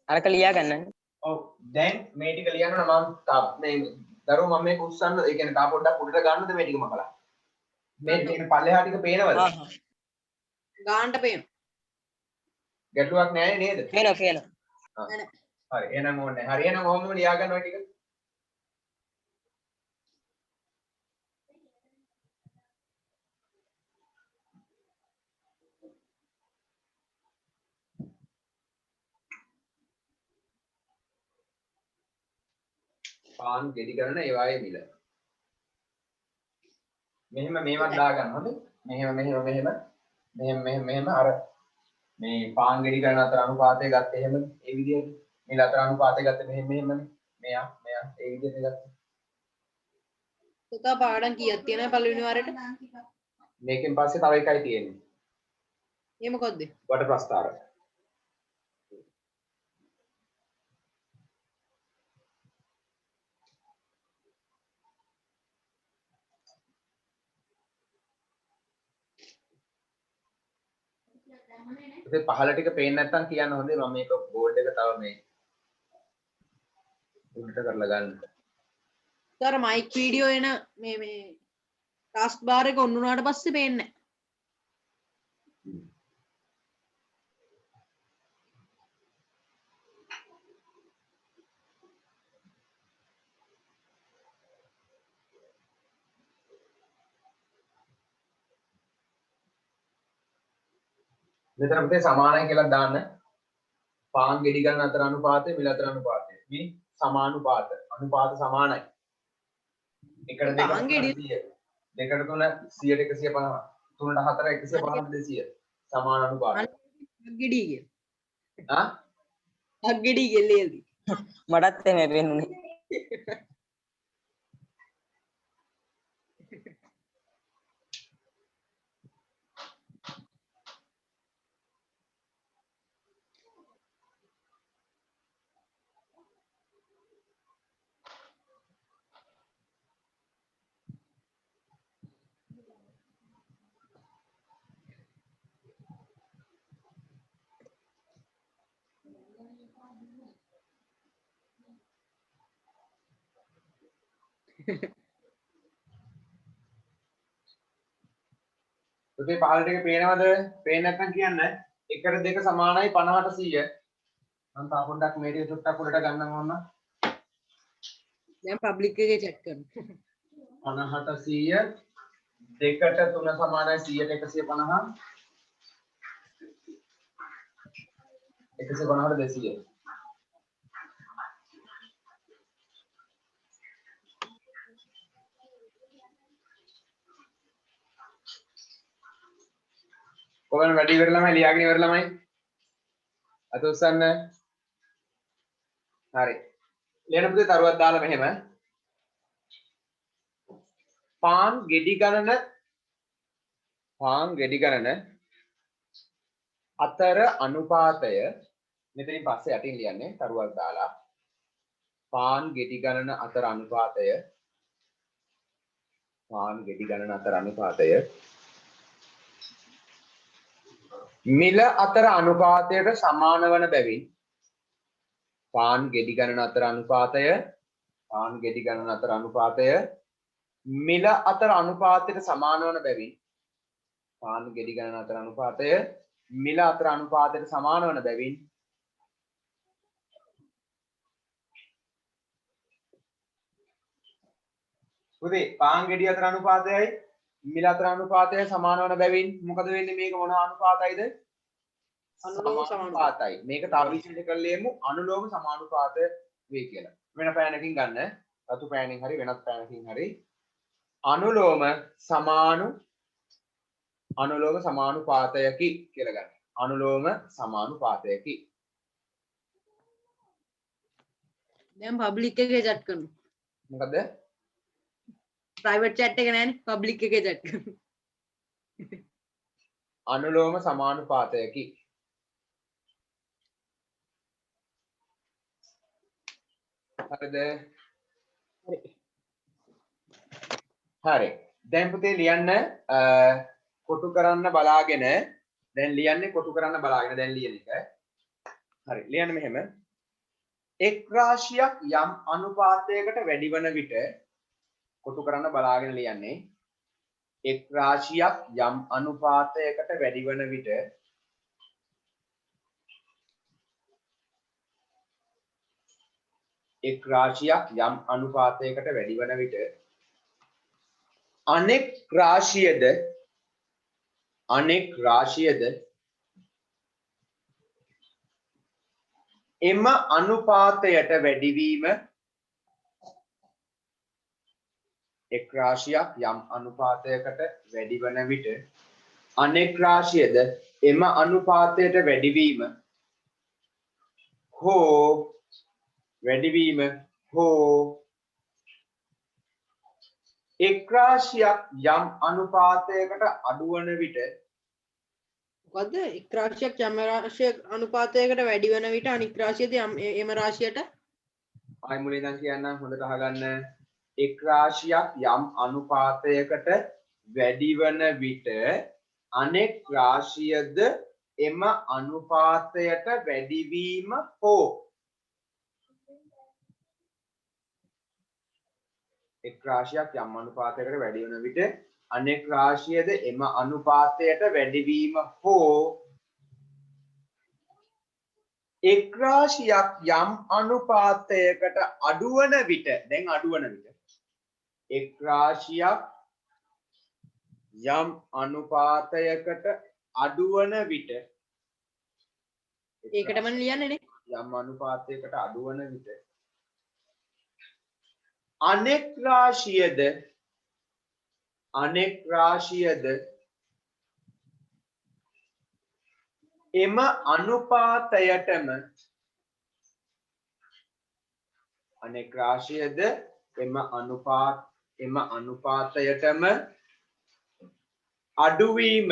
Speaker 4: අරක ලියා ගන්නනේ.
Speaker 1: ඔව් දැන් මේ ටික ලියන්න මම මේ දරුවෝ මම මේක උස්සන්න ඒ කියන්නේ තා පොඩ්ඩක් උඩට ගන්නද මේ ටික මකලා. මේ පල්ලෙහා ටික පේනවද?
Speaker 2: ගානට පේන.
Speaker 1: ගැටලුවක් නැහැ නේද?
Speaker 4: පේනවා.
Speaker 1: හරි එහෙනම් ඕනේ. හරි එහෙනම් ඔහොමම ලියා ගන්න ඔය ටික. පාන් ගෙඩි ගන්න ඒවායේ මිල. මෙහෙම මේවත් දාගන්න හොඳේ. මෙහෙම අර මේ පාන් ගෙඩි ගන්න අතර අනුපාතය ගත්ත එහෙම ඒ විදිහට. මිල අතර අනුපාතය ගත්ත මෙහෙමනේ. මෙයා ඒ විදිහට ගත්තා.
Speaker 2: පුතා පාඩම් කීයක් තියෙනවද පළවෙනි වාරෙට?
Speaker 1: මේකෙන් පස්සේ තව එකයි තියෙන්නේ.
Speaker 2: ඒ මොකද්ද?
Speaker 1: වට ප්‍රස්තාර. ඉතින් පහළ ටික පේන්නේ නැත්නම් කියන්න හොඳේ මම මේක බෝඩ් එක තව මේ උඩට කරලා ගන්න.
Speaker 2: අර මයික් වීඩියෝ එන මේ ටාස්ක් බාර් එක ඔන්න උනාට පස්සේ පේන්නේ නැහැ.
Speaker 1: මෙතන පුතේ සමානයි කියලා දාන්න. පාන් ගෙඩි ගන්න අතර අනුපාතය මිල අතර අනුපාතය. මේ සමානුපාත. අනුපාත සමානයි. එකට දෙක
Speaker 2: පාන් ගෙඩි
Speaker 1: 100. දෙකට තුන 100ට 150. තුනට 4 150 200. සමාන අනුපාත.
Speaker 2: ගෙඩි කිය.
Speaker 1: ආ?
Speaker 2: ගෙඩි ගෙල්ලේදී.
Speaker 4: මටත් එහෙම වෙනුනේ.
Speaker 1: පුතේ පහළ ටික පේනවද? පේන්නේ නැත්නම් කියන්න. 1ට 2 සමානයි 50ට 100. මම තා පොඩ්ඩක් මේ ටික චුට්ටක් උඩට ගන්නම් ඕන.
Speaker 2: දැන් පබ්ලික් එකේ චැට් කරනවා.
Speaker 1: 50ට 100 දෙකට 3 සමානයි 100ට 150 150ට 200. කොහොමද වැඩි ඉවර ළමයි ලියාගෙන ඉවර ළමයි අත උස්සන්න හරි ලියන පුතේ තරුවක් දාලා මෙහෙම පාන් ගෙඩි ගණන අතර අනුපාතය මෙතනින් පස්සේ යටින් ලියන්නේ තරුවක් දාලා පාන් ගෙඩි ගණන අතර අනුපාතය මිල අතර අනුපාතයට සමාන වන බැවින් පාන් ගෙඩි ගණන අතර අනුපාතය මිල අතර අනුපාතයට සමාන වන බැවින් පාන් ගෙඩි ගණන අතර අනුපාතය මිල අතර අනුපාතයට සමාන වන බැවින් පුතේ පාන් ගෙඩි අතර අනුපාතයයි මිල අතර අනුපාතය සමාන වන බැවින් මොකද වෙන්නේ මේක මොන අනුපාතයිද?
Speaker 2: අනුලෝම
Speaker 1: සමානුපාතයි. මේක තව විශේෂ කරලෙමු අනුලෝම සමානුපාත වේ කියලා. වෙන පෑනකින් ගන්න. රතු පෑනෙන් හරි වෙනත් පෑනකින් හරි අනුලෝම සමානුපාතයකි කියලා ගන්න. අනුලෝම සමානුපාතයකි.
Speaker 2: දැන් පබ්ලික් එකේ chat කරනවා.
Speaker 1: මොකද?
Speaker 2: ප්‍රයිවට් chat එක නෑනේ පබ්ලික් එකේ chat කරනවා.
Speaker 1: අනුලෝම සමානුපාතයකි. හරිද? හරි. දැන් පුතේ ලියන්න කොටු කරන්න බලාගෙන දැන් ලියන්නේ කොටු කරන්න බලාගෙන දැන් ලියන එක. හරි. ලියන්න මෙහෙම. එක් රාශියක් යම් අනුපාතයකට වැඩි වන විට කොටු කරන්න බලාගෙන ලියන්නේ. එක් රාශියක් යම් අනුපාතයකට වැඩි වන විට එක් රාශියක් යම් අනුපාතයකට වැඩි වන විට අනෙක් රාශියද එම අනුපාතයට වැඩිවීම එක් රාශියක් යම් අනුපාතයකට වැඩි වන විට අනෙක් රාශියද එම අනුපාතයට වැඩිවීම එක් රාශියක් යම් අනුපාතයකට අඩු වන විට
Speaker 2: මොකද්ද එක් රාශියක් යම් රාශියක් අනුපාතයකට වැඩි වෙන විට අනික් රාශියද එම රාශියට
Speaker 1: ආයි මුලින් ඉඳන් කියන්නම් හොඳට අහගන්න එක් රාශියක් යම් අනුපාතයකට වැඩි වන විට අනෙක් රාශියද එම අනුපාතයට වැඩිවීම හෝ එක් රාශියක් යම් අනුපාතයකට වැඩි වන විට අනෙක් රාශියද එම අනුපාතයට වැඩිවීම හෝ එක් රාශියක් යම් අනුපාතයකට අඩු වන විට දැන් අඩු වන විට එක් රාශියක් යම් අනුපාතයකට අඩු වන විට
Speaker 2: ඒකටම ලියන්නේ නේ
Speaker 1: යම් අනුපාතයකට අඩු වන විට අනෙක් රාශියද එම අනුපාතයටම අනෙක් රාශියද එම අනුපාතයටම අඩුවීම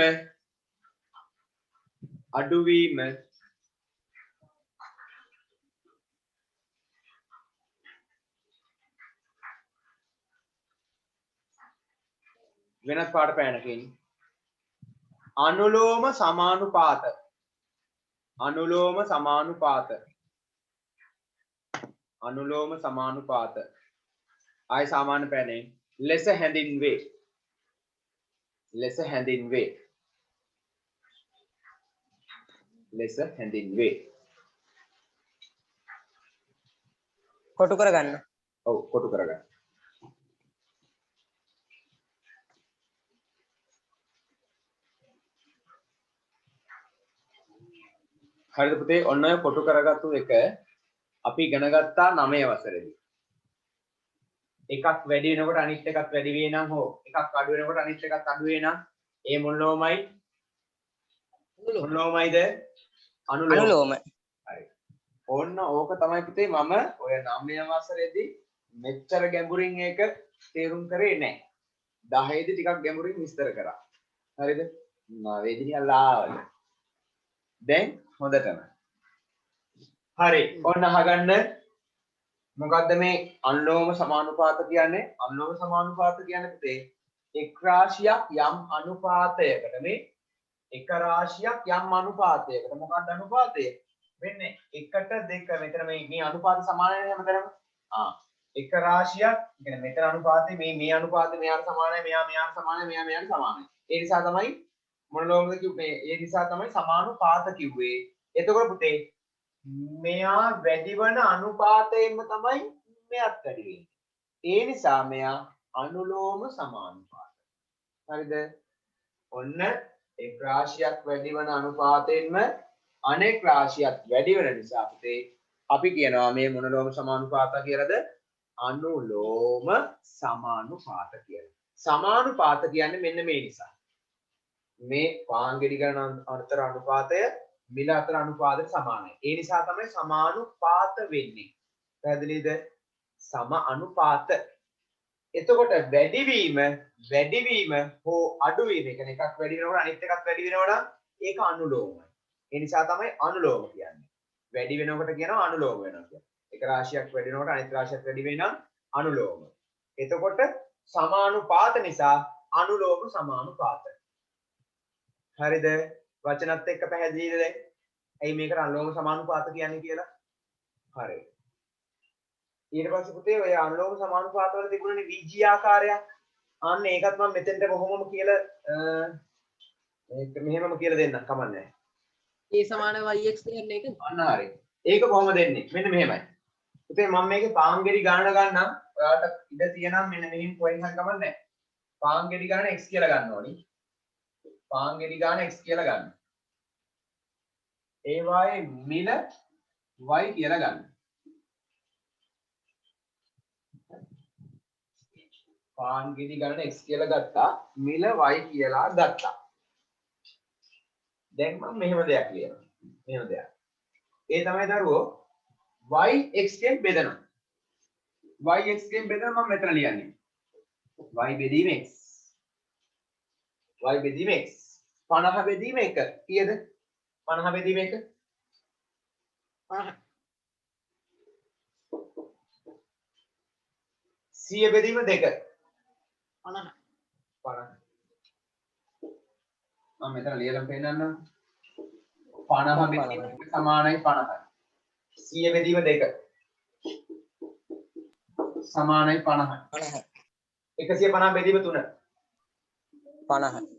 Speaker 1: වෙනත් පාඩ පෑනකින් අනුලෝම සමානුපාත ආයි සාමාන්‍ය පෑනේ ලෙස හැඳින්වේ
Speaker 4: කොටු කරගන්න.
Speaker 1: ඔව් කොටු කරගන්න. හරිද පුතේ ඔන්න ඔය කොටු කරගත්තු එක අපි ඉගෙන ගත්තා 9 වසරේදී. එකක් වැඩි වෙනකොට අනිත් එකත් වැඩි වේ නම් හෝ එකක් අඩු වෙනකොට අනිත් එකත් අඩු වේ නම් ඒ මොන ලෝමයිද? අනුලෝම. හරි. ඕන්න ඕක තමයි පුතේ මම ඔය 9 වසරේදී මෙච්චර ගැඹුරින් ඒක තේරුම් කරේ නැහැ. 10 දී ටිකක් ගැඹුරින් විස්තර කරා. හරිද? 9 දී අල්ලාවල. දැන් හොඳටම. හරි. ඔන්න අහගන්න. මොකද්ද මේ අනුලෝම සමානුපාත කියන්නේ? අනුලෝම සමානුපාත කියන්නේ පුතේ එක් රාශියක් යම් අනුපාතයකට මේ එක රාශියක් යම් අනුපාතයකට මොකක්ද අනුපාතය? වෙන්නේ 1ට 2 මෙතන මේ අනුපාත සමානයි හැමතැනම. එක රාශියක් කියන්නේ මෙතන අනුපාතේ මේ අනුපාතේ මෙයාට සමානයි මෙයාට සමානයි මෙයාට සමානයි. ඒ නිසා තමයි මොනෝලෝමද කිව්වේ ඒ නිසා තමයි සමානුපාත කිව්වේ. එතකොට පුතේ මෙයා වැඩි වන අනුපාතයෙන්ම තමයි මෙයත් වැඩි වෙන්නේ. ඒ නිසා මෙයා අනුලෝම සමානුපාත. හරිද? ඔන්න එක් රාශියක් වැඩි වෙන අනුපාතයෙන්ම අනෙක් රාශියක් වැඩි වෙන නිසා පුතේ අපි කියනවා මේ මොන ලෝම සමානුපාත කියලාද? අනුලෝම සමානුපාත කියලා. සමානුපාත කියන්නේ මෙන්න මේ නිසා. මේ පාංගෙඩි ගණන අතර අනුපාතය මිල අතර අනුපාතයට සමානයි. ඒ නිසා තමයි සමානුපාත වෙන්නේ. පැහැදිලිද? සම අනුපාත. එතකොට වැඩිවීම හෝ අඩුවීම කියන්නේ එකක් වැඩි වෙනකොට අනිත් එකක් වැඩි වෙනවා නම් ඒක අනුලෝමයි. ඒ නිසා තමයි අනුලෝම කියන්නේ. වැඩි වෙනකොට කියනවා අනුලෝම වෙනවා කියලා. එක රාශියක් වැඩි වෙනකොට අනිත් රාශියක් වැඩි වෙනවා අනුලෝම. එතකොට සමානුපාත නිසා අනුලෝම සමානුපාත. හරිද? වචනත් එක්ක පැහැදිලිද දැන්? ඇයි මේකට අනුලෝම සමානුපාත කියන්නේ කියලා? හරි. ඊට පස්සේ පුතේ ඔය අනුලෝම සමානුපාත වල තිබුණනේ VG ආකාරයක්. අන්න ඒකත් මම මෙතෙන්ට කොහොමම කියලා මේක මෙහෙමම කියලා දෙන්නම් කමන්නේ.
Speaker 2: ඒ සමාන yx දෙන්න එක.
Speaker 1: අන්න හරි. ඒක කොහොමද දෙන්නේ? මෙන්න මෙහෙමයි. පුතේ මම මේකේ පාංගෙඩි ගණන ගන්නම්. ඔයාලට ඉඩ තියෙනම් මෙන්න මෙහින් කොහෙන් හරි කමන්නේ. පාංගෙඩි ගණන x කියලා ගන්න ඕනි. පාංගෙඩි ගාන x කියලා ගන්න. ඒ වායේ මිල y කියලා ගන්න. පාංගෙඩි ගණන x කියලා ගත්තා, මිල y කියලා ගත්තා. දැන් මම මෙහෙම දෙයක් ලියනවා. මෙහෙම දෙයක්. ඒ තමයි දරුවෝ y x ගෙන් බෙදනවා. y x ගෙන් බෙදන මම මෙතන ලියන්නේ. y බෙදීම x. y බෙදීම x 50 බෙදීම 1 කීයද? 50 බෙදීම 1 100 බෙදීම 2 50 මම මෙතන ලියලා පෙන්නන්නම්. 50 බෙදීම 1 සමානයි 50යි. 100 බෙදීම 2 සමානයි 50යි. 150 බෙදීම 3
Speaker 4: 50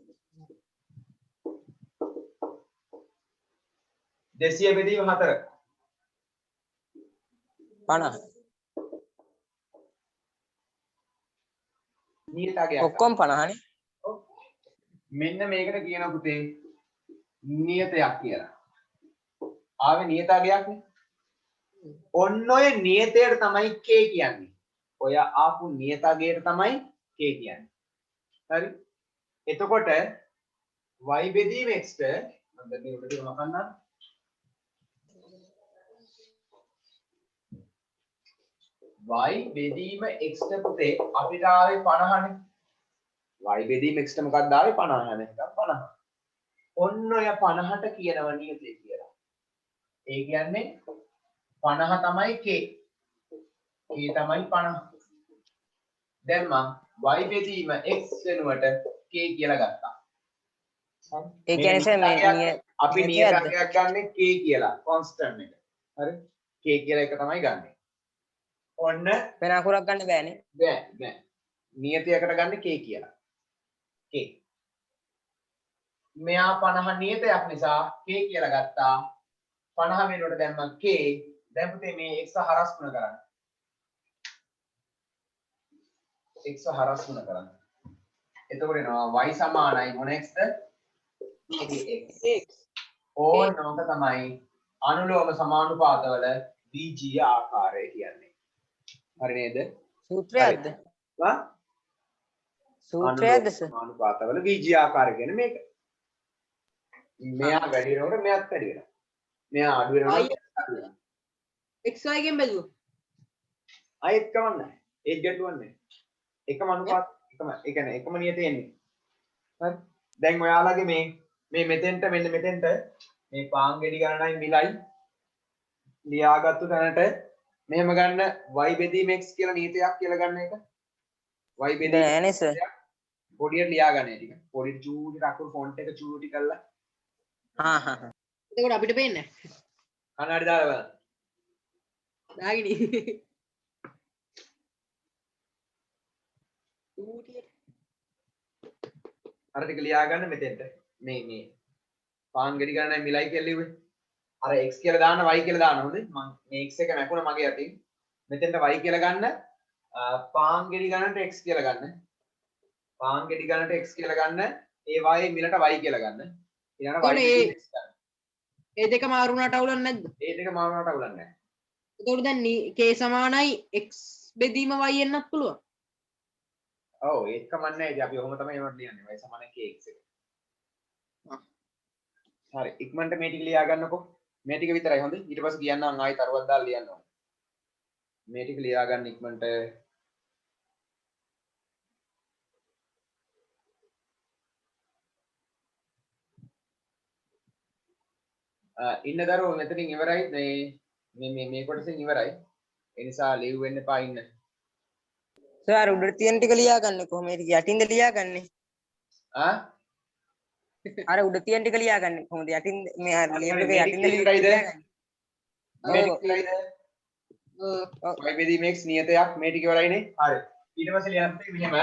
Speaker 1: 200 බෙදීම 4
Speaker 4: 50
Speaker 1: නියතගයක්
Speaker 4: ඔක්කොම 50 නේ.
Speaker 1: මෙන්න මේකට කියන පුතේ නියතයක් කියලා. ආවේ නියතගයක් නේ. ඔන්න ඔය නියතයට තමයි k කියන්නේ. ඔය ආපු නියතගයට තමයි k කියන්නේ. හරි? එතකොට y බෙදීම x ට මම දැන් මේ උඩට මකන්නම්. y බෙදීම x ට පුතේ අපිට ආවේ 50නේ. y බෙදීම x ට මොකක්ද ආවේ 50 නේ. 50. ඔන්න ඔය 50ට කියනවා නියතය කියලා. ඒ කියන්නේ 50 තමයි k. k තමයි 50. දැන් මම y බෙදීම x වෙනුවට k කියලා ගත්තා.
Speaker 4: ඒ කියන්නේ සර් මේ
Speaker 1: අපි නියතයක් ගන්න k කියලා constant එක. හරි? k කියලා එක තමයි ගන්නෙ. ඔන්න
Speaker 4: වෙන අකුරක් ගන්න බෑනේ.
Speaker 1: බෑ. නියතයකට ගන්න k කියලා. k. මෙයා 50 නියතයක් නිසා k කියලා ගත්තා. 50 වෙනුවට දැම්මා k. දැන් පුතේ මේ x හරස් ගුණ කරන්න. x හරස් ගුණ කරන්න. එතකොට එනවා y සමානයි මොන xද? x. ඕනෝක තමයි අනුලෝම සමානුපාතවල VG ආකාරය කියන්නේ. හරි නේද?
Speaker 4: සූත්‍රයක්ද?
Speaker 1: වා?
Speaker 4: සූත්‍රයක්ද සර්?
Speaker 1: සමානුපාතවල VG ආකාරය කියන්නේ මේක. මෙයා වැඩි වෙනකොට මෙයාත් වැඩි වෙනවා. මෙයා අඩු වෙනකොට මෙයාත් අඩු වෙනවා.
Speaker 2: xy ගෙන් බැලුවා.
Speaker 1: ආයෙත් කවන්නේ. ඒක ගැටුවක් නැහැ. එකම අනුපාත එකම ඒ කියන්නේ එකම නියතය එන්නේ. හරි? දැන් ඔයාලගේ මේ මෙතෙන්ට මෙන්න මෙතෙන්ට මේ පාංගෙඩි ගණනයි මිලයි ලියාගත්තු තැනට මෙහෙම ගන්න y බෙදීම x කියලා නියතයක් කියලා ගන්න එක. y බෙදීම
Speaker 4: නෑනේ සර්.
Speaker 1: පොඩියට ලියා ගන්න ටික. පොඩියට චූටි අකුරු ෆොන්ට් එක චූටි කරලා.
Speaker 4: හා.
Speaker 2: එතකොට අපිට පේන්නේ
Speaker 1: කණ්ණාඩි දාලා බලන්න.
Speaker 2: දාගිනි.
Speaker 1: අර ටික ලියා ගන්න මෙතෙන්ට. මේ පාංගෙඩි ගණනයි මිලයි කියලා ලිව්වේ. අර x කියලා දාන්න y කියලා දාන්න හොඳේ. මම මේ x එක මැකුණා මගේ යටින්. මෙතෙන්ට y කියලා ගන්න පාංගෙඩි ගණනට x කියලා ගන්න. පාන් ගෙඩි ගන්නට x කියලා ගන්න. ඒ y මිලට y කියලා ගන්න. ඊළඟට y
Speaker 2: ඒතකොට
Speaker 1: දෙකෙන් x ගන්න.
Speaker 2: ඒ දෙක මාරු වුණාට අවුලක් නැද්ද?
Speaker 1: ඒ දෙක මාරුනට අවුලක් නැහැ.
Speaker 2: එතකොට දැන් k සමානයි x බෙදීම y එන්නත් පුළුවන්.
Speaker 1: ඔව් ඒක කමන්නේ. ඉතින් අපි ඔහොම තමයි ඒවට ලියන්නේ. y සමානයි kx එක. හරි ඉක්මනට මේ ටික ලියා ගන්නකෝ. මේ ටික විතරයි හොඳ. ඊට පස්සේ කියන්නම් ආයෙ තරුවක් දාලා ලියන්න ඕනේ. මේ ටික ලියා ගන්න ඉක්මනට. ඉන්න දරුවෝ මෙතනින් ඉවරයි. මේ කොටසින් ඉවරයි. ඒ නිසා ලිව් වෙන්න එපා ඉන්න.
Speaker 4: සර් උඩට තියෙන ටික ලියා ගන්න කොහොමද යටින්ද ලියාගන්නේ?
Speaker 1: ආ
Speaker 4: අර උඩ තියෙන ටික ලියාගන්නේ කොහොමද යටින් මේ අර ලියන එක යටින්ද
Speaker 1: ලියන්නේ?
Speaker 4: ලියාගන්නේ?
Speaker 1: මේ ටික ඉවරයිද? y බෙදීම x නියතයක් මේ ටික ඉවරයිනේ. හරි. ඊට පස්සේ ලියන්න මෙහෙම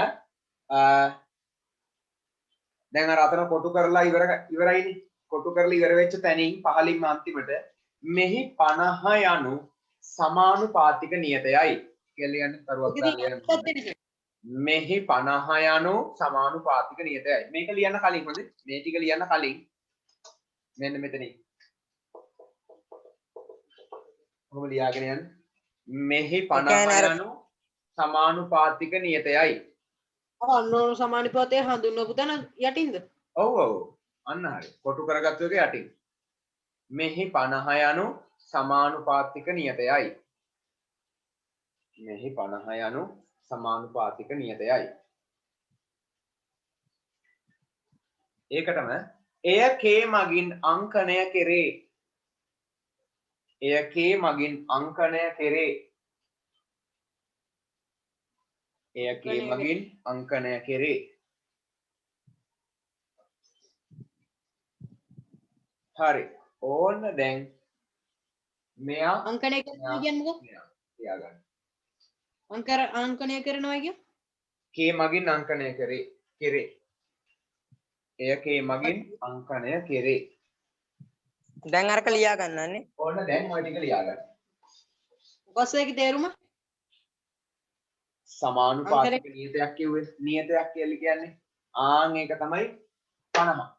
Speaker 1: දැන් අර අතන කොටු කරලා ඉවරයිනේ. කොටු කරලා ඉවර වෙච්ච තැනින් පහලින්ම අන්තිමට මෙහි 50 යනු සමානුපාතික නියතයයි කියලා ලියන්න තරුවක් දාලා ලියන්න. මෙහි 50 යනු සමානුපාතික නියතයයි. මේක ලියන්න කලින් හොඳ මේ ටික ලියන්න කලින් මෙන්න මෙතනින් කොහොම ලියාගෙන යන්න. මෙහි 50 යනු සමානුපාතික නියතයයි.
Speaker 2: අන්නෝන සමානුපාතය හඳුන්වපු තැන යටින්ද?
Speaker 1: ඔව් ඔව් අන්න හරි. කොටු කරගත්තු එක යටින්. මෙහි 50 යනු සමානුපාතික නියතයයි. මෙහි 50 යනු සමානුපාතික නියතයයි. ඒකටම එය k මගින් අංකණය කෙරේ. එය k මගින් අංකණය කෙරේ. එය k මගින් අංකණය කෙරේ. හරි. ඕන්න දැන් මෙයා
Speaker 2: අංකණය කරනවා කියන්නේ මොකක්ද?
Speaker 1: තියාගන්න.
Speaker 2: අංකණය කරනවා කියන්නේ?
Speaker 1: k මගින් අංකණය කෙරේ. එය k මගින් අංකණය කෙරේ.
Speaker 4: දැන් අරක ලියා ගන්නන්නේ.
Speaker 1: ඕන්න දැන් ඔය ටික ලියාගන්න.
Speaker 2: මොකක්ද ඒකේ තේරුම?
Speaker 1: සමානුපාතික නියතයක් කිව්වේ. නියතයක් කියලා කියන්නේ ආන් ඒක තමයි 50.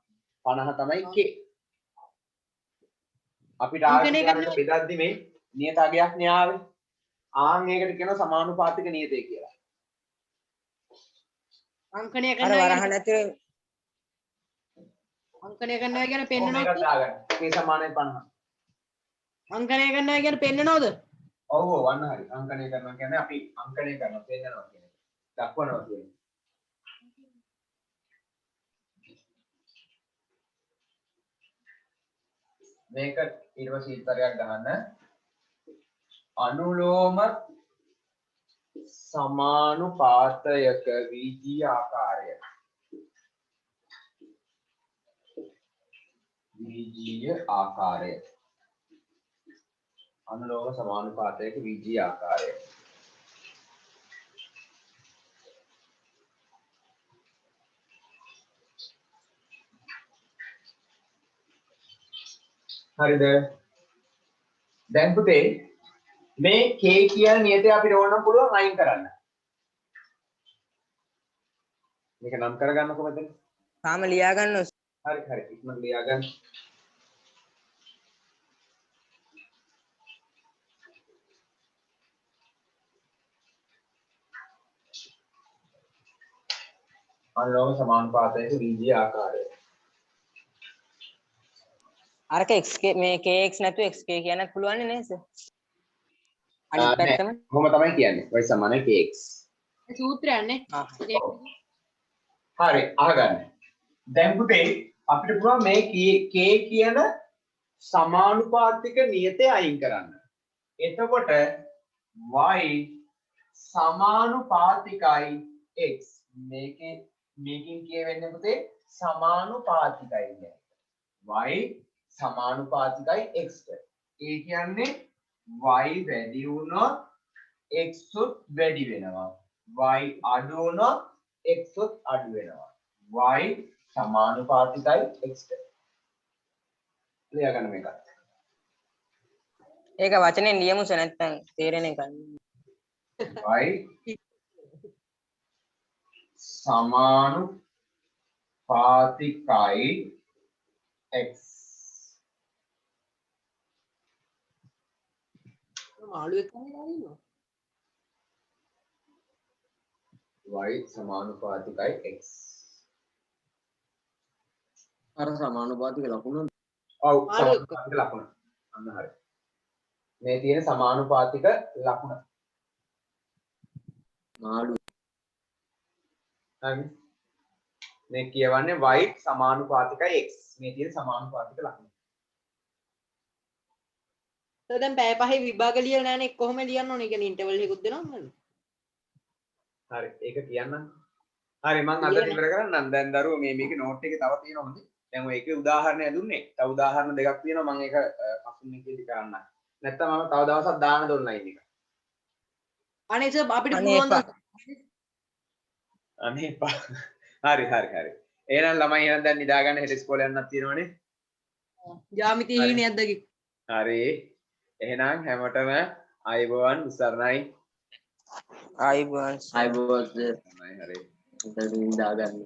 Speaker 1: 50 තමයි k. අපිට
Speaker 2: අංකණය
Speaker 1: ආර්ථිකයට බෙදද්දි මේ නියත අගයක් න්යාවේ. ආන් ඒකට කියනවා සමානුපාතික නියතය කියලා.
Speaker 2: අංකණය
Speaker 4: අර
Speaker 2: කරනවා
Speaker 4: වරහන් ඇතුලේ
Speaker 2: අංකණය කරනවා කියන්නේ
Speaker 1: මේක
Speaker 2: පෙන්නනවද?
Speaker 1: දාගන්න. k සමානයි 50.
Speaker 2: අංකණය කරනවා කියන්නේ පෙන්නනවද?
Speaker 1: ඔව් ඔව් අන්න හරි. අංකණය කරනවා කියන්නේ අපි අංකණය කරනවා පෙන්නනවා කියන එක. දක්වනවා කියන්නේ. මේක ඊට පස්සේ ඊතරයක් ගන්න. අනුලෝම සමානුපාතයක විජී ආකාරය. විජීය ආකාරය. අනුලෝම සමානුපාතයක විජී ආකාරය. හරිද? දැන් පුතේ මේ k කියන නියතය අපිට ඕනනම් පුළුවන් අයින් කරන්න. මේක නම් කරගන්නකො මෙතන.
Speaker 4: තාම ලියා ගන්න.
Speaker 1: හරි හරි ඉක්මනට ලියා ගන්න. අනුලෝම සමානුපාතයක විජී ආකාරය.
Speaker 4: අරක xk මේ kx නැතුව xk කියන්නත් පුළුවන් නේද සර්? අනිත් පැත්තම
Speaker 1: කොහොම තමයි කියන්නේ. y සමානයි kx.
Speaker 2: ඒ සූත්‍රයක් නේ.
Speaker 1: හරි අහගන්න. දැන් පුතේ අපිට පුළුවන් මේ k කියන සමානුපාතික නියතය අයින් කරන්න. එතකොට y සමානුපාතිකයි x. මේකෙන් කියවෙන්නේ පුතේ සමානුපාතිකයි කියන්නේ. y සමානුපාතිකයි x ට. ඒ කියන්නේ y වැඩි වුණොත් x උත් වැඩි වෙනවා. y අඩු වුණොත් x උත් අඩු වෙනවා. y සමානුපාතිකයි x ට. ලියා ගන්න මේකත්.
Speaker 4: ඒක වචනෙන් ලියමු සර් නැත්නම් තේරෙන්නේ නැහැ.
Speaker 1: y සමානුපාතිකයි x
Speaker 2: මාළුවෙක් තමයි දාන්නේ.
Speaker 1: y සමානුපාතිකයි x
Speaker 3: අර සමානුපාතික ලකුණ
Speaker 1: ඔව්
Speaker 2: මාළුවෙක්.
Speaker 1: සමානුපාතික ලකුණ අන්න හරි මේ තියෙන සමානුපාතික ලකුණ
Speaker 3: මාළු
Speaker 1: හරි මේ කියවන්නේ y සමානුපාතිකයි x මේ තියෙන සමානුපාතික ලකුණ
Speaker 2: දැන් පැය පහේ විභාග ලියලා නැහනේ කොහොම ලියන්න ඕනේ කියන්නේ ඉන්ටර්වල් එකකුත් දෙනවද නේද?
Speaker 1: හරි ඒක කියන්නම් හරි මම අද ඉවර කරන්නම් දැන් දරුවෝ මේ මේකේ නෝට් එකේ තව තියෙනවා හොඳේ දැන් ඔය එකේ උදාහරණයක් දුන්නේ තව උදාහරණ දෙකක් තියෙනවා මම ඒක පසුන් එකේදී කරන්නම් නැත්නම් මම තව දවසක් දාන්න දුන්නා ඉන්න එක
Speaker 2: අනේ සර් අපිට
Speaker 4: අනේ
Speaker 2: පුළුවන්
Speaker 4: එපා.
Speaker 1: අනේ එපා හරි එහෙනම් ළමයි එහෙනම් දැන් නිදා ගන්න හෙට ඉස්කෝලේ යන්නත් තියෙනවනේ
Speaker 2: ජ්‍යාමිති හීනයක්ද කි.
Speaker 1: හරි එහෙනම් හැමෝටම ආයුබෝවන් උසරණයි
Speaker 4: ආයිබෝන්ස්
Speaker 3: අයිබෝස්
Speaker 1: හරි
Speaker 3: ඉතින් දාගන්න